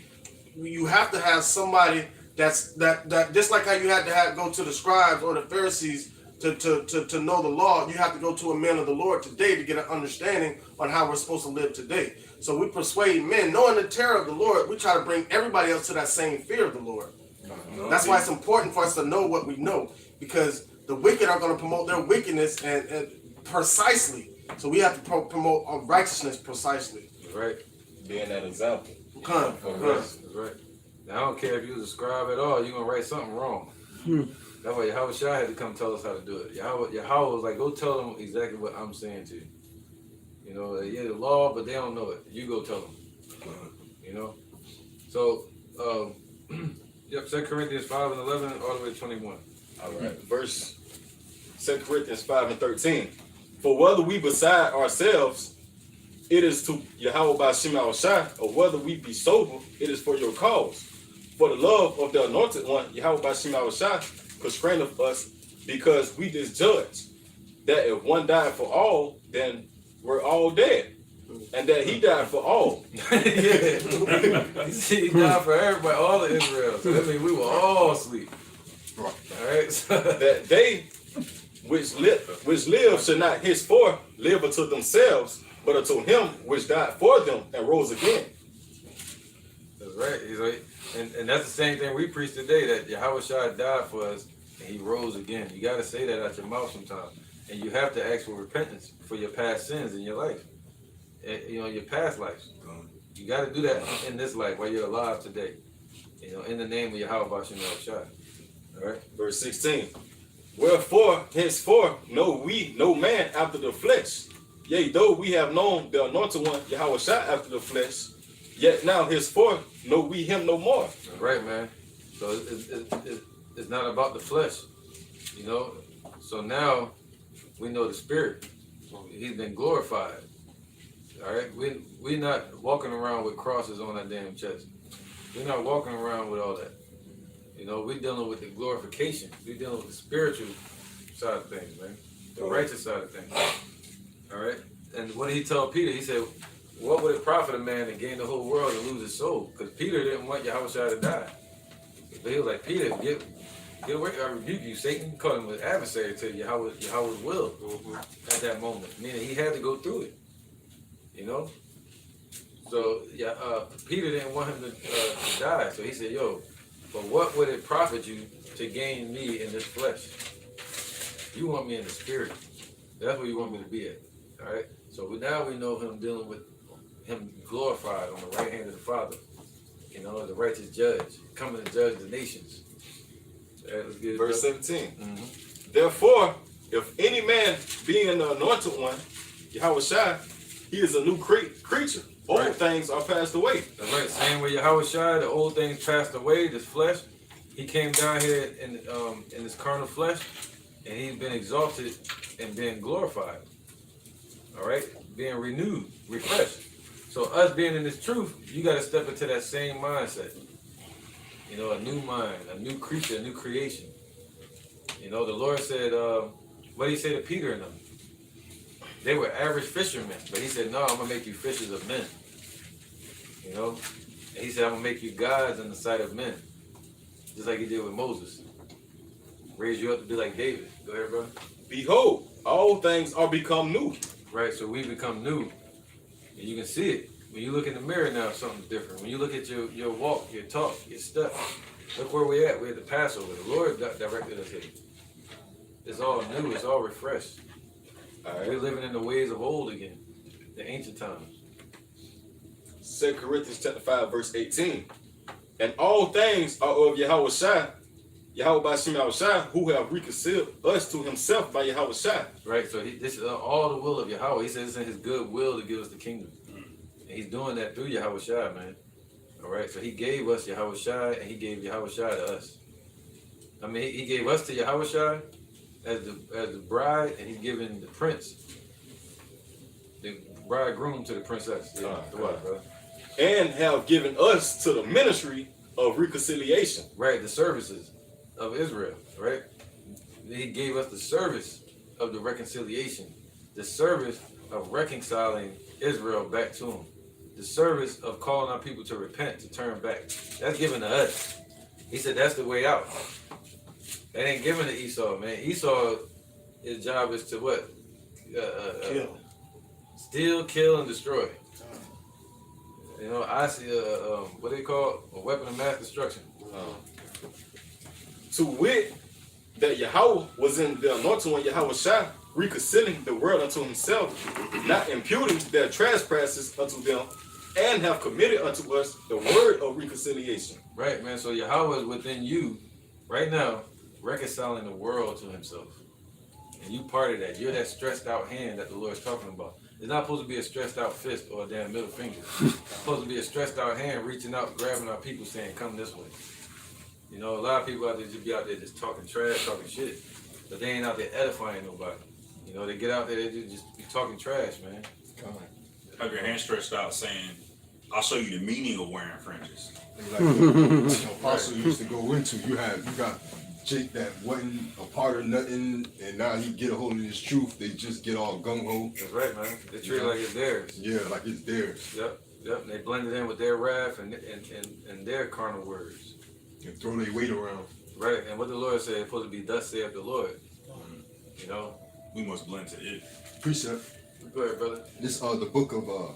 you have to have somebody that just like how you had to go to the scribes or the Pharisees to know the law, you have to go to a man of the Lord today to get an understanding on how we're supposed to live today. So we persuade men, knowing the terror of the Lord, we try to bring everybody else to that same fear of the Lord. That's why it's important for us to know what we know, because the wicked are going to promote their wickedness and precisely. So we have to promote righteousness precisely. That's right. Being that example. That's right. Now, I don't care if you was a scribe at all, you're going to write something wrong. That's why Yahushua had to come tell us how to do it. Yahweh was like, go tell them exactly what I'm saying to you. You know, yeah, the law, but they don't know it. You go tell them. You know? So, 2 Corinthians 5:11 all the way to 21. All right. Verse 2 Corinthians 5:13. For whether we beside ourselves, it is to Yahweh by Shem Yahushai, or whether we be sober, it is for your cause. For the love of the anointed one, Yahweh by Shem Yahushai, constraineth us, because we disjudge that if one died for all, then were all dead, and that he died for all. Yeah. He died for everybody, all of Israel. So that means we were all asleep. Right. All right. So, That they which live should not henceforth live unto themselves, but unto him which died for them and rose again. that's right. He's like, and that's the same thing we preach today, that Yahweh Shai died for us and he rose again. You got to say that out your mouth sometimes. And you have to ask for repentance for your past sins in your life. You know, your past lives. You got to do that in this life while you're alive today. You know, in the name of Yahweh Bashem Shai. All right. Verse 16. Wherefore, henceforth, know we no man after the flesh. Yea, though we have known the anointed one, Yahweh Shai after the flesh, yet now henceforth know we him no more. That's right, man. So it's not about the flesh, you know. So now we know the spirit. He's been glorified. All right. We're not walking around with crosses on our damn chest. We're not walking around with all that. You know, we're dealing with the glorification. We're dealing with the spiritual side of things, man. The righteous side of things. All right. And what did he tell Peter? He said, what would it profit a man to gain the whole world and lose his soul? Because Peter didn't want Yahweh Shai to die. But he was like, Peter, get away. I rebuke you, Satan. He called him an adversary to Yahweh's will at that moment. Meaning he had to go through it. You know? So, Peter didn't want him to die. So he said, yo, but what would it profit you to gain me in this flesh? You want me in the spirit. That's where you want me to be at. All right? So now we know him dealing with him glorified on the right hand of the Father. You know, the righteous judge, coming to judge the nations. Yeah, let's get it. Verse 17. Therefore, if any man be in the anointed one, Yahweh Shai, he is a new creature. Old things are passed away. That's right. Same way Yahweh Shai, the old things passed away, this flesh. He came down here in this carnal flesh, and he's been exalted and been glorified. All right? Being renewed, refreshed. So us being in this truth, you got to step into that same mindset. You know, a new mind, a new creature, a new creation. You know, the Lord said, what did he say to Peter and them? They were average fishermen, but he said, no, I'm going to make you fishers of men. You know? And he said, I'm going to make you gods in the sight of men. Just like he did with Moses. Raise you up to be like David. Go ahead, brother. Behold, all things are become new. Right, so we become new. And you can see it. When you look in the mirror now, something's different. When you look at your walk, your talk, your step, look where we're at. We're at the Passover. The Lord directed us here. It's all new. It's all refreshed. All right. We're living in the ways of old again, the ancient times. 2 Corinthians chapter 5, verse 18. And all things are of Yahweh Shai, Yahweh Bashem Yahweh Shai, who have reconciled us to himself by Yahweh Shai. Right, so this is all the will of Yahweh. He says it's in his good will to give us the kingdom. And he's doing that through Yahweh Shai, man. All right, so he gave us Yahweh Shai, and he gave Yahweh Shai to us. I mean, he gave us to Yahweh Shai as the bride, and he's giving the prince, the bridegroom, to the princess. Yeah, the wife, brother. And have given us to the ministry of reconciliation. Right, the services of Israel, right? He gave us the service of the reconciliation, the service of reconciling Israel back to him, the service of calling our people to repent, to turn back. That's given to us. He said that's the way out. That ain't given to Esau, man. Esau, his job is to what? Kill. Steal, kill, and destroy. You know, I see what they call a weapon of mass destruction. To wit, that Yahweh was in the anointed one, Yahweh Shai, reconciling the world unto himself, not imputing their trespasses unto them, and have committed unto us the word of reconciliation. Right, man. So Yahweh is within you right now, reconciling the world to himself. And you part of that. You're that stressed out hand that the Lord's talking about. It's not supposed to be a stressed out fist or a damn middle finger. It's supposed to be a stressed out hand reaching out, grabbing our people, saying, come this way. You know, a lot of people out there just be out there just talking trash, talking shit. But they ain't out there edifying nobody. You know, they get out there, they just be talking trash, man. Have your hand stretched out saying, I'll show you the meaning of wearing fringes. Like the apostle used to go into, you got Jake that wasn't a part of nothing, and now he get a hold of this truth, they just get all gung-ho. That's right, man. They treat it like it's theirs. Yeah, like it's theirs. Yep. And they blend it in with their wrath and their carnal words. And throw their weight around. Right. And what the Lord said, it's supposed to be thus saith the Lord. You know? We must blend to it. Precept. Go ahead, brother. This the book of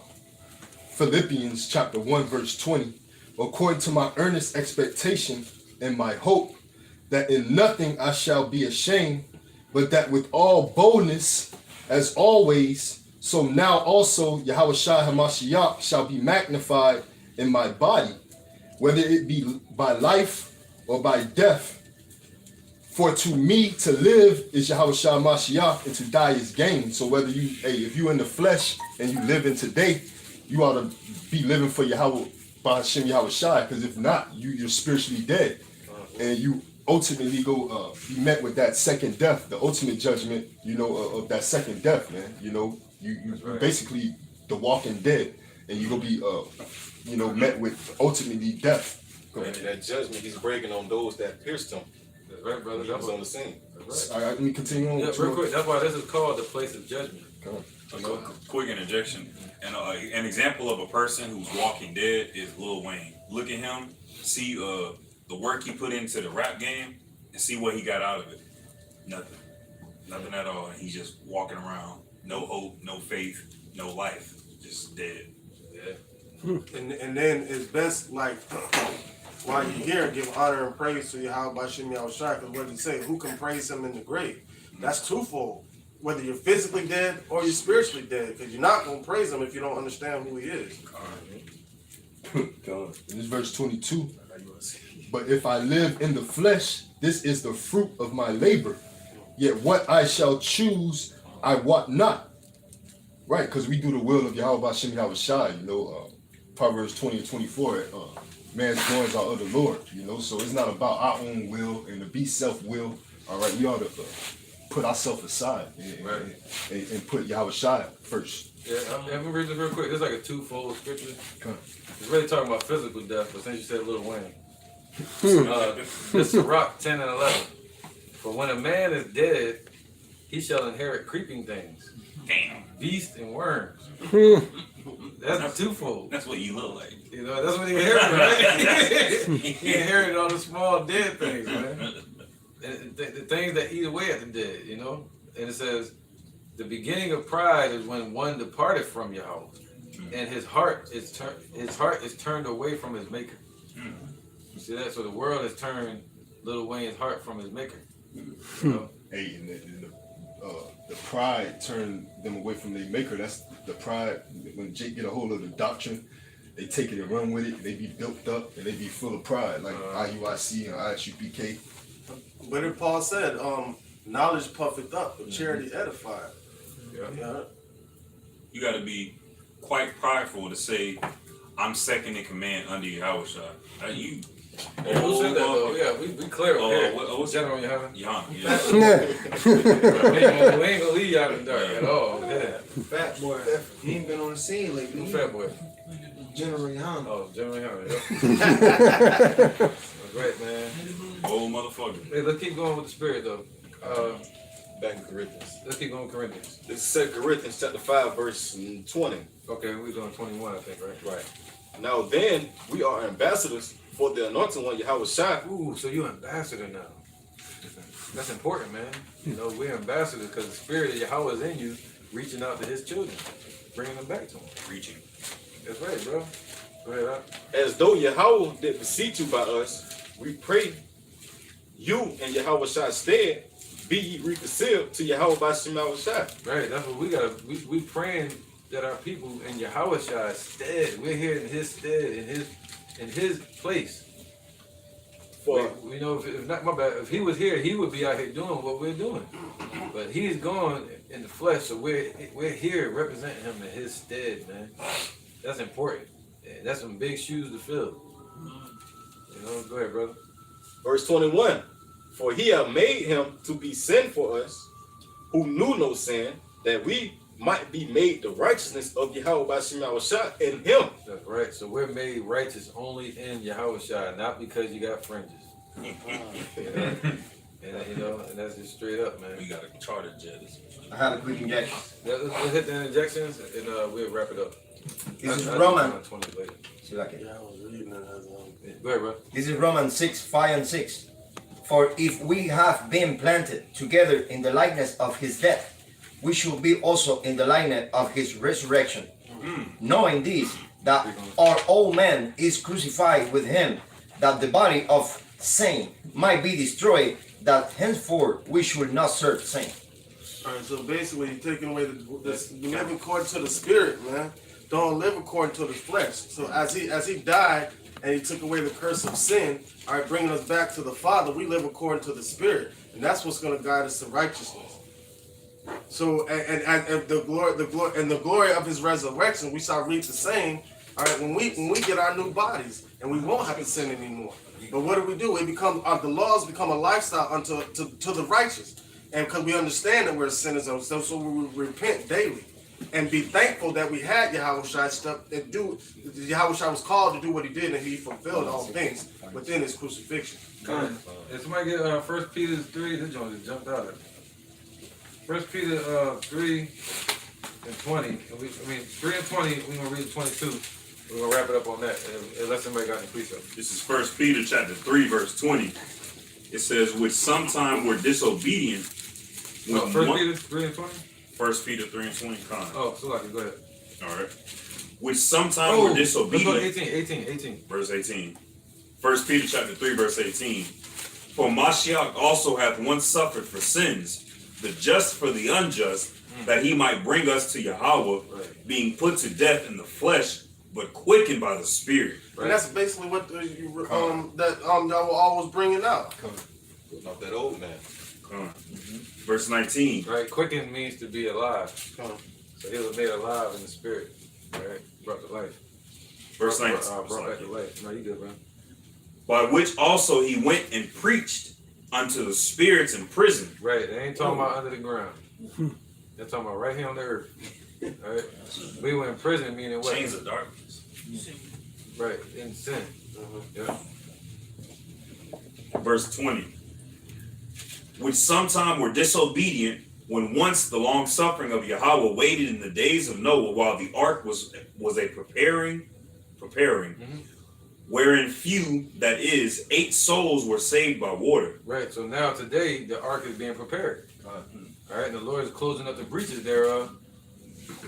Philippians chapter 1 verse 20. According to my earnest expectation and my hope that in nothing I shall be ashamed, but that with all boldness, as always, so now also Yahushua HaMashiach shall be magnified in my body, whether it be by life or by death. For to me to live is Yahushua HaMashiach, and to die is gain. So whether if you in the flesh and you living today, you ought to be living for Yahweh, by Hashem Yahushua, because if not, you're spiritually dead. And you ultimately go be met with that second death, the ultimate judgment, of that second death, man. You basically the walking dead, and you gonna be met with ultimately death. And that judgment he's breaking on those that pierced him. That's right, brother. He was on the scene. That's All right, let me continue on. Yeah, real quick. That's why this is called the place of judgment. Quick interjection. And an example of a person who's walking dead is Lil Wayne. Look at him, see the work he put into the rap game, and see what he got out of it. Nothing at all. And he's just walking around, no hope, no faith, no life, just dead. Yeah. And then it's best, like, while you're here, give honor and praise to Yahweh Bashim Yahushua, because what did he say? Who can praise him in the grave? That's twofold. Whether you're physically dead or you're spiritually dead, because you're not going to praise him if you don't understand who he is. In this verse 22, but if I live in the flesh, this is the fruit of my labor. Yet what I shall choose, I wot not. Right, because we do the will of Yahweh Bashim Yahushua, Proverbs 20 and 24, man's goings are of the Lord, so it's not about our own will and to be self-will. All right, we ought to put ourselves aside and put Yahushua first. Yeah, I'm gonna read this real quick. It's like a twofold scripture. It's really talking about physical death, but since you said Lil Wayne, this is Rock 10 and 11. For when a man is dead, he shall inherit creeping things, beasts and worms. That's twofold. That's what you look like. That's what he inherited, right? He inherited all the small dead things, man. The things that eat away at the dead, And it says, the beginning of pride is when one departed from Yahweh, and his heart is turned away from his maker. You see that? So the world has turned Lil Wayne's heart from his maker. Hey, and the pride turned them away from their maker. That's the pride. When Jake get a hold of the doctrine, they take it and run with it. And they be built up and they be full of pride, like IUIC and ISUPK. But if Paul said, knowledge puffeth up, but charity edified. Yeah. You got to be quite prideful to say, I'm second in command under Yahushua. You. Who said that though? Yeah, we clear up here. What's General Yohanan? Yeah. We ain't gonna leave y'all in the dark at all. Yeah. Fat boy, he ain't been on the scene lately. Who's Fat boy? General Yohanan. Oh, General Yohanan. Yep. That's great, man. Old motherfucker. Hey, let's keep going with the spirit though. Back in Corinthians. Let's keep going with Corinthians. This is 2 Corinthians chapter 5, verse 20. Okay, we're doing 21, I think, right? Right. Now then, we are ambassadors for the anointed one, Yahushua. Ooh, so you're ambassador now. That's important, man. We're ambassadors because the spirit of Yahweh is in you, reaching out to his children, bringing them back to him. Reaching. That's right, bro. Go ahead, Al. As though Yahweh did beseech you by us, we pray you in Yahushua's stead, be ye reconciled to Yahweh by Shem Yahushua. Right, that's what we got. We praying that our people in Yahushua's stead, we're here in his stead, in his place. For if not my bad, if he was here, he would be out here doing what we're doing. But he's gone in the flesh, so we're here representing him in his stead, man. That's important. And that's some big shoes to fill. Go ahead, brother. Verse 21. For he hath made him to be sin for us, who knew no sin, that we might be made the righteousness of Yahweh by Shem Yahushua in him. That's right. So we're made righteous only in Yahushua, not because you got fringes. And you know, and that's just straight up, man. We got a charter jet. I have a quick injection. Let's hit the injections and we'll wrap it up. This is I'll Roman. do 20 later. See like it. Yeah, I was reading it as Go ahead, bro. This is Romans 6:5-6. For if we have been planted together in the likeness of his death, we should be also in the likeness of his resurrection. Knowing this, that our old man is crucified with him, that the body of sin might be destroyed, that henceforth we should not serve sin. All right, so basically, you're taking away the live according to the spirit, man. Don't live according to the flesh. So as he died and he took away the curse of sin, all right, bringing us back to the Father, we live according to the Spirit, and that's what's going to guide us to righteousness. So and the glory of His resurrection, we shall reap the same. All right, when we get our new bodies, and we won't have to sin anymore. But what do? It becomes the laws become a lifestyle unto to the righteous, and because we understand that we're sinners, so we repent daily. And be thankful that we had Yahushua stuff that do. Yahushua was called to do what he did, and he fulfilled all things within his crucifixion. If somebody get 1 Peter 3, this joint just jumped out at me. 1 Peter 3 and 20. 3 and 20. We're gonna read 22. We're gonna wrap it up on that, unless somebody got any precepts. This is 1 Peter chapter 3, verse 20. It says, which sometime were disobedient. 1 Peter 3 and 20? 1 Peter 3 and 20, Con. Oh, so go ahead. All right. Which sometime were disobedient. 18. Verse 18. 1 Peter chapter 3, verse 18. For Mashiach also hath once suffered for sins, the just for the unjust, that he might bring us to Yahweh, being put to death in the flesh, but quickened by the Spirit. And that's basically what y'all were always bringing out. Putting off that old man. Verse 19. Right, quickened means to be alive. So he was made alive in the spirit. Right, brought to life. Verse 19. Brought back to life. No, you good, man. By which also he went and preached unto the spirits in prison. Right, they ain't talking about under the ground. They're talking about right here on the earth. Right? We were in prison, meaning what? Chains of darkness. Right, in sin. Yeah. Verse 20. Which sometime were disobedient, when once the long suffering of Yahweh waited in the days of Noah, while the ark was a preparing, wherein few, that is, 8 souls were saved by water. Right, so now today the ark is being prepared. All right, and the Lord is closing up the breaches thereof,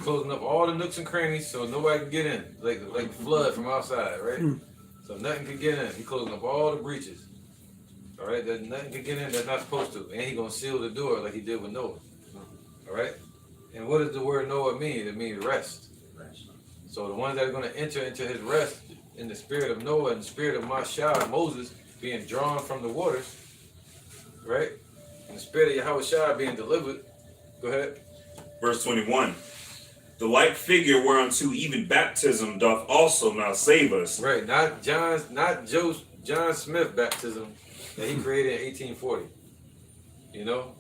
closing up all the nooks and crannies so nobody can get in, like the flood from outside, right? So nothing can get in. He's closing up all the breaches. All right, that nothing can get in that's not supposed to, and He's gonna seal the door like He did with Noah. All right, and what does the word Noah mean? It means rest. So the ones that are gonna enter into His rest in the spirit of Noah and the spirit of Mashiach, Moses, being drawn from the waters, right? And the spirit of Yahushua being delivered. Go ahead. Verse 21. The like figure whereunto even baptism doth also now save us. Right, not John Smith baptism that he created in 1840. You know,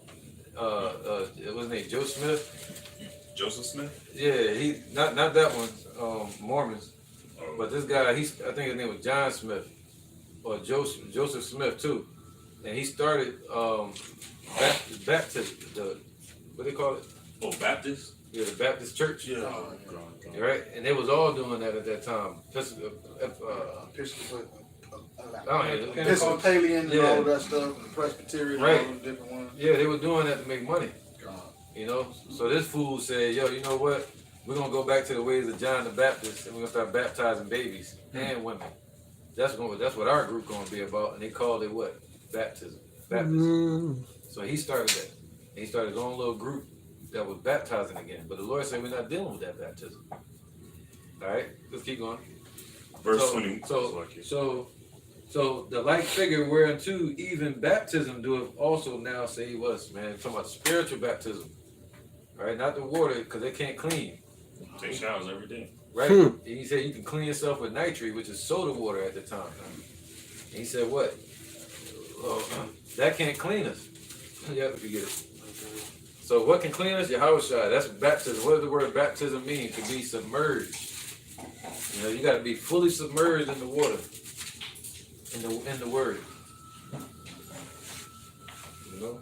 what's his name? Joseph Smith? Yeah, he not that one. Mormons, but this guy, I think his name was John Smith or Joseph Smith too, and he started baptism. What they call it? Oh, Baptist. Yeah, the Baptist church. Yeah. Right, and they was all doing that at that time. Episcopalian and all that stuff, the Presbyterian, right. all those different ones. Yeah, they were doing that to make money. You know, so this fool said, "Yo, you know what? We're gonna go back to the ways of John the Baptist, and we're gonna start baptizing babies and women. That's what our group gonna be about." And they called it what? Baptism. So he started that. And he started his own little group that was baptizing again. But the Lord said, "We're not dealing with that baptism." All right, let's keep going. Verse 20. So the like figure whereunto even baptism doeth also now save us, man. I'm talking about spiritual baptism. All right, not the water, because they can't clean. Take showers every day. Right? And he said you can clean yourself with nitrate, which is soda water at the time. And he said what? That can't clean us. You have to forget it. So what can clean us? Yahushua. That's baptism. What does the word baptism mean? To be submerged. You know, you got to be fully submerged in the water. In the word. You know?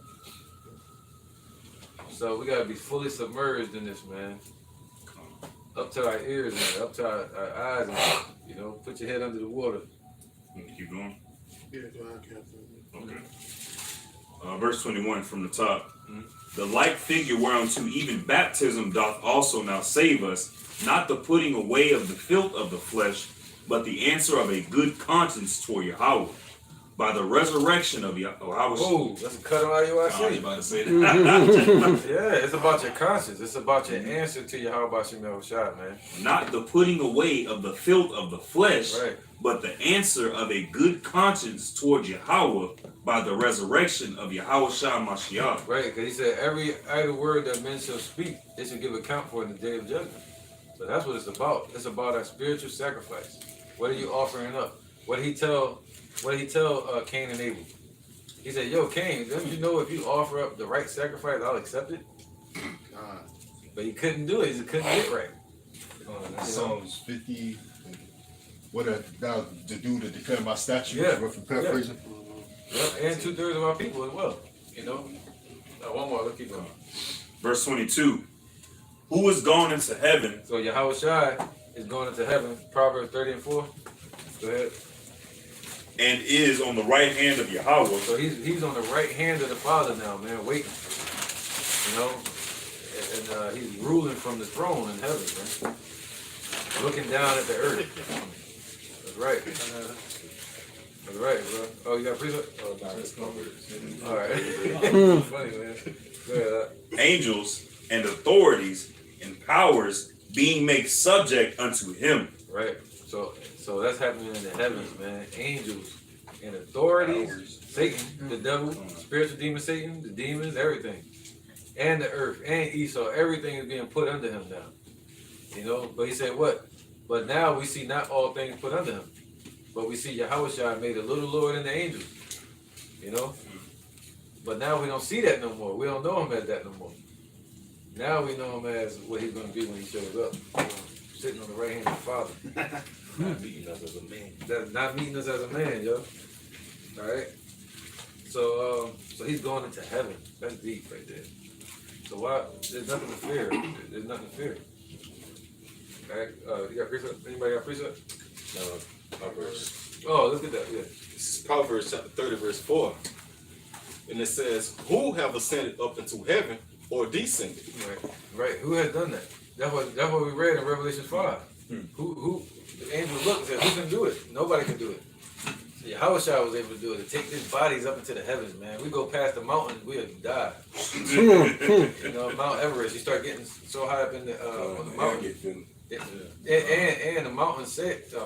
So we gotta be fully submerged in this, man. Up to our ears and up to our eyes, and, you know, put your head under the water. Keep going. Yeah, go ahead, Captain. Okay. Verse 21 from the top. The like figure whereunto even baptism doth also now save us, not the putting away of the filth of the flesh, but the answer of a good conscience toward Yahweh, by the resurrection of Yahweh. Oh, that's a cut on your I was about to say that. Yeah, it's about your conscience. It's about your answer to Yahweh Shem Shai, man. Not the putting away of the filth of the flesh, Right. but the answer of a good conscience toward Yahweh by the resurrection of Yahweh Shah Mashiach. Right, because he said every idle word that men shall speak, they shall give account for in the day of judgment. So that's what it's about. It's about our spiritual sacrifice. What are you offering up? What did he tell Cain and Abel? He said, yo, Cain, don't you know if you offer up the right sacrifice, I'll accept it? But he couldn't do it. He couldn't get right. Psalms 50. What now to do to declare my statutes? Yeah. From paraphrasing. Yep, and 2/3 of our people as well. You know? One more, let's keep going. Verse 22. Who is gone into heaven? So Yahweh Shai is going into heaven. Proverbs 30 and 4. Go ahead. And is on the right hand of Yahweh. So he's on the right hand of the Father now, man, waiting. You know? And he's ruling from the throne in heaven, man. Looking down at the earth. That's right. That's right, bro. Oh, you got precept? Oh, no, it's covered. All right. Funny, man. Go ahead. Angels and authorities and powers being made subject unto him. Right. So that's happening in the heavens, man. Angels and authorities, Satan, the devil, spiritual demon Satan, the demons, everything. And the earth and Esau, everything is being put under him now. You know, but he said what? But now we see not all things put under him. But we see Yahweh Shai made a little lower than the angels. You know? But now we don't see that no more. We don't know him as that no more. Now we know him as what he's going to be when he shows up. Sitting on the right hand of the Father. Not meeting us as a man. That's not meeting us as a man, yo. Alright? So he's going into heaven. That's deep right there. So why? There's nothing to fear. There's nothing to fear. Alright? You got precept? Anybody got precept? No. Proverbs. Oh, let's get that. Yeah. This is Proverbs chapter 30, verse 4. And it says, who have ascended up into heaven or descended? Right. Who has done that? That's what we read in Revelation 5. Who the angel looked and said, who can do it? Nobody can do it. So Yahweh Shai was able to do it, to take these bodies up into the heavens, man. We go past the mountains, we'll die. You know, Mount Everest, you start getting so high up in the on the mountain. And the mountain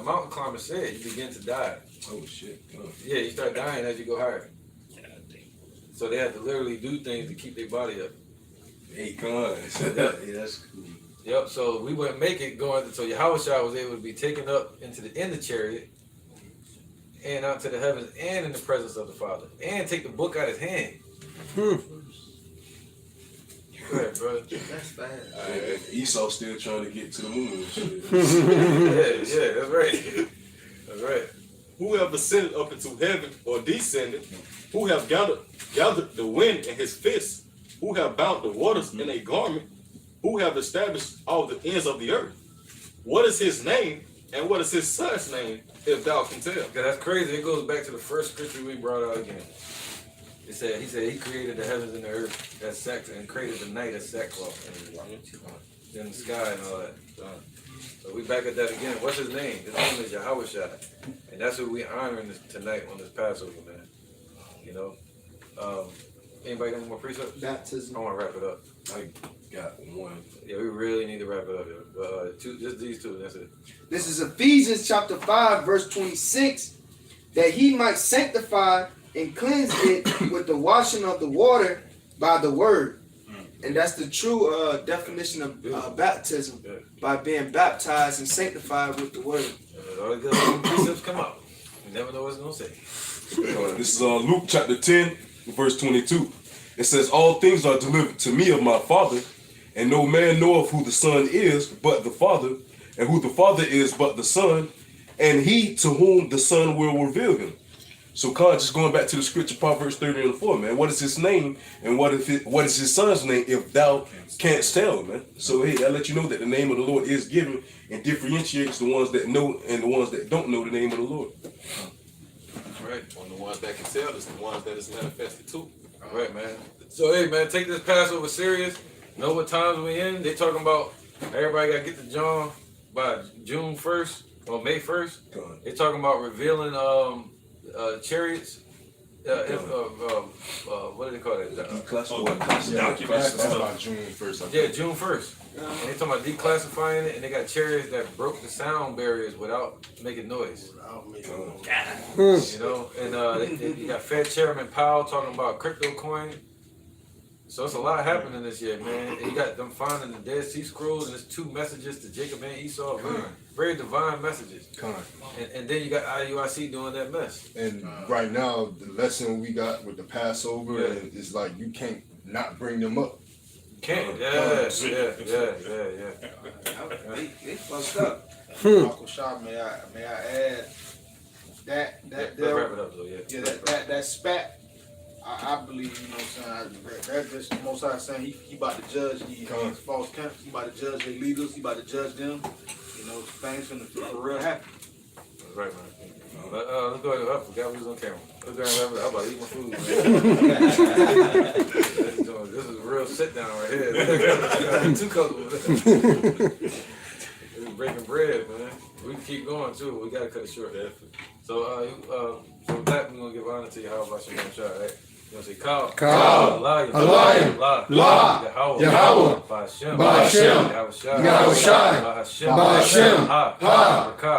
mountain climber said you begin to die. Oh shit. Yeah, you start dying as you go higher. So they have to literally do things to keep their body up. Hey, guys. Yeah, that's cool. Yep, so we wouldn't make it going, so Yahweh Shai was able to be taken up in the chariot and out to the heavens and in the presence of the Father and take the book out of his hand. Go ahead, brother. That's fast. Esau still trying to get to the moon and shit. yeah, that's right. That's right. Who have ascended up into heaven or descended? Who have gathered the wind in his fist? Who have bound the waters in a garment? Who have established all the ends of the earth? What is his name and what is his son's name, if thou can tell? Yeah, that's crazy. It goes back to the first scripture we brought out again. He said he created the heavens and the earth as sackcloth and created the night as sackcloth and then the sky and all that. So we back at that again. What's his name? His name is Yahweh Shai. And that's who we honoring tonight on this Passover, man. You know? Anybody got any more precepts? Baptism. I want to wrap it up. I got one. Yeah, we really need to wrap it up, yo. Just these two, and that's it. This is Ephesians chapter 5, verse 26. That he might sanctify and cleanse it with the washing of the water by the word. And that's the true definition of baptism, by being baptized and sanctified with the word. All the good precepts come out. You never know what it's going to say. This is Luke chapter 10, verse 22. It says, all things are delivered to me of my Father, and no man knoweth who the Son is but the Father, and who the Father is but the Son, and he to whom the Son will reveal him. So, just going back to the scripture, Proverbs 30:4, man. What is his name, and what is his son's name? If thou canst tell, man. So, hey, I let you know that the name of the Lord is given and differentiates the ones that know and the ones that don't know the name of the Lord. Right. On the ones that can tell is the ones that is manifested too. All right, man. So, hey, man, take this Passover serious. Know what times we in. They talking about everybody got to get to John by June 1st or May 1st. They talking about revealing chariots. What do they call that? Documents and stuff. June 1st. Yeah, June 1st. And they talking about declassifying it, and they got chariots that broke the sound barriers without making noise. You know, and you got Fed Chairman Powell talking about crypto coin. So it's a lot happening this year, man. And you got them finding the Dead Sea Scrolls, and there's 2 messages to Jacob and Esau, very divine messages. And then you got IUIC doing that mess. And right now, the lesson we got with the Passover is like you can't not bring them up. Can't, yeah. They fucked up. Uncle Shah, may I add that wrap it up though, that spat. I believe, you know what I'm saying, that's just the Most High saying he about to judge these false camps, he about to judge their leaders, he about to judge them. You know, things finna for real happen. That's right, man. Let's go ahead. I forgot we was on camera. Let's go ahead and wrap it up. I'm about to eat my food, man. This is a real sit down right here. 2 cups. This is breaking bread, man. We can keep going too. We gotta cut it short. So, so with that, we're gonna give honor to you. How about you gonna try, right? You gonna say Kal, Allah, Yahweh, Ba'Shem, Yahushai, Ba'Shem,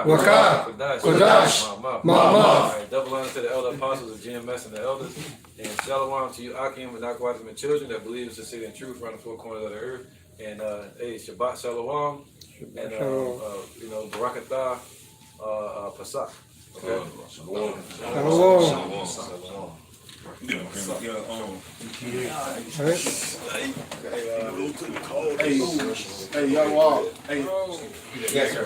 Wakah, Kodash, Ma'amah. Alright, double honor to the elder apostles of GMS and the elders. And shalom to you, Akim and Akwatim and children that believe in sincerity and truth around the 4 corners of the earth. And hey, Shabbat Shalom. And you know, Barakatah, Pasach. Okay. Shalom. Hey, y'all, hey. Yes, sir.